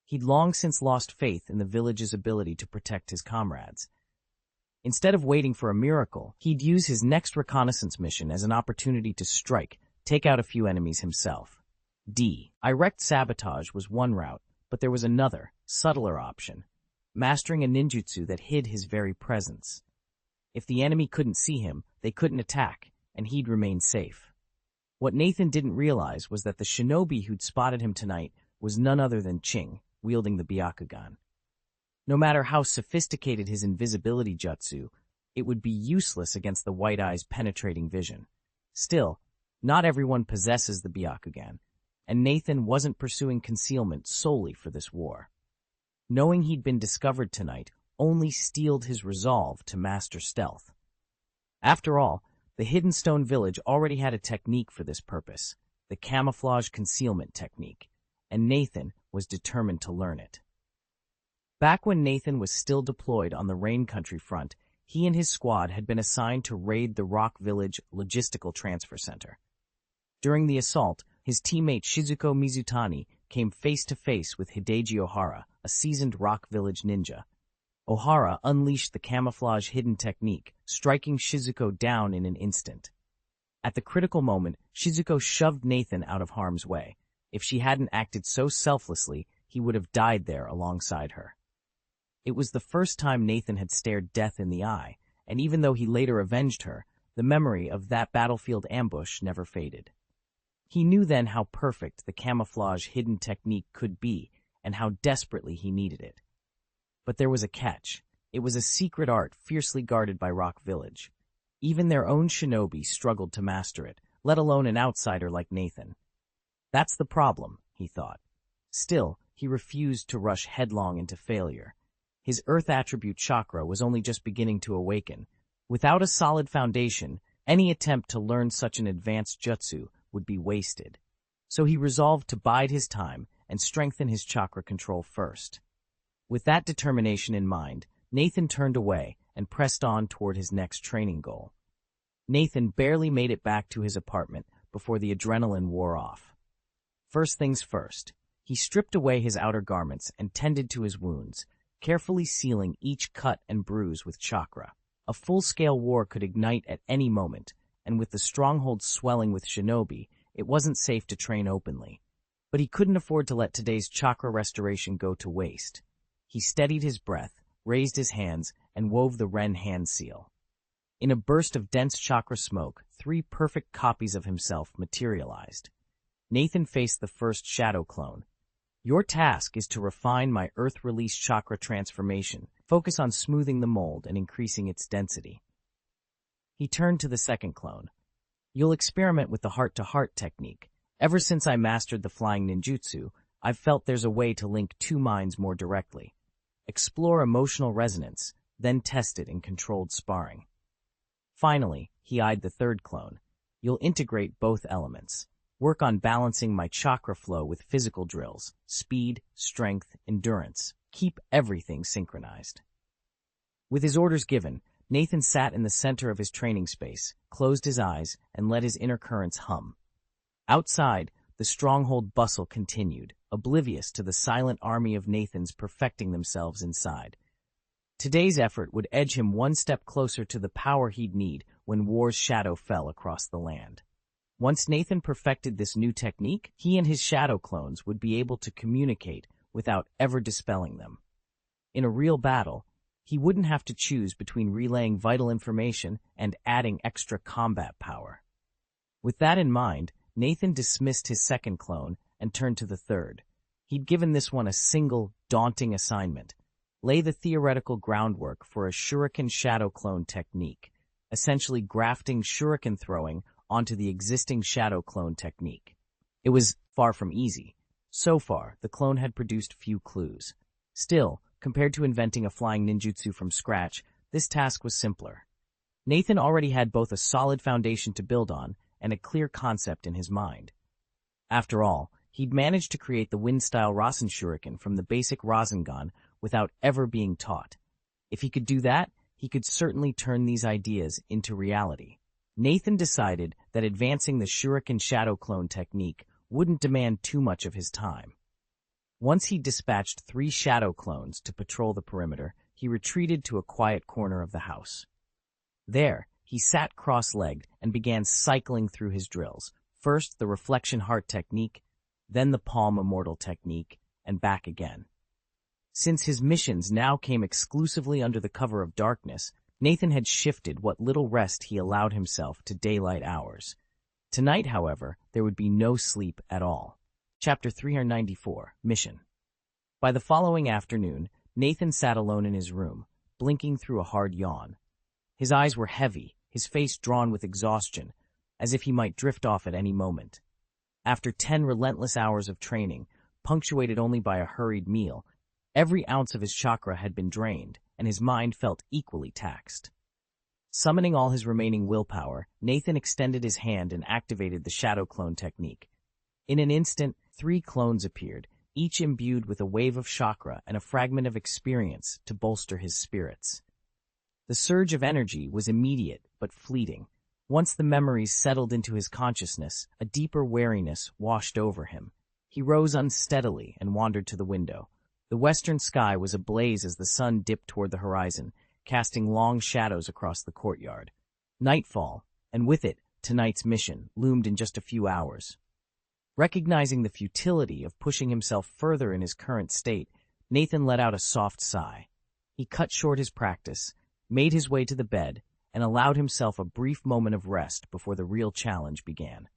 He'd long since lost faith in the village's ability to protect his comrades. Instead of waiting for a miracle, he'd use his next reconnaissance mission as an opportunity to strike, take out a few enemies himself. Direct sabotage was one route, but there was another, subtler option. Mastering a ninjutsu that hid his very presence. If the enemy couldn't see him, they couldn't attack, and he'd remain safe. What Nathan didn't realize was that the shinobi who'd spotted him tonight was none other than Qing, wielding the Byakugan. No matter how sophisticated his invisibility jutsu, it would be useless against the White Eye's penetrating vision. Still, not everyone possesses the Byakugan, and Nathan wasn't pursuing concealment solely for this war. Knowing he'd been discovered tonight only steeled his resolve to master stealth. After all, the Hidden Stone Village already had a technique for this purpose, the camouflage concealment technique, and Nathan was determined to learn it. Back when Nathan was still deployed on the Rain Country front, he and his squad had been assigned to raid the Rock Village Logistical Transfer Center. During the assault, his teammate Shizuko Mizutani came face-to-face with Hideji Ohara, a seasoned Rock Village ninja. Ohara unleashed the camouflage hidden technique, striking Shizuko down in an instant. At the critical moment, Shizuko shoved Nathan out of harm's way. If she hadn't acted so selflessly, he would have died there alongside her. It was the first time Nathan had stared death in the eye, and even though he later avenged her, the memory of that battlefield ambush never faded. He knew then how perfect the camouflage hidden technique could be, and how desperately he needed it. But there was a catch. It was a secret art fiercely guarded by Rock Village. Even their own shinobi struggled to master it, let alone an outsider like Nathan. That's the problem, he thought. Still, he refused to rush headlong into failure. His Earth attribute chakra was only just beginning to awaken. Without a solid foundation, any attempt to learn such an advanced jutsu would be wasted. So he resolved to bide his time and strengthen his chakra control first. With that determination in mind, Nathan turned away and pressed on toward his next training goal. Nathan barely made it back to his apartment before the adrenaline wore off. First things first, he stripped away his outer garments and tended to his wounds, carefully sealing each cut and bruise with chakra. A full-scale war could ignite at any moment, and with the stronghold swelling with shinobi, it wasn't safe to train openly. But he couldn't afford to let today's chakra restoration go to waste. He steadied his breath, raised his hands, and wove the Ren hand seal. In a burst of dense chakra smoke, 3 perfect copies of himself materialized. Nathan faced the first shadow clone. Your task is to refine my earth-release chakra transformation. Focus on smoothing the mold and increasing its density. He turned to the second clone. You'll experiment with the heart-to-heart technique. Ever since I mastered the flying ninjutsu, I've felt there's a way to link 2 minds more directly. Explore emotional resonance, then test it in controlled sparring. Finally, he eyed the third clone. You'll integrate both elements. Work on balancing my chakra flow with physical drills, speed, strength, endurance. Keep everything synchronized. With his orders given, Nathan sat in the center of his training space, closed his eyes, and let his inner currents hum. Outside, the stronghold bustle continued, oblivious to the silent army of Nathans perfecting themselves inside. Today's effort would edge him 1 step closer to the power he'd need when war's shadow fell across the land. Once Nathan perfected this new technique, he and his shadow clones would be able to communicate without ever dispelling them. In a real battle, he wouldn't have to choose between relaying vital information and adding extra combat power. With that in mind, Nathan dismissed his second clone and turned to the third. He'd given this one a single, daunting assignment: lay the theoretical groundwork for a shuriken shadow clone technique, essentially grafting shuriken throwing onto the existing shadow clone technique. It was far from easy. So far, the clone had produced few clues. Still, compared to inventing a flying ninjutsu from scratch, this task was simpler. Nathan already had both a solid foundation to build on and a clear concept in his mind. After all, he'd managed to create the wind-style Rasen shuriken from the basic Rasengan without ever being taught. If he could do that, he could certainly turn these ideas into reality. Nathan decided that advancing the shuriken shadow clone technique wouldn't demand too much of his time. Once he dispatched 3 shadow clones to patrol the perimeter, he retreated to a quiet corner of the house. There, he sat cross-legged and began cycling through his drills, first the reflection heart technique, then the palm immortal technique, and back again. Since his missions now came exclusively under the cover of darkness, Nathan had shifted what little rest he allowed himself to daylight hours. Tonight, however, there would be no sleep at all. Chapter 394, Mission. By the following afternoon, Nathan sat alone in his room, blinking through a hard yawn. His eyes were heavy, his face drawn with exhaustion, as if he might drift off at any moment. After 10 relentless hours of training, punctuated only by a hurried meal, every ounce of his chakra had been drained, and his mind felt equally taxed. Summoning all his remaining willpower, Nathan extended his hand and activated the shadow clone technique. In an instant, 3 clones appeared, each imbued with a wave of chakra and a fragment of experience to bolster his spirits. The surge of energy was immediate but fleeting. Once the memories settled into his consciousness, a deeper wariness washed over him. He rose unsteadily and wandered to the window. The western sky was ablaze as the sun dipped toward the horizon, casting long shadows across the courtyard. Nightfall, and with it, tonight's mission, loomed in just a few hours. Recognizing the futility of pushing himself further in his current state, Nathan let out a soft sigh. He cut short his practice, made his way to the bed, and allowed himself a brief moment of rest before the real challenge began.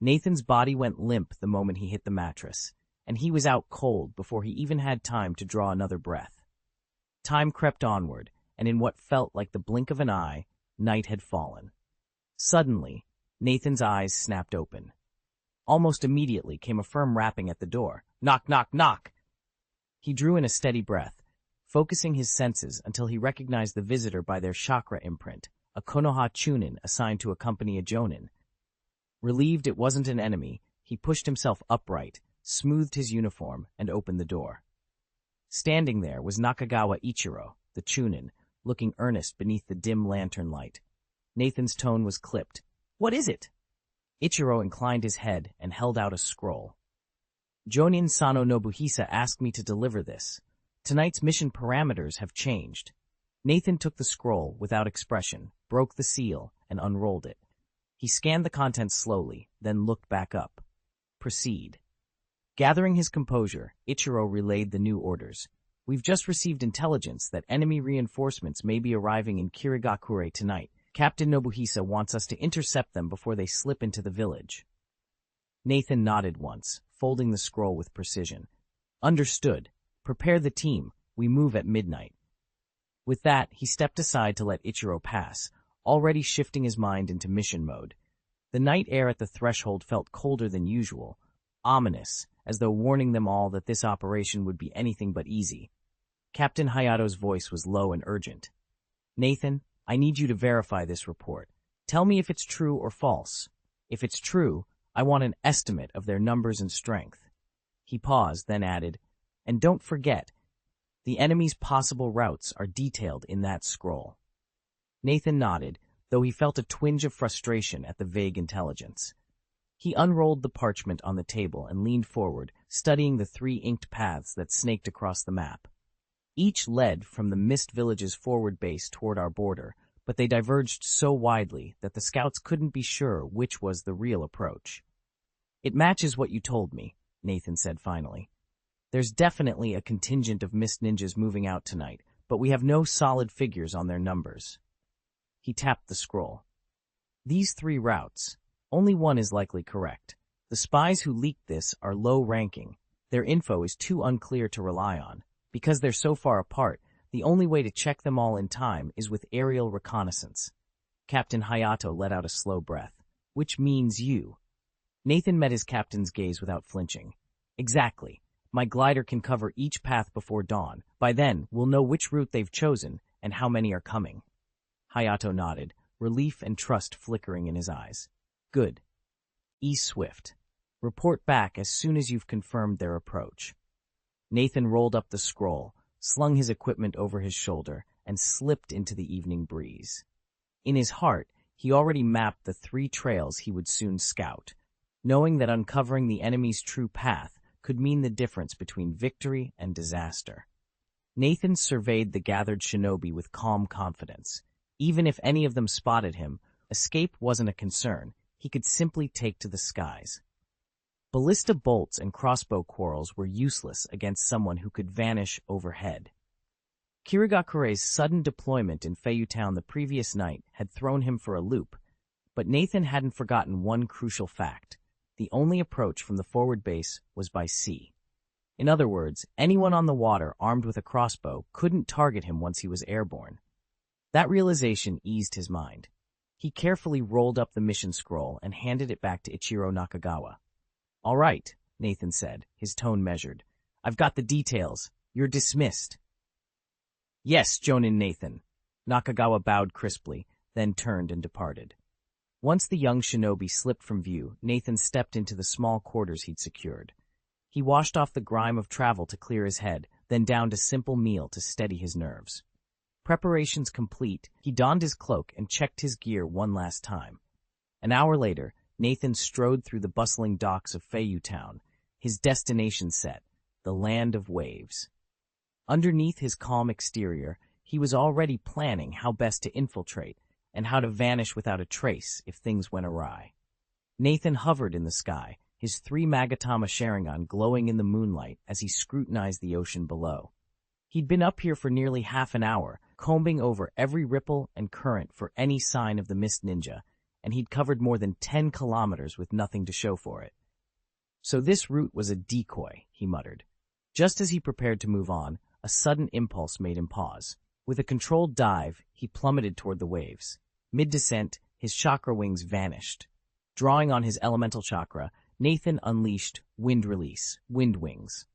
Nathan's body went limp the moment he hit the mattress, and he was out cold before he even had time to draw another breath. Time crept onward, and in what felt like the blink of an eye, night had fallen. Suddenly, Nathan's eyes snapped open. Almost immediately came a firm rapping at the door. Knock, knock, knock! He drew in a steady breath, focusing his senses until he recognized the visitor by their chakra imprint, a Konoha Chunin assigned to accompany a Jonin. Relieved it wasn't an enemy, he pushed himself upright, smoothed his uniform, and opened the door. Standing there was Nakagawa Ichiro, the Chunin, looking earnest beneath the dim lantern light. Nathan's tone was clipped. What is it? Ichiro inclined his head and held out a scroll. Jonin Sano Nobuhisa asked me to deliver this. Tonight's mission parameters have changed. Nathan took the scroll without expression, broke the seal, and unrolled it. He scanned the contents slowly, then looked back up. Proceed. Gathering his composure, Ichiro relayed the new orders. We've just received intelligence that enemy reinforcements may be arriving in Kirigakure tonight. Captain Nobuhisa wants us to intercept them before they slip into the village. Nathan nodded once, folding the scroll with precision. Understood. Prepare the team. We move at midnight. With that, he stepped aside to let Ichiro pass, already shifting his mind into mission mode. The night air at the threshold felt colder than usual, ominous, as though warning them all that this operation would be anything but easy. Captain Hayato's voice was low and urgent. Nathan, I need you to verify this report. Tell me if it's true or false. If it's true, I want an estimate of their numbers and strength. He paused, then added, and don't forget, the enemy's possible routes are detailed in that scroll. Nathan nodded, though he felt a twinge of frustration at the vague intelligence. He unrolled the parchment on the table and leaned forward, studying the 3 inked paths that snaked across the map. Each led from the Mist Village's forward base toward our border, but they diverged so widely that the scouts couldn't be sure which was the real approach. It matches what you told me, Nathan said finally. There's definitely a contingent of Mist Ninjas moving out tonight, but we have no solid figures on their numbers. He tapped the scroll. These 3 routes, only one is likely correct. The spies who leaked this are low-ranking. Their info is too unclear to rely on. Because they're so far apart, the only way to check them all in time is with aerial reconnaissance. Captain Hayato let out a slow breath. Which means you. Nathan met his captain's gaze without flinching. Exactly. My glider can cover each path before dawn. By then, we'll know which route they've chosen and how many are coming. Hayato nodded, relief and trust flickering in his eyes. Good. E. Swift. Report back as soon as you've confirmed their approach. Nathan rolled up the scroll, slung his equipment over his shoulder, and slipped into the evening breeze. In his heart, he already mapped the 3 trails he would soon scout, knowing that uncovering the enemy's true path could mean the difference between victory and disaster. Nathan surveyed the gathered shinobi with calm confidence. Even if any of them spotted him, escape wasn't a concern. He could simply take to the skies. Ballista bolts and crossbow quarrels were useless against someone who could vanish overhead. Kirigakure's sudden deployment in Feiyu-town the previous night had thrown him for a loop, but Nathan hadn't forgotten one crucial fact. The only approach from the forward base was by sea. In other words, anyone on the water armed with a crossbow couldn't target him once he was airborne. That realization eased his mind. He carefully rolled up the mission scroll and handed it back to Ichiro Nakagawa. All right, Nathan said, his tone measured. I've got the details. You're dismissed. Yes, Jonin Nathan. Nakagawa bowed crisply, then turned and departed. Once the young shinobi slipped from view, Nathan stepped into the small quarters he'd secured. He washed off the grime of travel to clear his head, then downed a simple meal to steady his nerves. Preparations complete, he donned his cloak and checked his gear one last time. An hour later, Nathan strode through the bustling docks of Feiyu-town, his destination set, the land of waves. Underneath his calm exterior, he was already planning how best to infiltrate and how to vanish without a trace if things went awry. Nathan hovered in the sky, his 3 Magatama Sharingan glowing in the moonlight as he scrutinized the ocean below. He'd been up here for nearly half an hour, combing over every ripple and current for any sign of the Mist Ninja, and he'd covered more than 10 kilometers with nothing to show for it. So this route was a decoy, he muttered. Just as he prepared to move on, a sudden impulse made him pause. With a controlled dive, he plummeted toward the waves. Mid-descent, his chakra wings vanished. Drawing on his elemental chakra, Nathan unleashed Wind Release, Wind Wings.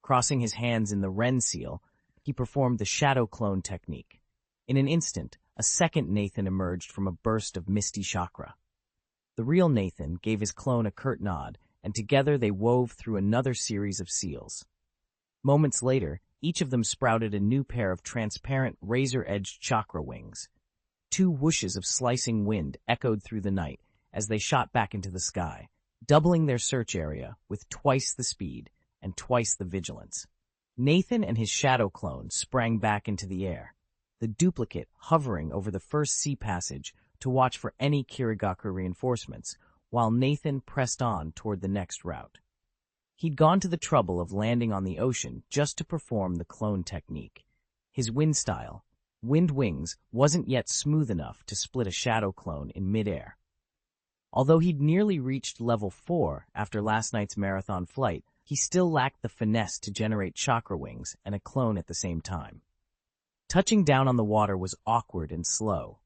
Crossing his hands in the Ren seal, he performed the Shadow Clone technique. In an instant, a second Nathan emerged from a burst of misty chakra. The real Nathan gave his clone a curt nod, and together they wove through another series of seals. Moments later, each of them sprouted a new pair of transparent, razor-edged chakra wings. 2 whooshes of slicing wind echoed through the night as they shot back into the sky, doubling their search area with twice the speed and twice the vigilance. Nathan and his shadow clone sprang back into the air. The duplicate, hovering over the first sea passage, to watch for any Kirigaku reinforcements, while Nathan pressed on toward the next route. He'd gone to the trouble of landing on the ocean just to perform the clone technique. His wind style, wind wings, wasn't yet smooth enough to split a shadow clone in midair. Although he'd nearly reached level 4 after last night's marathon flight, he still lacked the finesse to generate chakra wings and a clone at the same time. Touching down on the water was awkward and slow.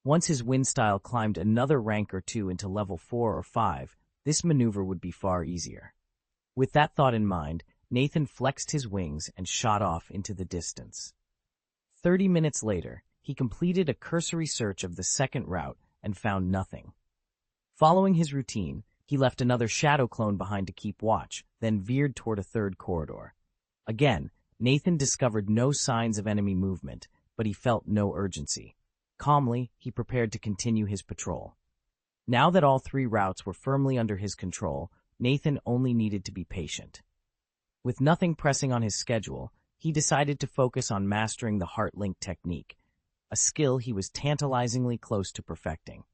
Once his wind style climbed another rank or two into level 4 or 5, this maneuver would be far easier. With that thought in mind, Nathan flexed his wings and shot off into the distance. 30 minutes later, he completed a cursory search of the second route and found nothing. Following his routine, he left another shadow clone behind to keep watch, then veered toward a third corridor. Again, Nathan discovered no signs of enemy movement, but he felt no urgency. Calmly, he prepared to continue his patrol. Now that all 3 routes were firmly under his control, Nathan only needed to be patient. With nothing pressing on his schedule, he decided to focus on mastering the heart link technique, a skill he was tantalizingly close to perfecting.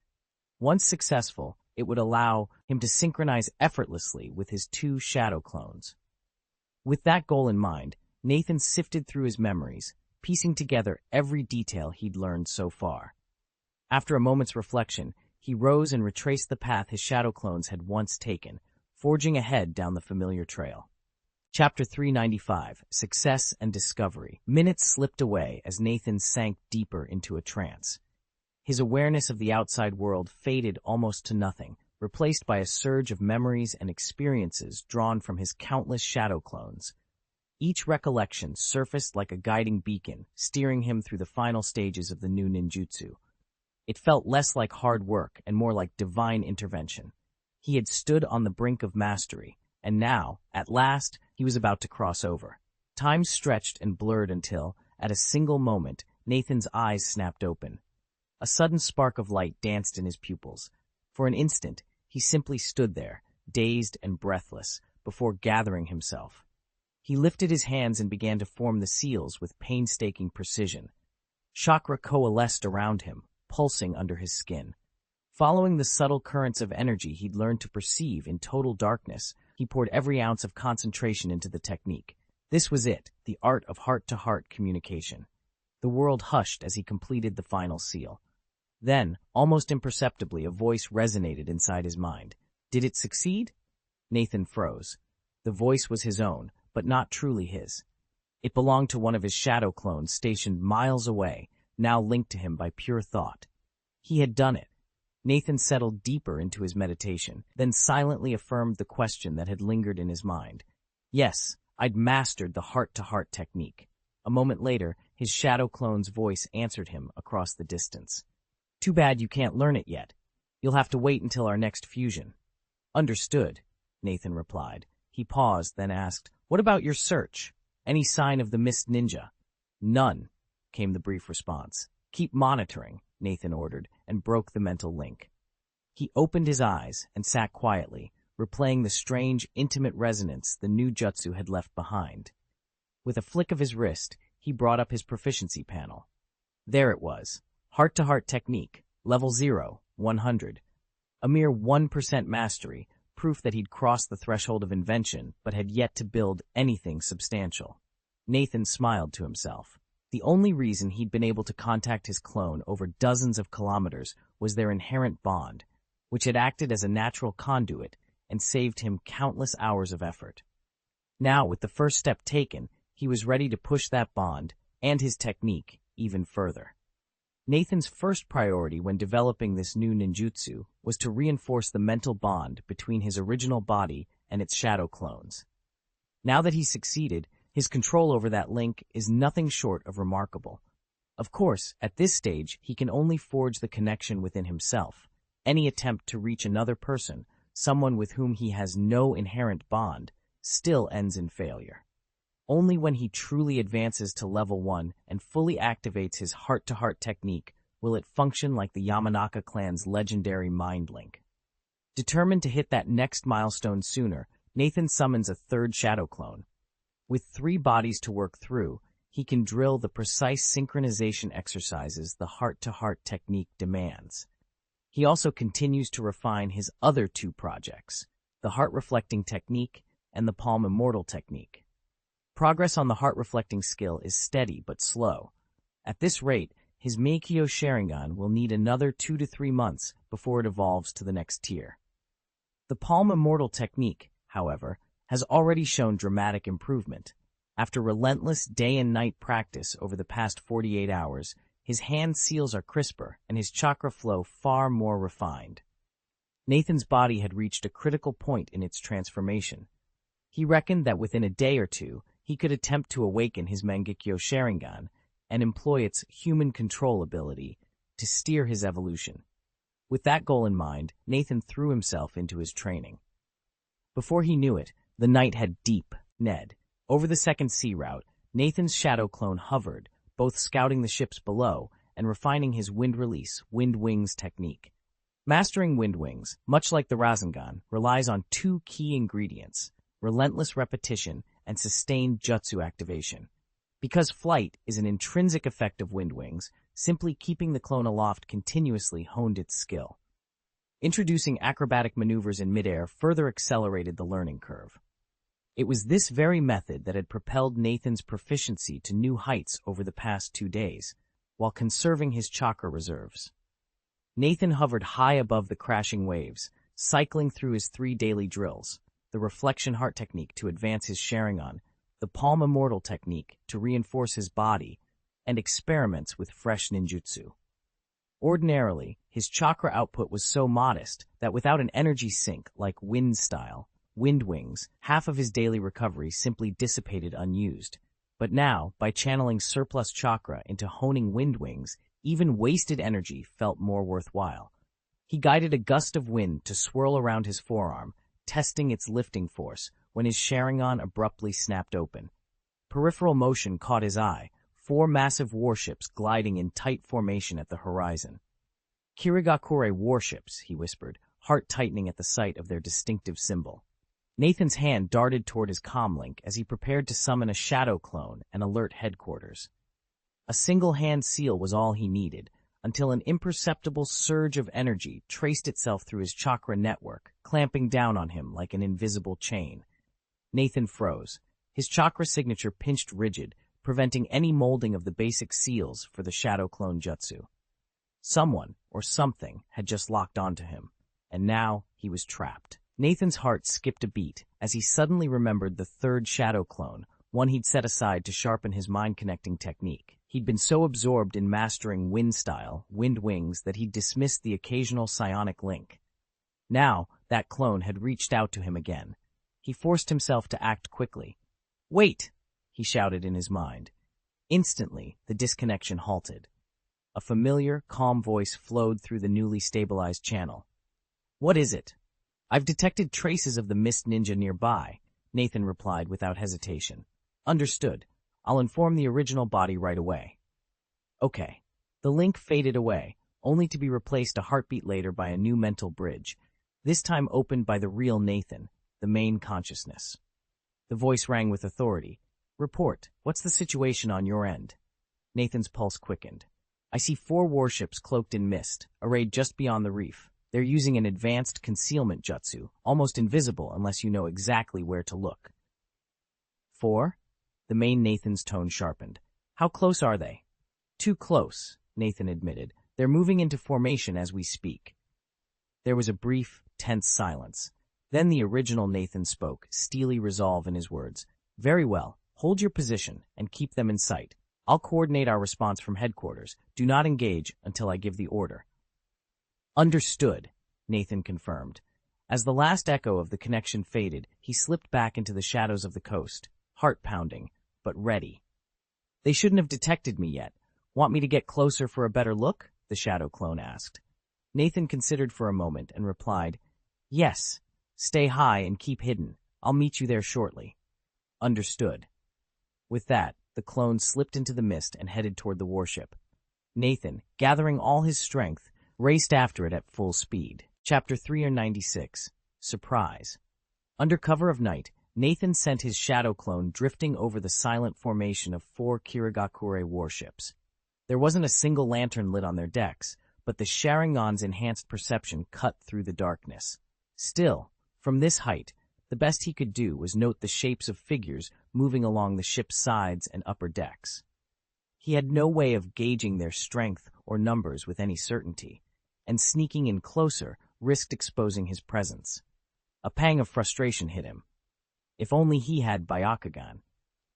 Once successful, it would allow him to synchronize effortlessly with his 2 shadow clones. With that goal in mind, Nathan sifted through his memories, piecing together every detail he'd learned so far. After a moment's reflection, he rose and retraced the path his shadow clones had once taken, forging ahead down the familiar trail. Chapter 395, Success and Discovery. Minutes slipped away as Nathan sank deeper into a trance. His awareness of the outside world faded almost to nothing, replaced by a surge of memories and experiences drawn from his countless shadow clones. Each recollection surfaced like a guiding beacon, steering him through the final stages of the new ninjutsu. It felt less like hard work and more like divine intervention. He had stood on the brink of mastery, and now, at last, he was about to cross over. Time stretched and blurred until, at a single moment, Nathan's eyes snapped open. A sudden spark of light danced in his pupils. For an instant, he simply stood there, dazed and breathless, before gathering himself. He lifted his hands and began to form the seals with painstaking precision. Chakra coalesced around him, pulsing under his skin. Following the subtle currents of energy he'd learned to perceive in total darkness, he poured every ounce of concentration into the technique. This was it, the art of heart-to-heart communication. The world hushed as he completed the final seal. Then, almost imperceptibly, a voice resonated inside his mind. Did it succeed? Nathan froze. The voice was his own, but not truly his. It belonged to one of his shadow clones stationed miles away, now linked to him by pure thought. He had done it. Nathan settled deeper into his meditation, then silently affirmed the question that had lingered in his mind. Yes, I'd mastered the heart-to-heart technique. A moment later, his shadow clone's voice answered him across the distance. Too bad you can't learn it yet. You'll have to wait until our next fusion. Understood, Nathan replied. He paused, then asked, what about your search? Any sign of the missed ninja? None, came the brief response. Keep monitoring, Nathan ordered, and broke the mental link. He opened his eyes and sat quietly, replaying the strange, intimate resonance the new jutsu had left behind. With a flick of his wrist, he brought up his proficiency panel. There it was. Heart-to-heart technique, level 0, 100. A mere 1% mastery, proof that he'd crossed the threshold of invention, but had yet to build anything substantial. Nathan smiled to himself. The only reason he'd been able to contact his clone over dozens of kilometers was their inherent bond, which had acted as a natural conduit and saved him countless hours of effort. Now, with the first step taken, he was ready to push that bond, and his technique, even further. Nathan's first priority when developing this new ninjutsu was to reinforce the mental bond between his original body and its shadow clones. Now that he's succeeded, his control over that link is nothing short of remarkable. Of course, at this stage, he can only forge the connection within himself. Any attempt to reach another person, someone with whom he has no inherent bond, still ends in failure. Only when he truly advances to level 1 and fully activates his heart-to-heart technique will it function like the Yamanaka clan's legendary mind link. Determined to hit that next milestone sooner, Nathan summons a third shadow clone. With 3 bodies to work through, he can drill the precise synchronization exercises the heart-to-heart technique demands. He also continues to refine his other two projects, the heart-reflecting technique and the palm immortal technique. Progress on the heart-reflecting skill is steady but slow. At this rate, his Meikyo Sharingan will need another 2 to 3 months before it evolves to the next tier. The palm immortal technique, however, has already shown dramatic improvement. After relentless day and night practice over the past 48 hours, his hand seals are crisper and his chakra flow far more refined. Nathan's body had reached a critical point in its transformation. He reckoned that within a day or two, he could attempt to awaken his Mangekyo Sharingan and employ its human control ability to steer his evolution. With that goal in mind, Nathan threw himself into his training. Before he knew it, the night had deep Ned. Over the second sea route, Nathan's shadow clone hovered, both scouting the ships below and refining his wind release, wind wings technique. Mastering wind wings, much like the Rasengan, relies on two key ingredients: relentless repetition and sustained jutsu activation. Because flight is an intrinsic effect of wind wings, simply keeping the clone aloft continuously honed its skill. Introducing acrobatic maneuvers in midair further accelerated the learning curve. It was this very method that had propelled Nathan's proficiency to new heights over the past 2 days, while conserving his chakra reserves. Nathan hovered high above the crashing waves, cycling through his 3 daily drills, the reflection heart technique to advance his Sharingan, the palm immortal technique to reinforce his body, and experiments with fresh ninjutsu. Ordinarily, his chakra output was so modest that without an energy sink like wind style, wind wings, half of his daily recovery simply dissipated unused. But now, by channeling surplus chakra into honing wind wings, even wasted energy felt more worthwhile. He guided a gust of wind to swirl around his forearm, testing its lifting force, when his Sharingan abruptly snapped open. Peripheral motion caught his eye, 4 massive warships gliding in tight formation at the horizon. "Kirigakure warships," he whispered, heart tightening at the sight of their distinctive symbol. Nathan's hand darted toward his comlink as he prepared to summon a shadow clone and alert headquarters. A single hand seal was all he needed, until an imperceptible surge of energy traced itself through his chakra network, clamping down on him like an invisible chain. Nathan froze. His chakra signature pinched rigid, preventing any molding of the basic seals for the shadow clone jutsu. Someone, or something, had just locked onto him, and now he was trapped. Nathan's heart skipped a beat as he suddenly remembered the 3rd shadow clone, one he'd set aside to sharpen his mind-connecting technique. He'd been so absorbed in mastering wind style, wind wings, that he'd dismissed the occasional psionic link. Now, that clone had reached out to him again. He forced himself to act quickly. "Wait!" he shouted in his mind. Instantly, the disconnection halted. A familiar, calm voice flowed through the newly stabilized channel. "What is it?" "I've detected traces of the mist ninja nearby," Nathan replied without hesitation. "Understood. I'll inform the original body right away." Okay. The link faded away, only to be replaced a heartbeat later by a new mental bridge, this time opened by the real Nathan, the main consciousness. The voice rang with authority. "Report. What's the situation on your end?" Nathan's pulse quickened. "I see 4 warships cloaked in mist, arrayed just beyond the reef. They're using an advanced concealment jutsu, almost invisible unless you know exactly where to look." 4? The main Nathan's tone sharpened. "How close are they?" "Too close," Nathan admitted. "They're moving into formation as we speak." There was a brief, tense silence. Then the original Nathan spoke, steely resolve in his words. "Very well. Hold your position and keep them in sight. I'll coordinate our response from headquarters. Do not engage until I give the order." "Understood," Nathan confirmed. As the last echo of the connection faded, he slipped back into the shadows of the coast, heart pounding, but ready. "They shouldn't have detected me yet. Want me to get closer for a better look?" the shadow clone asked. Nathan considered for a moment and replied, "Yes. Stay high and keep hidden. I'll meet you there shortly." "Understood." With that, the clone slipped into the mist and headed toward the warship. Nathan, gathering all his strength, raced after it at full speed. Chapter 396. Surprise. Under cover of night, Nathan sent his shadow clone drifting over the silent formation of 4 Kirigakure warships. There wasn't a single lantern lit on their decks, but the Sharingan's enhanced perception cut through the darkness. Still, from this height, the best he could do was note the shapes of figures moving along the ship's sides and upper decks. He had no way of gauging their strength or numbers with any certainty, and sneaking in closer risked exposing his presence. A pang of frustration hit him. If only he had Byakugan.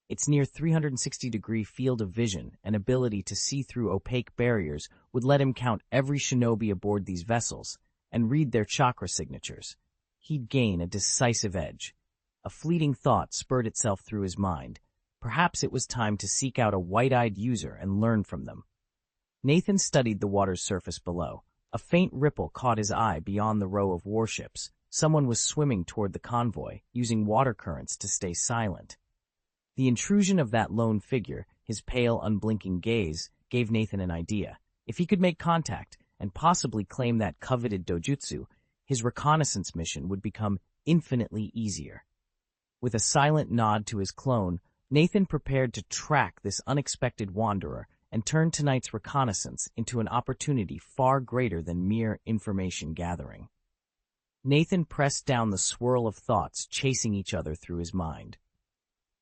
Its near 360-degree field of vision and ability to see through opaque barriers would let him count every shinobi aboard these vessels and read their chakra signatures. He'd gain a decisive edge. A fleeting thought spurred itself through his mind. Perhaps it was time to seek out a white-eyed user and learn from them. Nathan studied the water's surface below. A faint ripple caught his eye beyond the row of warships. Someone was swimming toward the convoy, using water currents to stay silent. The intrusion of that lone figure, his pale, unblinking gaze, gave Nathan an idea. If he could make contact and possibly claim that coveted dojutsu, his reconnaissance mission would become infinitely easier. With a silent nod to his clone, Nathan prepared to track this unexpected wanderer and turn tonight's reconnaissance into an opportunity far greater than mere information gathering. Nathan pressed down the swirl of thoughts chasing each other through his mind.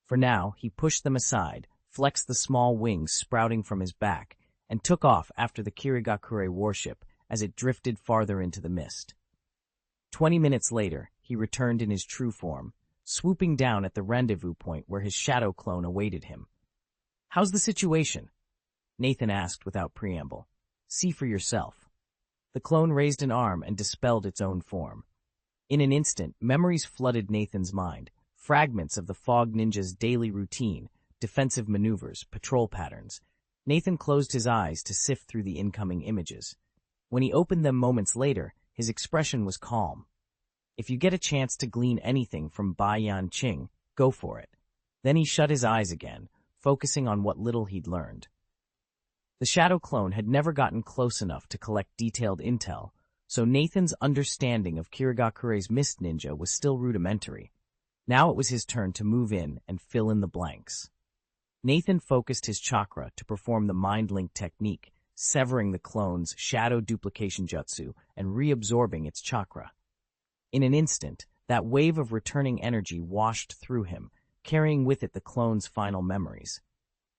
For now, he pushed them aside, flexed the small wings sprouting from his back, and took off after the Kirigakure warship as it drifted farther into the mist. 20 minutes later, he returned in his true form, swooping down at the rendezvous point where his shadow clone awaited him. "How's the situation?" Nathan asked without preamble. "See for yourself." The clone raised an arm and dispelled its own form. In an instant, memories flooded Nathan's mind, fragments of the Fog Ninja's daily routine, defensive maneuvers, patrol patterns. Nathan closed his eyes to sift through the incoming images. When he opened them moments later, his expression was calm. If you get a chance to glean anything from Bai Yan Qing, go for it. Then he shut his eyes again, focusing on what little he'd learned. The shadow clone had never gotten close enough to collect detailed intel, so Nathan's understanding of Kirigakure's Mist Ninja was still rudimentary. Now it was his turn to move in and fill in the blanks. Nathan focused his chakra to perform the mind link technique, severing the clone's shadow duplication jutsu and reabsorbing its chakra. In an instant, that wave of returning energy washed through him, carrying with it the clone's final memories.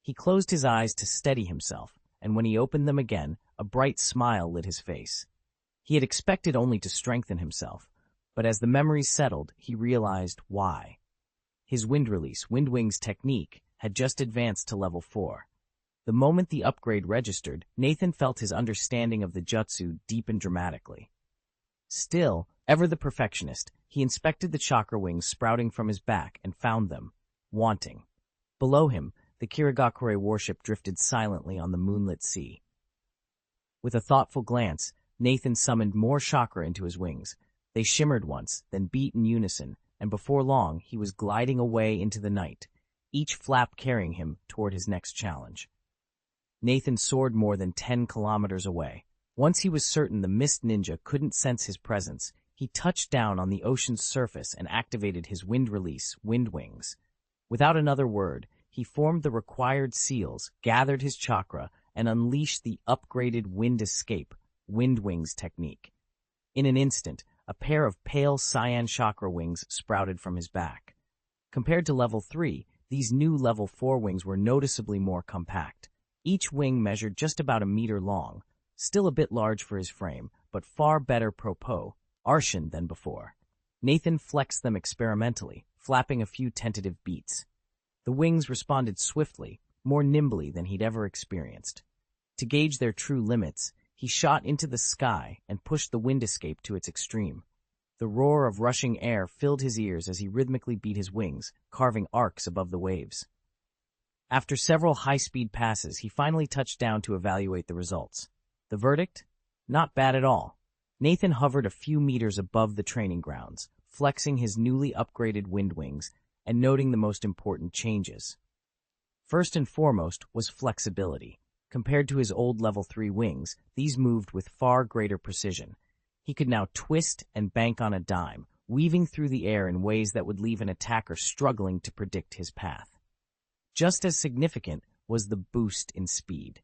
He closed his eyes to steady himself, and when he opened them again, a bright smile lit his face. He had expected only to strengthen himself, but as the memories settled, he realized why. His wind release, wind wings technique, had just advanced to level 4. The moment the upgrade registered, Nathan felt his understanding of the jutsu deepen dramatically. Still, ever the perfectionist, he inspected the chakra wings sprouting from his back and found them wanting. Below him, the Kirigakure warship drifted silently on the moonlit sea. With a thoughtful glance, Nathan summoned more chakra into his wings. They shimmered once, then beat in unison, and before long he was gliding away into the night, each flap carrying him toward his next challenge. Nathan soared more than 10 kilometers away. Once he was certain the Mist Ninja couldn't sense his presence, he touched down on the ocean's surface and activated his wind release, wind wings. Without another word, he formed the required seals, gathered his chakra, and unleashed the upgraded wind escape, wind wings technique. In an instant, a pair of pale cyan chakra wings sprouted from his back. Compared to level 3, these new level 4 wings were noticeably more compact. Each wing measured just about a meter long, still a bit large for his frame, but far better proportion than before. Nathan flexed them experimentally, flapping a few tentative beats. The wings responded swiftly, more nimbly than he'd ever experienced. To gauge their true limits, he shot into the sky and pushed the wind escape to its extreme. The roar of rushing air filled his ears as he rhythmically beat his wings, carving arcs above the waves. After several high-speed passes, he finally touched down to evaluate the results. The verdict? Not bad at all. Nathan hovered a few meters above the training grounds, flexing his newly upgraded wind wings and noting the most important changes. First and foremost was flexibility. Compared to his old level 3 wings, these moved with far greater precision. He could now twist and bank on a dime, weaving through the air in ways that would leave an attacker struggling to predict his path. Just as significant was the boost in speed.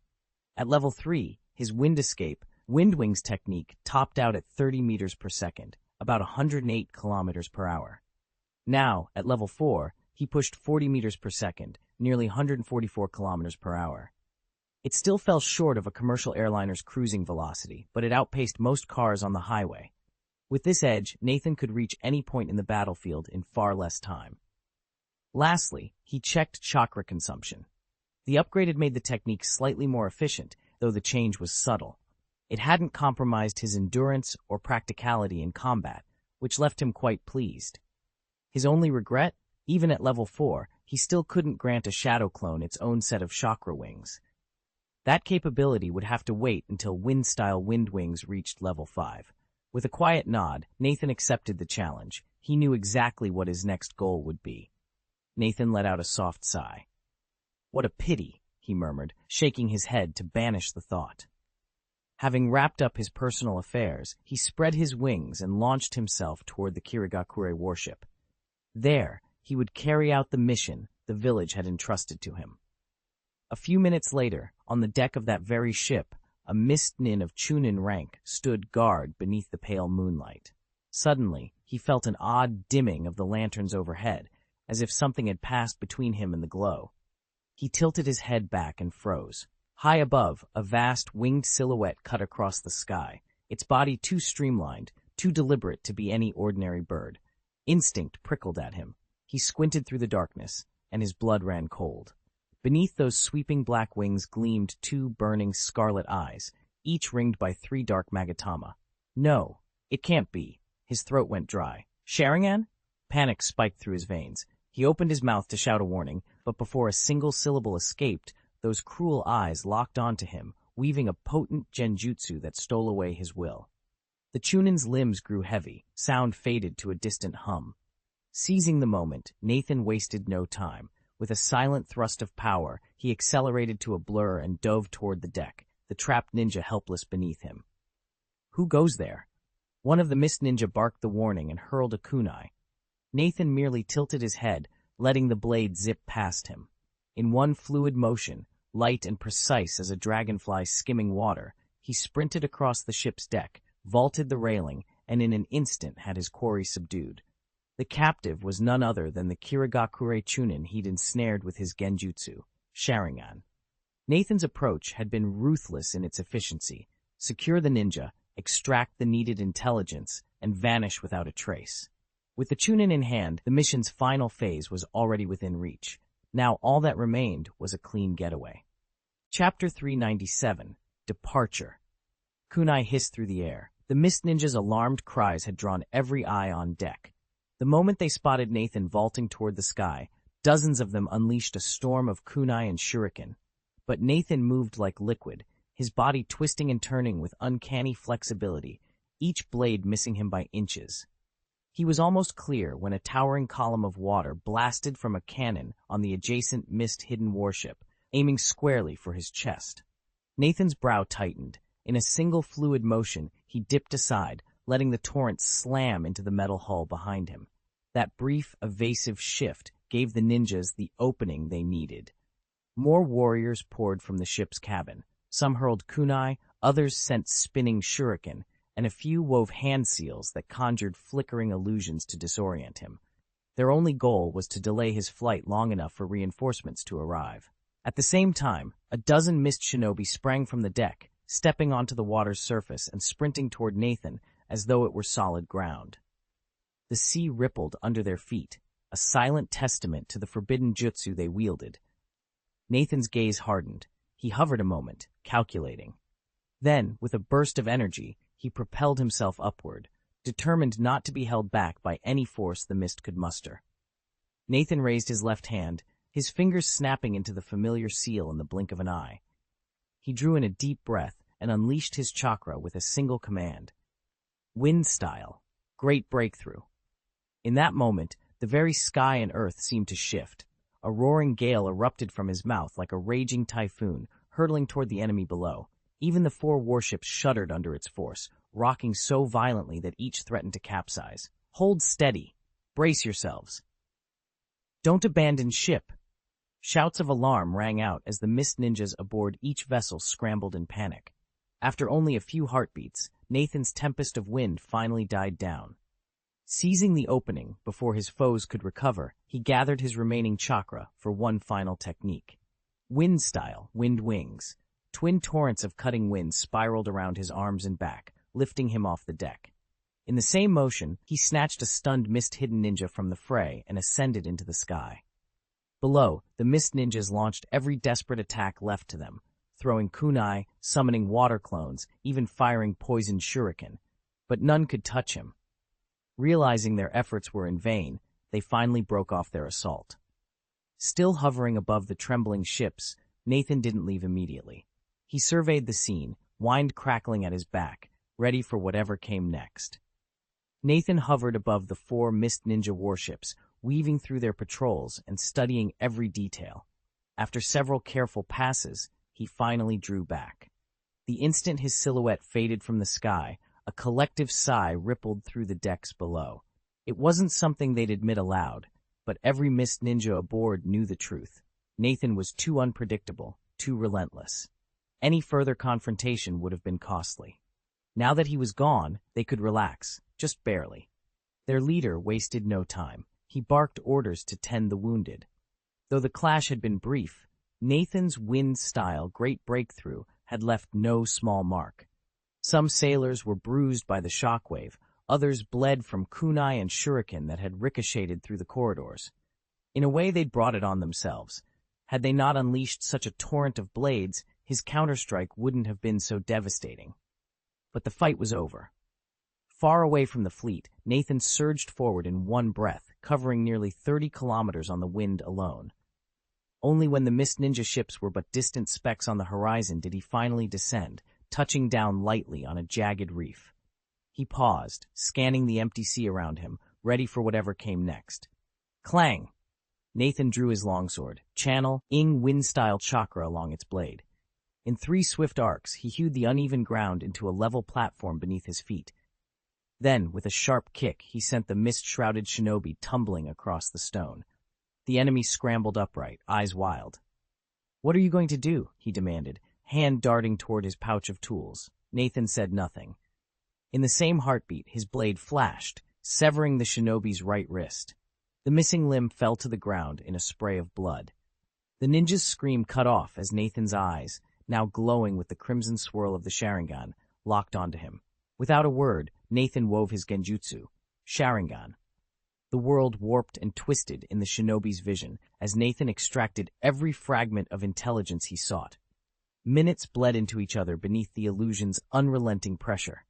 At level 3, his wind escape, wind wings technique topped out at 30 meters per second, about 108 kilometers per hour. Now, at level 4, he pushed 40 meters per second, nearly 144 kilometers per hour. It still fell short of a commercial airliner's cruising velocity, but it outpaced most cars on the highway. With this edge, Nathan could reach any point in the battlefield in far less time. Lastly, he checked chakra consumption. The upgrade had made the technique slightly more efficient, though the change was subtle. It hadn't compromised his endurance or practicality in combat, which left him quite pleased. His only regret? Even at level 4, he still couldn't grant a shadow clone its own set of chakra wings. That capability would have to wait until wind-style wind wings reached level 5. With a quiet nod, Nathan accepted the challenge. He knew exactly what his next goal would be. Nathan let out a soft sigh. "What a pity," he murmured, shaking his head to banish the thought. Having wrapped up his personal affairs, he spread his wings and launched himself toward the Kirigakure warship. There, he would carry out the mission the village had entrusted to him. A few minutes later, on the deck of that very ship, a mist nin of Chunin rank stood guard beneath the pale moonlight. Suddenly, he felt an odd dimming of the lanterns overhead, as if something had passed between him and the glow. He tilted his head back and froze. High above, a vast winged silhouette cut across the sky, its body too streamlined, too deliberate to be any ordinary bird. Instinct prickled at him. He squinted through the darkness, and his blood ran cold. Beneath those sweeping black wings gleamed 2 burning scarlet eyes, each ringed by 3 dark magatama. No, it can't be. His throat went dry. Sharingan? Panic spiked through his veins. He opened his mouth to shout a warning, but before a single syllable escaped, those cruel eyes locked onto him, weaving a potent genjutsu that stole away his will. The Chunin's limbs grew heavy, sound faded to a distant hum. Seizing the moment, Nathan wasted no time. With a silent thrust of power, he accelerated to a blur and dove toward the deck, the trapped ninja helpless beneath him. "Who goes there?" One of the mist ninja barked the warning and hurled a kunai. Nathan merely tilted his head, letting the blade zip past him. In one fluid motion, light and precise as a dragonfly skimming water, he sprinted across the ship's deck, vaulted the railing, and in an instant had his quarry subdued. The captive was none other than the Kirigakure Chunin he'd ensnared with his genjutsu, Sharingan. Nathan's approach had been ruthless in its efficiency. Secure the ninja, extract the needed intelligence, and vanish without a trace. With the Chunin in hand, the mission's final phase was already within reach. Now all that remained was a clean getaway. Chapter 397, Departure. Kunai hissed through the air. The mist ninja's alarmed cries had drawn every eye on deck. The moment they spotted Nathan vaulting toward the sky, dozens of them unleashed a storm of kunai and shuriken. But Nathan moved like liquid, his body twisting and turning with uncanny flexibility, each blade missing him by inches. He was almost clear when a towering column of water blasted from a cannon on the adjacent mist-hidden warship, aiming squarely for his chest. Nathan's brow tightened. In a single fluid motion, he dipped aside, letting the torrent slam into the metal hull behind him. That brief, evasive shift gave the ninjas the opening they needed. More warriors poured from the ship's cabin. Some hurled kunai, others sent spinning shuriken, and a few wove hand seals that conjured flickering illusions to disorient him. Their only goal was to delay his flight long enough for reinforcements to arrive. At the same time, a dozen mist shinobi sprang from the deck, stepping onto the water's surface and sprinting toward Nathan as though it were solid ground. The sea rippled under their feet, a silent testament to the forbidden jutsu they wielded. Nathan's gaze hardened. He hovered a moment, calculating. Then, with a burst of energy, he propelled himself upward, determined not to be held back by any force the mist could muster. Nathan raised his left hand, his fingers snapping into the familiar seal in the blink of an eye. He drew in a deep breath and unleashed his chakra with a single command. Wind style. Great breakthrough. In that moment, the very sky and earth seemed to shift. A roaring gale erupted from his mouth like a raging typhoon, hurtling toward the enemy below. Even the 4 warships shuddered under its force, rocking so violently that each threatened to capsize. Hold steady. Brace yourselves. Don't abandon ship. Shouts of alarm rang out as the mist ninjas aboard each vessel scrambled in panic. After only a few heartbeats, Nathan's tempest of wind finally died down. Seizing the opening before his foes could recover, he gathered his remaining chakra for one final technique. Wind style, wind wings. Twin torrents of cutting wind spiraled around his arms and back, lifting him off the deck. In the same motion, he snatched a stunned mist-hidden ninja from the fray and ascended into the sky. Below, the mist ninjas launched every desperate attack left to them, throwing kunai, summoning water clones, even firing poisoned shuriken. But none could touch him. Realizing their efforts were in vain, they finally broke off their assault. Still hovering above the trembling ships, Nathan didn't leave immediately. He surveyed the scene, wind crackling at his back, ready for whatever came next. Nathan hovered above the 4 mist ninja warships, weaving through their patrols and studying every detail. After several careful passes, he finally drew back. The instant his silhouette faded from the sky, a collective sigh rippled through the decks below. It wasn't something they'd admit aloud, but every mist ninja aboard knew the truth. Nathan was too unpredictable, too relentless. Any further confrontation would have been costly. Now that he was gone, they could relax, just barely. Their leader wasted no time. He barked orders to tend the wounded. Though the clash had been brief, Nathan's wind-style great breakthrough had left no small mark. Some sailors were bruised by the shockwave, others bled from kunai and shuriken that had ricocheted through the corridors. In a way, they'd brought it on themselves. Had they not unleashed such a torrent of blades, his counterstrike wouldn't have been so devastating. But the fight was over. Far away from the fleet, Nathan surged forward in one breath, covering nearly 30 kilometers on the wind alone. Only when the mist ninja ships were but distant specks on the horizon did he finally descend, touching down lightly on a jagged reef. He paused, scanning the empty sea around him, ready for whatever came next. Clang! Nathan drew his longsword, channel, wind-style chakra along its blade. In 3 swift arcs, he hewed the uneven ground into a level platform beneath his feet. Then, with a sharp kick, he sent the mist-shrouded shinobi tumbling across the stone. The enemy scrambled upright, eyes wild. "What are you going to do?" he demanded, hand darting toward his pouch of tools. Nathan said nothing. In the same heartbeat, his blade flashed, severing the shinobi's right wrist. The missing limb fell to the ground in a spray of blood. The ninja's scream cut off as Nathan's eyes, now glowing with the crimson swirl of the Sharingan, locked onto him. Without a word, Nathan wove his genjutsu, Sharingan. The world warped and twisted in the shinobi's vision as Nathan extracted every fragment of intelligence he sought. Minutes bled into each other beneath the illusion's unrelenting pressure.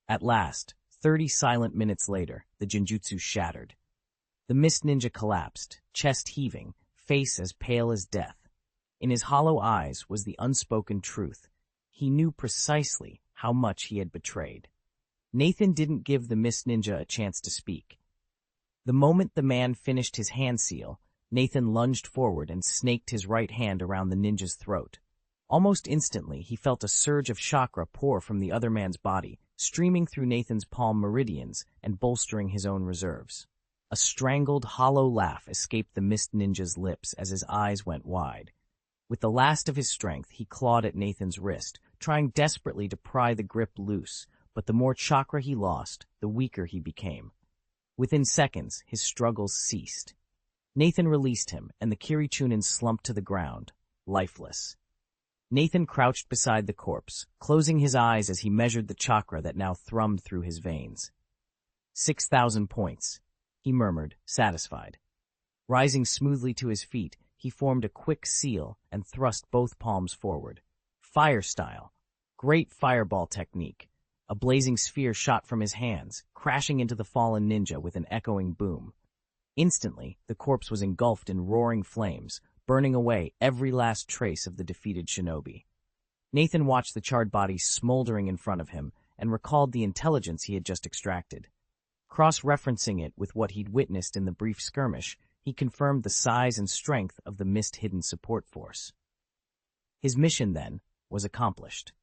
At last, 30 silent minutes later, the genjutsu shattered. The mist ninja collapsed, chest heaving, face as pale as death. In his hollow eyes was the unspoken truth. He knew precisely how much he had betrayed. Nathan didn't give the mist ninja a chance to speak. The moment the man finished his hand seal, Nathan lunged forward and snaked his right hand around the ninja's throat. Almost instantly, he felt a surge of chakra pour from the other man's body, streaming through Nathan's palm meridians and bolstering his own reserves. A strangled, hollow laugh escaped the mist ninja's lips as his eyes went wide. With the last of his strength, he clawed at Nathan's wrist, trying desperately to pry the grip loose, but the more chakra he lost, the weaker he became. Within seconds, his struggles ceased. Nathan released him, and the Kirichunin slumped to the ground, lifeless. Nathan crouched beside the corpse, closing his eyes as he measured the chakra that now thrummed through his veins. 6,000 points, he murmured, satisfied. Rising smoothly to his feet, he formed a quick seal and thrust both palms forward. Fire style. Great fireball technique. A blazing sphere shot from his hands, crashing into the fallen ninja with an echoing boom. Instantly, the corpse was engulfed in roaring flames, burning away every last trace of the defeated shinobi. Nathan watched the charred body smoldering in front of him and recalled the intelligence he had just extracted. Cross-referencing it with what he'd witnessed in the brief skirmish, he confirmed the size and strength of the mist-hidden support force. His mission, then, was accomplished.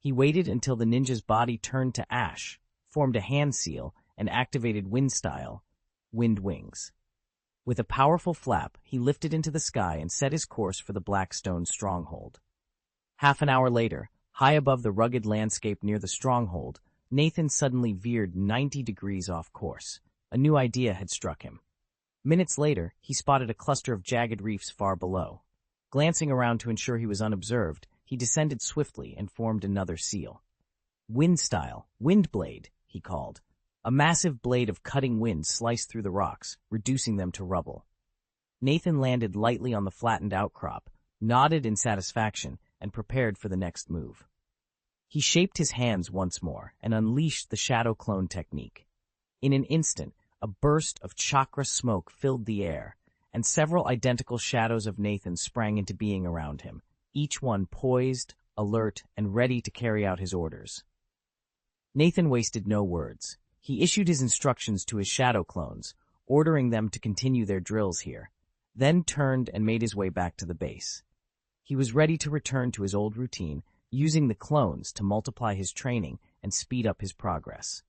He waited until the ninja's body turned to ash, formed a hand seal, and activated wind style, wind wings. With a powerful flap, he lifted into the sky and set his course for the Blackstone stronghold. Half an hour later, high above the rugged landscape near the stronghold, Nathan suddenly veered 90 degrees off course. A new idea had struck him. Minutes later, he spotted a cluster of jagged reefs far below. Glancing around to ensure he was unobserved, he descended swiftly and formed another seal. Wind style, wind blade, he called. A massive blade of cutting wind sliced through the rocks, reducing them to rubble. Nathan landed lightly on the flattened outcrop, nodded in satisfaction, and prepared for the next move. He shaped his hands once more and unleashed the shadow clone technique. In an instant, a burst of chakra smoke filled the air, and several identical shadows of Nathan sprang into being around him, each one poised, alert, and ready to carry out his orders. Nathan wasted no words. He issued his instructions to his shadow clones, ordering them to continue their drills here, then turned and made his way back to the base. He was ready to return to his old routine, using the clones to multiply his training and speed up his progress.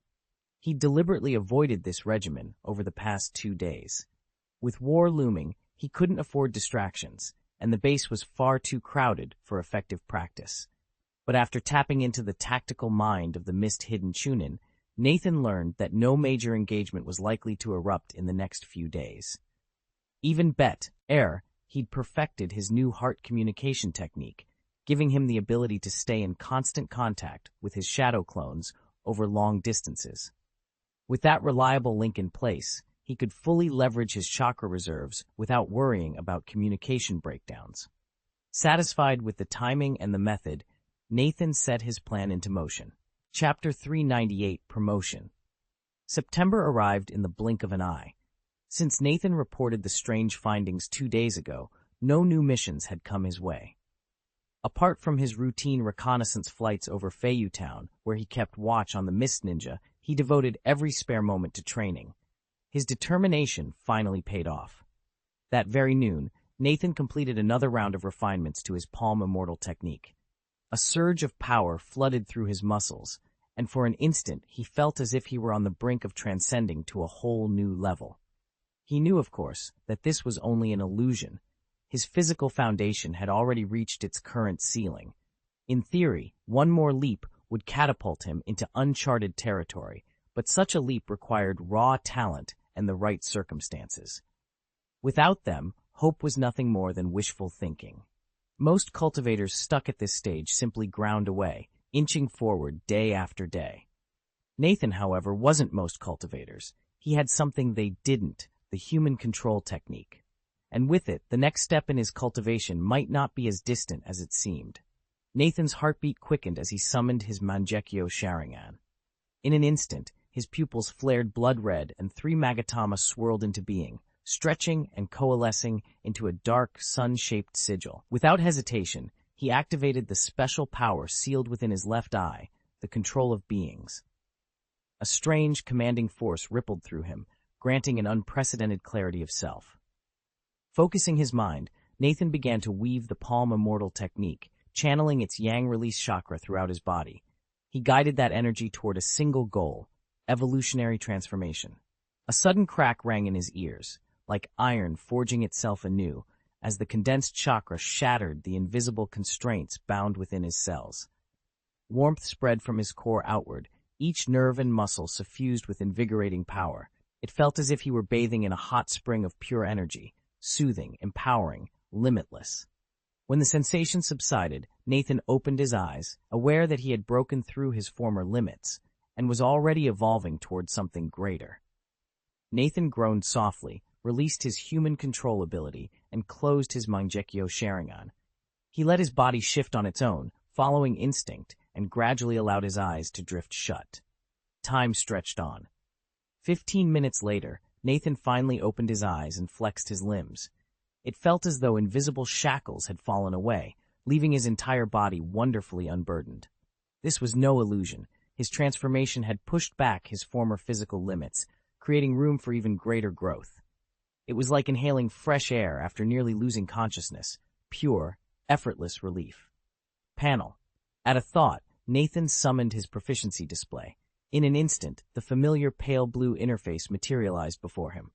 He deliberately avoided this regimen over the past 2 days. With war looming, he couldn't afford distractions, and the base was far too crowded for effective practice. But after tapping into the tactical mind of the mist-hidden Chunin, Nathan learned that no major engagement was likely to erupt in the next few days. Even he'd perfected his new heart communication technique, giving him the ability to stay in constant contact with his shadow clones over long distances. With that reliable link in place, he could fully leverage his chakra reserves without worrying about communication breakdowns. Satisfied with the timing and the method, Nathan set his plan into motion. Chapter 398, Promotion. September arrived in the blink of an eye. Since Nathan reported the strange findings 2 days ago, no new missions had come his way. Apart from his routine reconnaissance flights over Feiyu Town, where he kept watch on the Mist Ninja, he devoted every spare moment to training. His determination finally paid off. That very noon, Nathan completed another round of refinements to his Palm Immortal technique. A surge of power flooded through his muscles, and for an instant he felt as if he were on the brink of transcending to a whole new level. He knew, of course, that this was only an illusion. His physical foundation had already reached its current ceiling. In theory, one more leap would catapult him into uncharted territory, but such a leap required raw talent and the right circumstances. Without them, hope was nothing more than wishful thinking. Most cultivators stuck at this stage simply ground away, inching forward day after day. Nathan, however, wasn't most cultivators. He had something they didn't, the human control technique. And with it, the next step in his cultivation might not be as distant as it seemed. Nathan's heartbeat quickened as he summoned his Mangekyo Sharingan. In an instant, his pupils flared blood red and 3 Magatama swirled into being, stretching and coalescing into a dark, sun-shaped sigil. Without hesitation, he activated the special power sealed within his left eye, the control of beings. A strange, commanding force rippled through him, granting an unprecedented clarity of self. Focusing his mind, Nathan began to weave the Palm Immortal technique, channeling its yang release chakra throughout his body. He guided that energy toward a single goal, evolutionary transformation. A sudden crack rang in his ears, like iron forging itself anew, as the condensed chakra shattered the invisible constraints bound within his cells. Warmth spread from his core outward, each nerve and muscle suffused with invigorating power. It felt as if he were bathing in a hot spring of pure energy, soothing, empowering, limitless. When the sensation subsided, Nathan opened his eyes, aware that he had broken through his former limits, and was already evolving toward something greater. Nathan groaned softly, released his human control ability, and closed his Mangekyo Sharingan. He let his body shift on its own, following instinct, and gradually allowed his eyes to drift shut. Time stretched on. 15 minutes later, Nathan finally opened his eyes and flexed his limbs. It felt as though invisible shackles had fallen away, leaving his entire body wonderfully unburdened. This was no illusion. His transformation had pushed back his former physical limits, creating room for even greater growth. It was like inhaling fresh air after nearly losing consciousness, pure, effortless relief. Panel. At a thought, Nathan summoned his proficiency display. In an instant, the familiar pale blue interface materialized before him.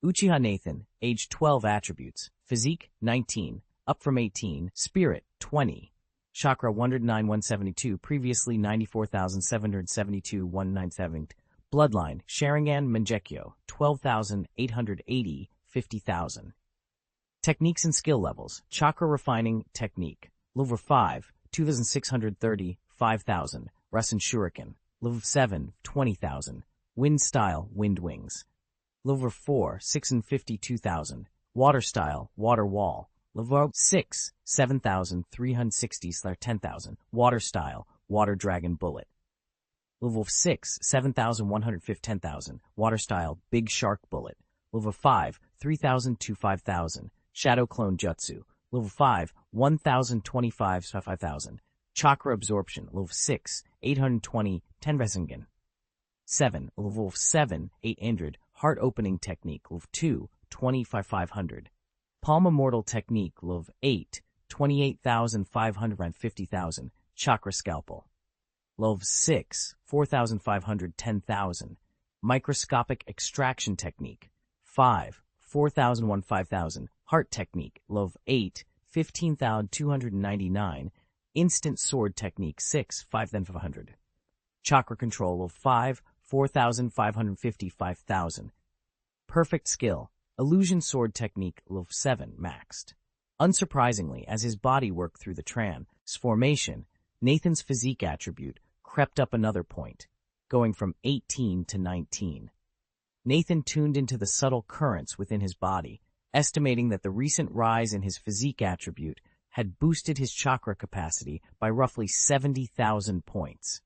Uchiha Nathan, age 12 attributes, physique 19, up from 18, spirit 20, chakra 109,172, previously 94,772, 197, bloodline Sharingan Mangekyo 12,880, 50,000. Techniques and skill levels, chakra refining technique, level 5, 2,630, 5,000, Rasen Shuriken, level 7, 20,000, wind style, wind wings. Level 4, 652,000. Water style, water wall. Level 6, 7,360/10,000. Water style, water dragon bullet. Level 6, 7,150 10,000. Water style, big shark bullet. Level 5, 3,000 to 5,000. Shadow clone jutsu. Level 5, 1,025 5,000. Chakra absorption. Level 6, 820, 10 Resingen. 7, level 7, 800. Heart opening technique, level 2, 25,500. Palm immortal technique, level 8, 28,500 and 50,000. Chakra scalpel. Level 6, 4,500, 10,000. Microscopic extraction technique, 5, 4,001, 5,000. Heart technique, level 8, 15,299. Instant sword technique, 6, 5,500. Chakra control, level 5, 4,550, 5,000. Perfect skill, illusion sword technique, level 7, maxed. Unsurprisingly, as his body worked through the transformation, Nathan's physique attribute crept up another point, going from 18 to 19. Nathan tuned into the subtle currents within his body, estimating that the recent rise in his physique attribute had boosted his chakra capacity by roughly 70,000 points.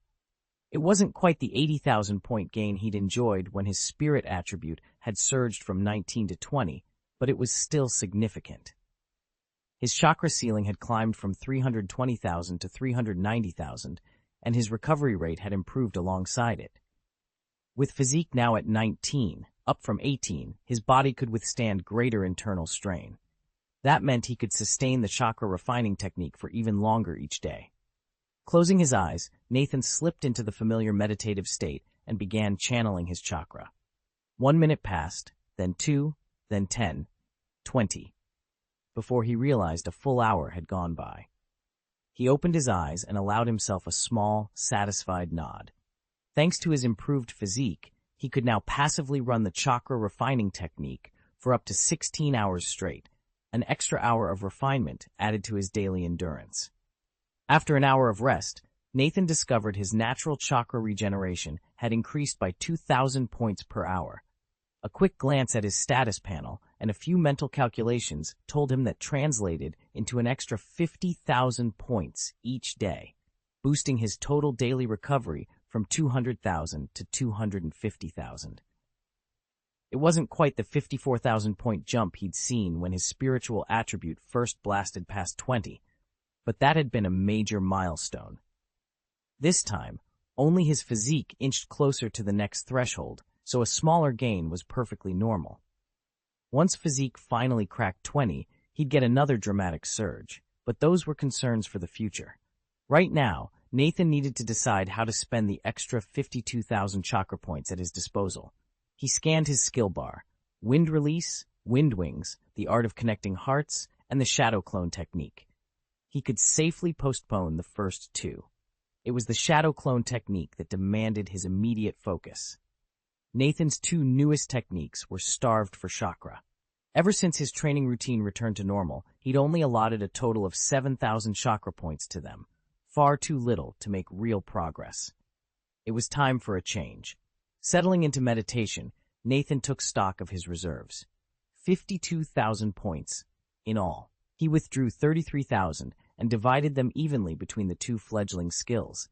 It wasn't quite the 80,000 point gain he'd enjoyed when his spirit attribute had surged from 19 to 20, but it was still significant. His chakra ceiling had climbed from 320,000 to 390,000, and his recovery rate had improved alongside it. With physique now at 19, up from 18, his body could withstand greater internal strain. That meant he could sustain the chakra refining technique for even longer each day. Closing his eyes, Nathan slipped into the familiar meditative state and began channeling his chakra. 1 minute passed, then 2, then 10, 20, before he realized a full hour had gone by. He opened his eyes and allowed himself a small, satisfied nod. Thanks to his improved physique, he could now passively run the chakra refining technique for up to 16 hours straight, an extra hour of refinement added to his daily endurance. After an hour of rest, Nathan discovered his natural chakra regeneration had increased by 2,000 points per hour. A quick glance at his status panel and a few mental calculations told him that translated into an extra 50,000 points each day, boosting his total daily recovery from 200,000 to 250,000. It wasn't quite the 54,000 point jump he'd seen when his spiritual attribute first blasted past 20, but that had been a major milestone. This time, only his physique inched closer to the next threshold, so a smaller gain was perfectly normal. Once physique finally cracked 20, he'd get another dramatic surge, but those were concerns for the future. Right now, Nathan needed to decide how to spend the extra 52,000 chakra points at his disposal. He scanned his skill bar: wind release, wind wings, the art of connecting hearts, and the shadow clone technique. He could safely postpone the first two. It was the shadow clone technique that demanded his immediate focus. Nathan's two newest techniques were starved for chakra. Ever since his training routine returned to normal, he'd only allotted a total of 7,000 chakra points to them, far too little to make real progress. It was time for a change. Settling into meditation, Nathan took stock of his reserves. 52,000 points in all. He withdrew 33,000 and divided them evenly between the two fledgling skills.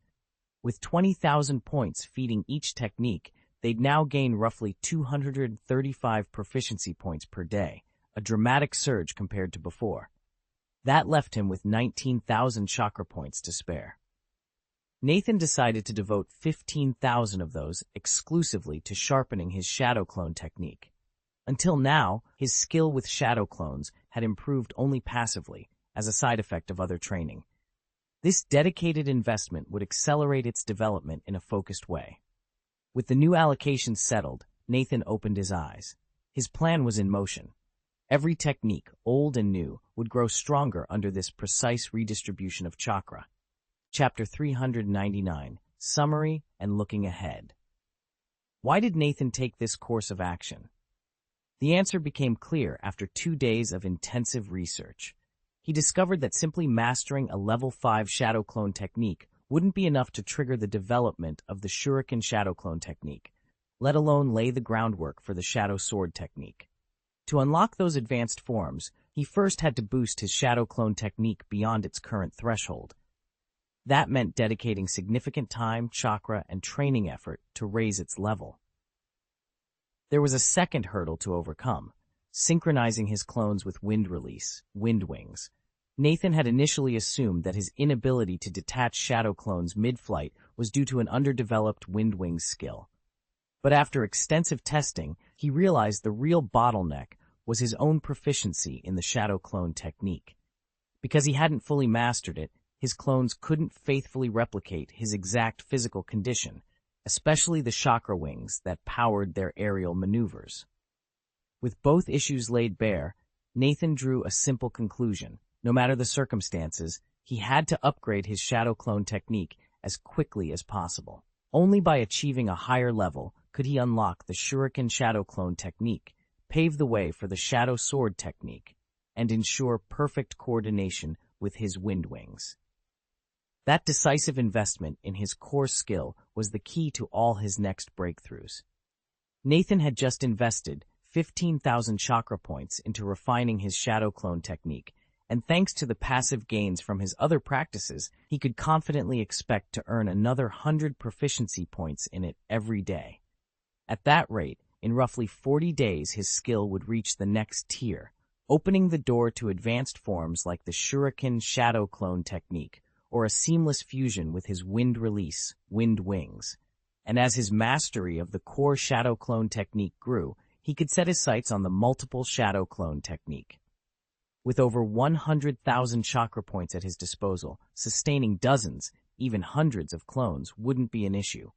With 20,000 points feeding each technique, they'd now gain roughly 235 proficiency points per day, a dramatic surge compared to before. That left him with 19,000 chakra points to spare. Nathan decided to devote 15,000 of those exclusively to sharpening his shadow clone technique. Until now, his skill with shadow clones had improved only passively, as a side effect of other training. This dedicated investment would accelerate its development in a focused way. With the new allocations settled, Nathan opened his eyes. His plan was in motion. Every technique, old and new, would grow stronger under this precise redistribution of chakra. Chapter 399, Summary and Looking Ahead. Why did Nathan take this course of action? The answer became clear after 2 days of intensive research. He discovered that simply mastering a level 5 shadow clone technique wouldn't be enough to trigger the development of the shuriken shadow clone technique, let alone lay the groundwork for the shadow sword technique. To unlock those advanced forms, he first had to boost his shadow clone technique beyond its current threshold. That meant dedicating significant time, chakra, and training effort to raise its level. There was a second hurdle to overcome, synchronizing his clones with wind release, wind wings. Nathan had initially assumed that his inability to detach shadow clones mid-flight was due to an underdeveloped wind wings skill. But after extensive testing, he realized the real bottleneck was his own proficiency in the shadow clone technique. Because he hadn't fully mastered it, his clones couldn't faithfully replicate his exact physical condition, especially the chakra wings that powered their aerial maneuvers. With both issues laid bare, Nathan drew a simple conclusion. No matter the circumstances, he had to upgrade his shadow clone technique as quickly as possible. Only by achieving a higher level could he unlock the shuriken shadow clone technique, pave the way for the shadow sword technique, and ensure perfect coordination with his wind wings. That decisive investment in his core skill was the key to all his next breakthroughs. Nathan had just invested 15,000 chakra points into refining his shadow clone technique, and thanks to the passive gains from his other practices, he could confidently expect to earn another 100 proficiency points in it every day. At that rate, in roughly 40 days his skill would reach the next tier, opening the door to advanced forms like the shuriken shadow clone technique, or a seamless fusion with his wind release, wind wings. And as his mastery of the core shadow clone technique grew, he could set his sights on the multiple shadow clone technique. With over 100,000 chakra points at his disposal, sustaining dozens, even hundreds of clones wouldn't be an issue.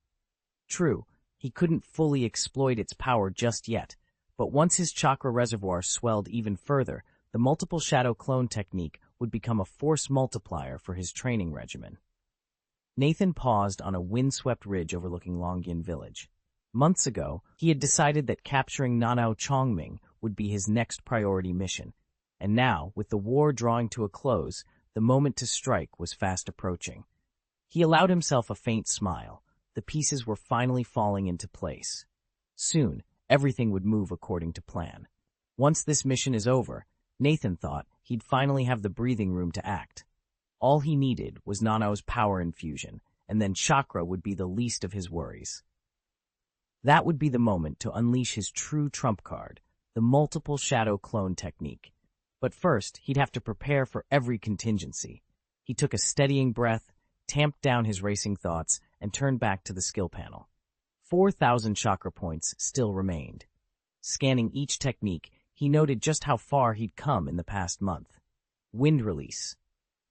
True, he couldn't fully exploit its power just yet, but once his chakra reservoir swelled even further, the multiple shadow clone technique would become a force multiplier for his training regimen. Nathan paused on a windswept ridge overlooking Longyan village. Months ago, he had decided that capturing Nanao Chongming would be his next priority mission, and now, with the war drawing to a close, the moment to strike was fast approaching. He allowed himself a faint smile. The pieces were finally falling into place. Soon, everything would move according to plan. Once this mission is over, Nathan thought he'd finally have the breathing room to act. All he needed was Nanao's power infusion, and then chakra would be the least of his worries. That would be the moment to unleash his true trump card, the multiple shadow clone technique. But first, he'd have to prepare for every contingency. He took a steadying breath, tamped down his racing thoughts, and turned back to the skill panel. 4,000 chakra points still remained. Scanning each technique, he noted just how far he'd come in the past month. Wind release.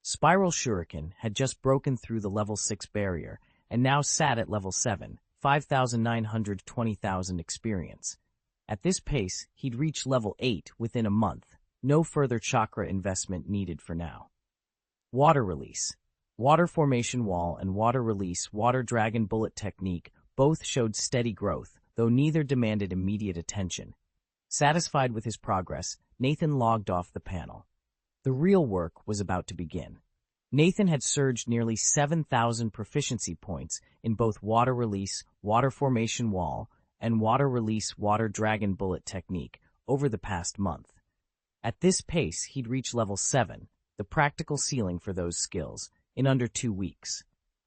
Spiral Shuriken had just broken through the level 6 barrier and now sat at level 7, 5,920,000 experience. At this pace, he'd reach level 8 within a month. No further chakra investment needed for now. Water release. Water formation wall and water release water dragon bullet technique both showed steady growth, though neither demanded immediate attention. Satisfied with his progress, Nathan logged off the panel. The real work was about to begin. Nathan had surged nearly 7,000 proficiency points in both water release, water formation wall, and water release water dragon bullet technique over the past month. At this pace, he'd reach level 7, the practical ceiling for those skills, in under 2 weeks.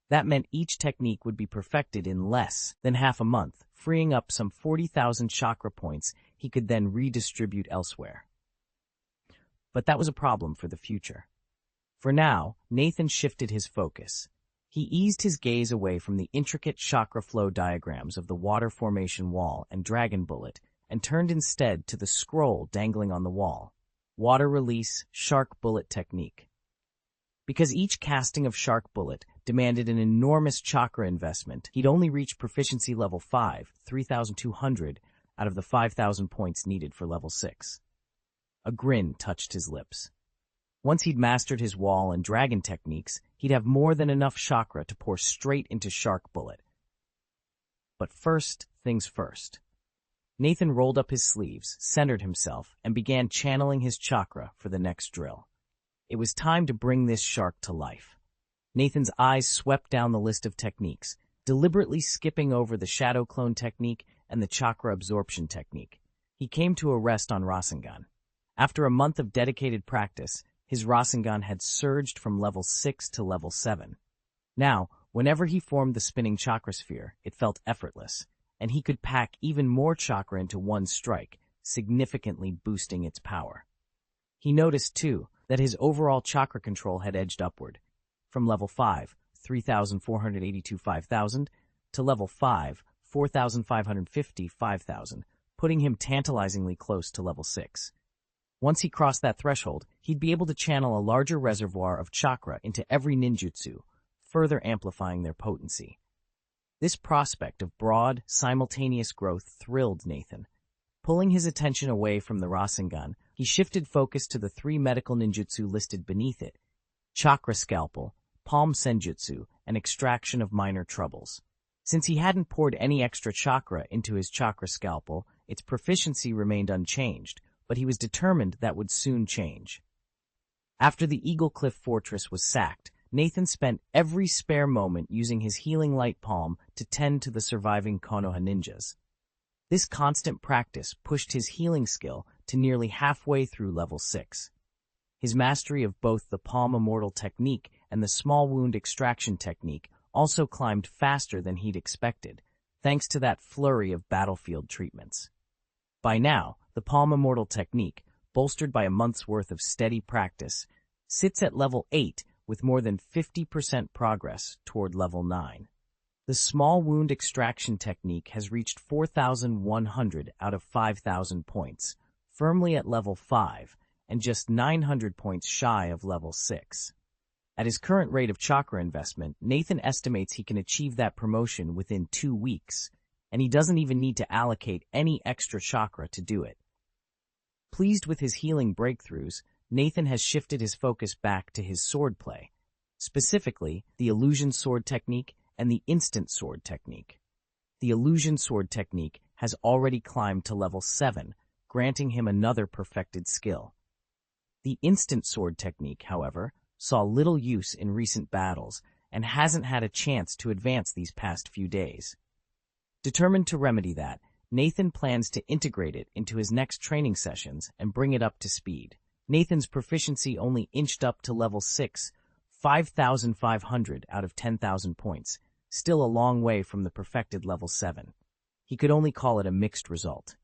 That meant each technique would be perfected in less than half a month, freeing up some 40,000 chakra points he could then redistribute elsewhere. But that was a problem for the future. For now, Nathan shifted his focus. He eased his gaze away from the intricate chakra flow diagrams of the water formation wall and dragon bullet and turned instead to the scroll dangling on the wall. Water release, shark bullet technique. Because each casting of shark bullet demanded an enormous chakra investment. He'd only reached proficiency level 5, 3,200 out of the 5,000 points needed for level 6. A grin touched his lips. Once he'd mastered his wall and dragon techniques, he'd have more than enough chakra to pour straight into Shark Bullet. But first things first. Nathan rolled up his sleeves, centered himself, and began channeling his chakra for the next drill. It was time to bring this shark to life. Nathan's eyes swept down the list of techniques, deliberately skipping over the shadow clone technique and the chakra absorption technique. He came to a rest on Rasengan. After a month of dedicated practice, his Rasengan had surged from level 6 to level 7. Now, whenever he formed the spinning chakra sphere, it felt effortless, and he could pack even more chakra into one strike, significantly boosting its power. He noticed, too, that his overall chakra control had edged upward, from level 5, 3,482 5,000, to level 5, 4,550 5,000, putting him tantalizingly close to level 6. Once he crossed that threshold, he'd be able to channel a larger reservoir of chakra into every ninjutsu, further amplifying their potency. This prospect of broad, simultaneous growth thrilled Nathan. Pulling his attention away from the Rasengan, he shifted focus to the 3 medical ninjutsu listed beneath it: Chakra Scalpel, Palm Senjutsu, and Extraction of Minor Troubles. Since he hadn't poured any extra chakra into his Chakra Scalpel, its proficiency remained unchanged, but he was determined that would soon change. After the Eagle Cliff Fortress was sacked, Nathan spent every spare moment using his healing light palm to tend to the surviving Konoha ninjas. This constant practice pushed his healing skill to nearly halfway through level 6. His mastery of both the Palm Immortal technique and the Small Wound Extraction technique also climbed faster than he'd expected, thanks to that flurry of battlefield treatments. By now, the Palm Immortal technique, bolstered by a month's worth of steady practice, sits at level 8 with more than 50% progress toward level 9. The Small Wound Extraction technique has reached 4,100 out of 5,000 points, firmly at level 5, and just 900 points shy of level 6. At his current rate of chakra investment, Nathan estimates he can achieve that promotion within 2 weeks, and he doesn't even need to allocate any extra chakra to do it. Pleased with his healing breakthroughs, Nathan has shifted his focus back to his swordplay, specifically the Illusion Sword technique and the Instant Sword technique. The Illusion Sword technique has already climbed to level 7, granting him another perfected skill. The Instant Sword technique, however, saw little use in recent battles and hasn't had a chance to advance these past few days. Determined to remedy that, Nathan plans to integrate it into his next training sessions and bring it up to speed. Nathan's proficiency only inched up to level 6, 5,500 out of 10,000 points, still a long way from the perfected level 7. He could only call it a mixed result.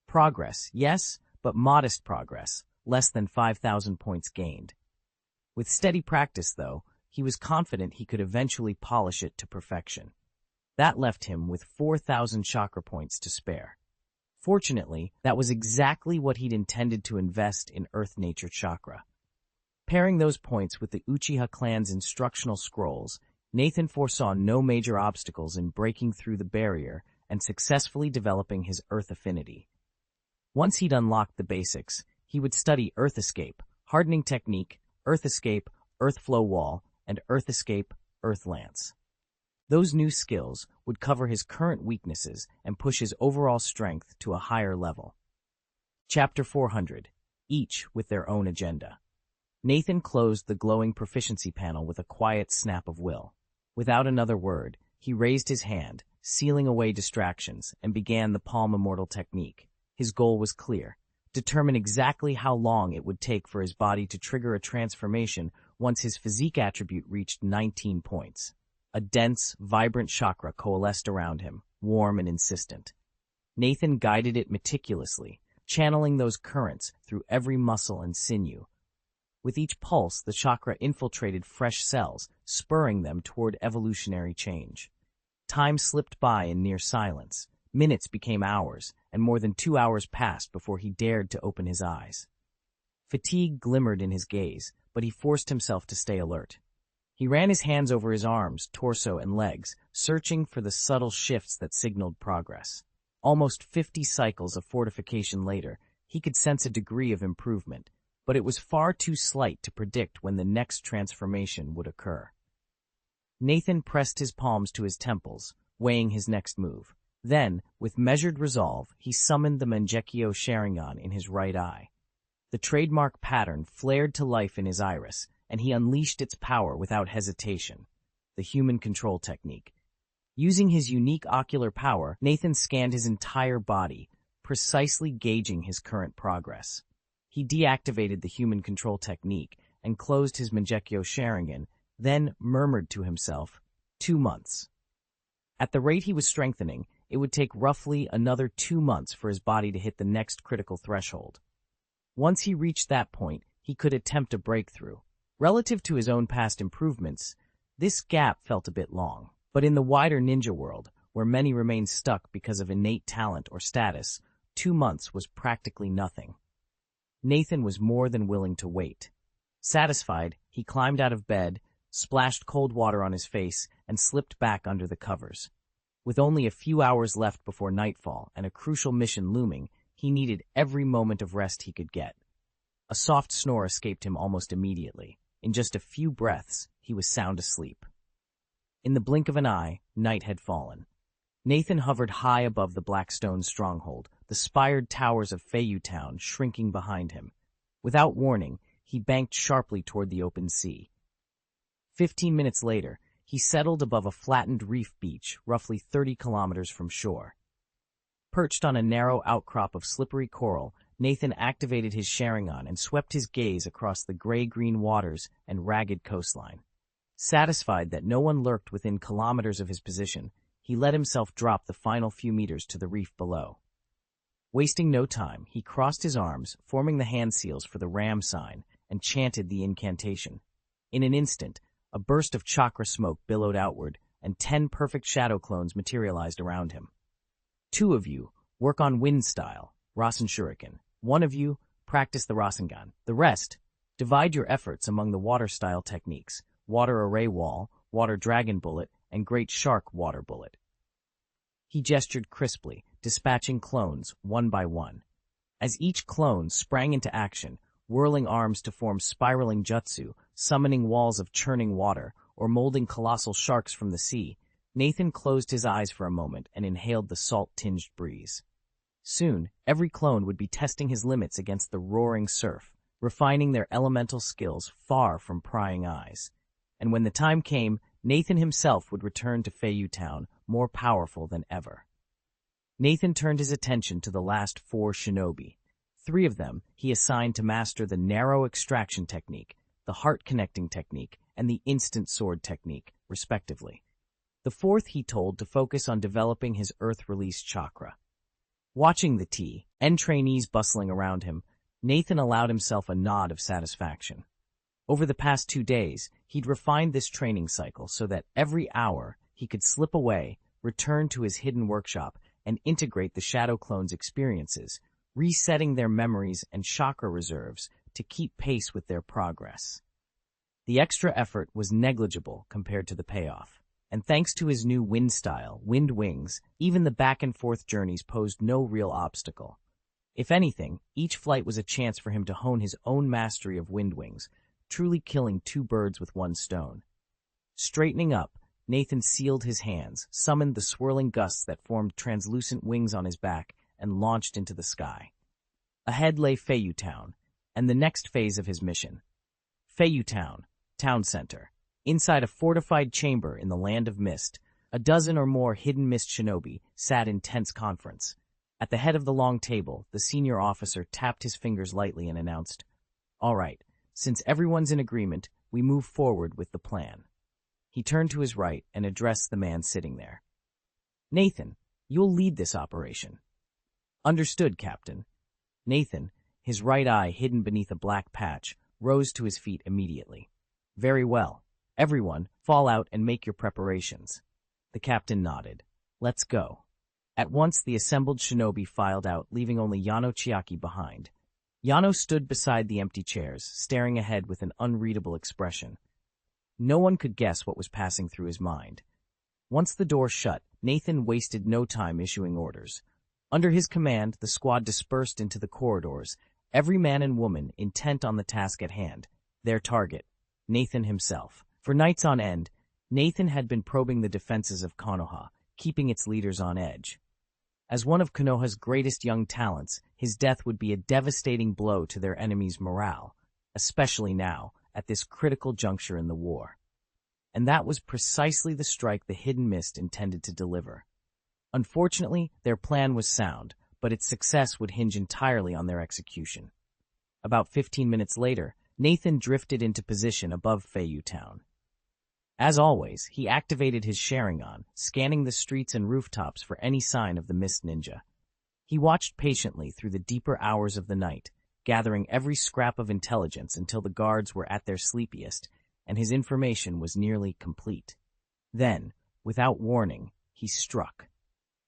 Progress, yes, but modest progress, less than 5,000 points gained. With steady practice, though, he was confident he could eventually polish it to perfection. That left him with 4,000 chakra points to spare. Fortunately, that was exactly what he'd intended to invest in Earth Nature Chakra. Pairing those points with the Uchiha clan's instructional scrolls, Nathan foresaw no major obstacles in breaking through the barrier and successfully developing his Earth affinity. Once he'd unlocked the basics, he would study Earth Escape, Hardening Technique, Earth Escape, Earth Flow Wall, and Earth Escape, Earth Lance. Those new skills would cover his current weaknesses and push his overall strength to a higher level. Chapter 400, each with their own agenda. Nathan closed the glowing proficiency panel with a quiet snap of will. Without another word, he raised his hand, sealing away distractions, and began the Palm Immortal technique. His goal was clear: determine exactly how long it would take for his body to trigger a transformation once his physique attribute reached 19 points. A dense, vibrant chakra coalesced around him, warm and insistent. Nathan guided it meticulously, channeling those currents through every muscle and sinew. With each pulse, the chakra infiltrated fresh cells, spurring them toward evolutionary change. Time slipped by in near silence. Minutes became hours, and more than 2 hours passed before he dared to open his eyes. Fatigue glimmered in his gaze, but he forced himself to stay alert. He ran his hands over his arms, torso, and legs, searching for the subtle shifts that signaled progress. Almost 50 cycles of fortification later, he could sense a degree of improvement, but it was far too slight to predict when the next transformation would occur. Nathan pressed his palms to his temples, weighing his next move. Then, with measured resolve, he summoned the Mangekyo Sharingan in his right eye. The trademark pattern flared to life in his iris, and he unleashed its power without hesitation. The human control technique. Using his unique ocular power, Nathan scanned his entire body, precisely gauging his current progress. He deactivated the human control technique and closed his Mangekyo Sharingan, then murmured to himself, 2 months. At the rate he was strengthening, it would take roughly another 2 months for his body to hit the next critical threshold. Once he reached that point, he could attempt a breakthrough. Relative to his own past improvements, this gap felt a bit long. But in the wider ninja world, where many remain stuck because of innate talent or status, 2 months was practically nothing. Nathan was more than willing to wait. Satisfied, he climbed out of bed, splashed cold water on his face, and slipped back under the covers. With only a few hours left before nightfall and a crucial mission looming, he needed every moment of rest he could get. A soft snore escaped him almost immediately. In just a few breaths, he was sound asleep. In the blink of an eye, night had fallen. Nathan hovered high above the Blackstone stronghold, the spired towers of Feiyu Town shrinking behind him. Without warning, he banked sharply toward the open sea. 15 minutes later, he settled above a flattened reef beach roughly 30 kilometers from shore. Perched on a narrow outcrop of slippery coral, Nathan activated his Sharingan and swept his gaze across the gray-green waters and ragged coastline. Satisfied that no one lurked within kilometers of his position, he let himself drop the final few meters to the reef below. Wasting no time, he crossed his arms, forming the hand seals for the ram sign, and chanted the incantation. In an instant, a burst of chakra smoke billowed outward, and 10 perfect shadow clones materialized around him. 2 of you work on wind style, Rasen Shuriken. 1 of you practice the Rasengan. The rest, divide your efforts among the water style techniques, water array wall, water dragon bullet, and great shark water bullet. He gestured crisply, dispatching clones one by one. As each clone sprang into action, whirling arms to form spiraling jutsu, summoning walls of churning water, or molding colossal sharks from the sea, Nathan closed his eyes for a moment and inhaled the salt-tinged breeze. Soon, every clone would be testing his limits against the roaring surf, refining their elemental skills far from prying eyes. And when the time came, Nathan himself would return to Feiyu Town, more powerful than ever. Nathan turned his attention to the last 4 shinobi. 3 of them he assigned to master the narrow extraction technique, the heart-connecting technique, and the instant sword technique, respectively. The 4th he told to focus on developing his earth-release chakra. Watching the T.N. trainees bustling around him, Nathan allowed himself a nod of satisfaction. Over the past 2 days, he'd refined this training cycle so that every hour he could slip away, return to his hidden workshop, and integrate the Shadow Clone's experiences, resetting their memories and chakra reserves to keep pace with their progress. The extra effort was negligible compared to the payoff, and thanks to his new wind style, Wind Wings, even the back-and-forth journeys posed no real obstacle. If anything, each flight was a chance for him to hone his own mastery of Wind Wings, truly killing 2 birds with 1 stone. Straightening up, Nathan sealed his hands, summoned the swirling gusts that formed translucent wings on his back, and launched into the sky. Ahead lay Feiyu Town, and the next phase of his mission. Feiyu Town, town center. Inside a fortified chamber in the Land of Mist, a dozen or more hidden mist shinobi sat in tense conference. At the head of the long table, the senior officer tapped his fingers lightly and announced, "All right, since everyone's in agreement, we move forward with the plan." He turned to his right and addressed the man sitting there. "Nathan, you'll lead this operation." "Understood, Captain." Nathan, his right eye hidden beneath a black patch, rose to his feet immediately. "Very well. Everyone, fall out and make your preparations." The captain nodded. "Let's go." At once the assembled shinobi filed out, leaving only Yano Chiaki behind. Yano stood beside the empty chairs, staring ahead with an unreadable expression. No one could guess what was passing through his mind. Once the door shut, Nathan wasted no time issuing orders. Under his command, the squad dispersed into the corridors, every man and woman intent on the task at hand, their target, Nathan himself. For nights on end, Nathan had been probing the defenses of Konoha, keeping its leaders on edge. As one of Konoha's greatest young talents, his death would be a devastating blow to their enemies' morale, especially now, at this critical juncture in the war. And that was precisely the strike the Hidden Mist intended to deliver. Unfortunately, their plan was sound, but its success would hinge entirely on their execution. About 15 minutes later, Nathan drifted into position above Feiyu Town. As always, he activated his Sharingan, scanning the streets and rooftops for any sign of the Mist Ninja. He watched patiently through the deeper hours of the night, gathering every scrap of intelligence until the guards were at their sleepiest, and his information was nearly complete. Then, without warning, he struck.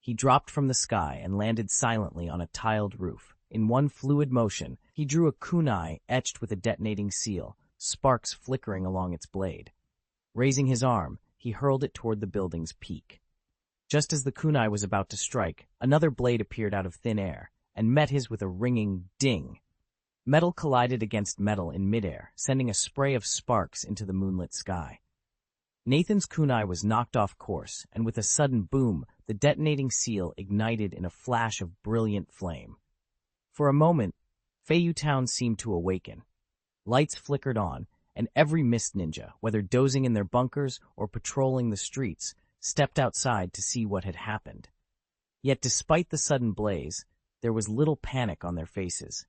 He dropped from the sky and landed silently on a tiled roof. In one fluid motion, he drew a kunai etched with a detonating seal, sparks flickering along its blade. Raising his arm, he hurled it toward the building's peak. Just as the kunai was about to strike, another blade appeared out of thin air and met his with a ringing ding. Metal collided against metal in midair, sending a spray of sparks into the moonlit sky. Nathan's kunai was knocked off course, and with a sudden boom, the detonating seal ignited in a flash of brilliant flame. For a moment, Feiyu Town seemed to awaken. Lights flickered on, and every Mist Ninja, whether dozing in their bunkers or patrolling the streets, stepped outside to see what had happened. Yet despite the sudden blaze, there was little panic on their faces.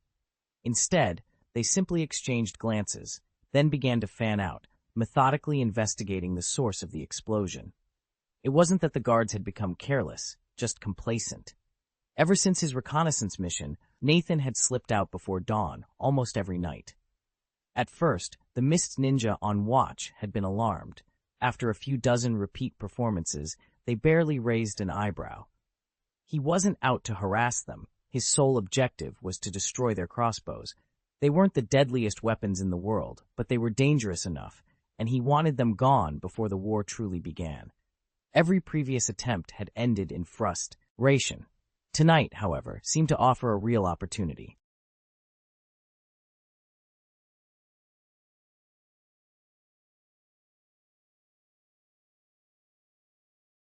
Instead, they simply exchanged glances, then began to fan out, methodically investigating the source of the explosion. It wasn't that the guards had become careless, just complacent. Ever since his reconnaissance mission, Nathan had slipped out before dawn, almost every night. At first, the Mist Ninja on watch had been alarmed. After a few dozen repeat performances, they barely raised an eyebrow. He wasn't out to harass them. His sole objective was to destroy their crossbows. They weren't the deadliest weapons in the world, but they were dangerous enough, and he wanted them gone before the war truly began. Every previous attempt had ended in frustration. Tonight, however, seemed to offer a real opportunity.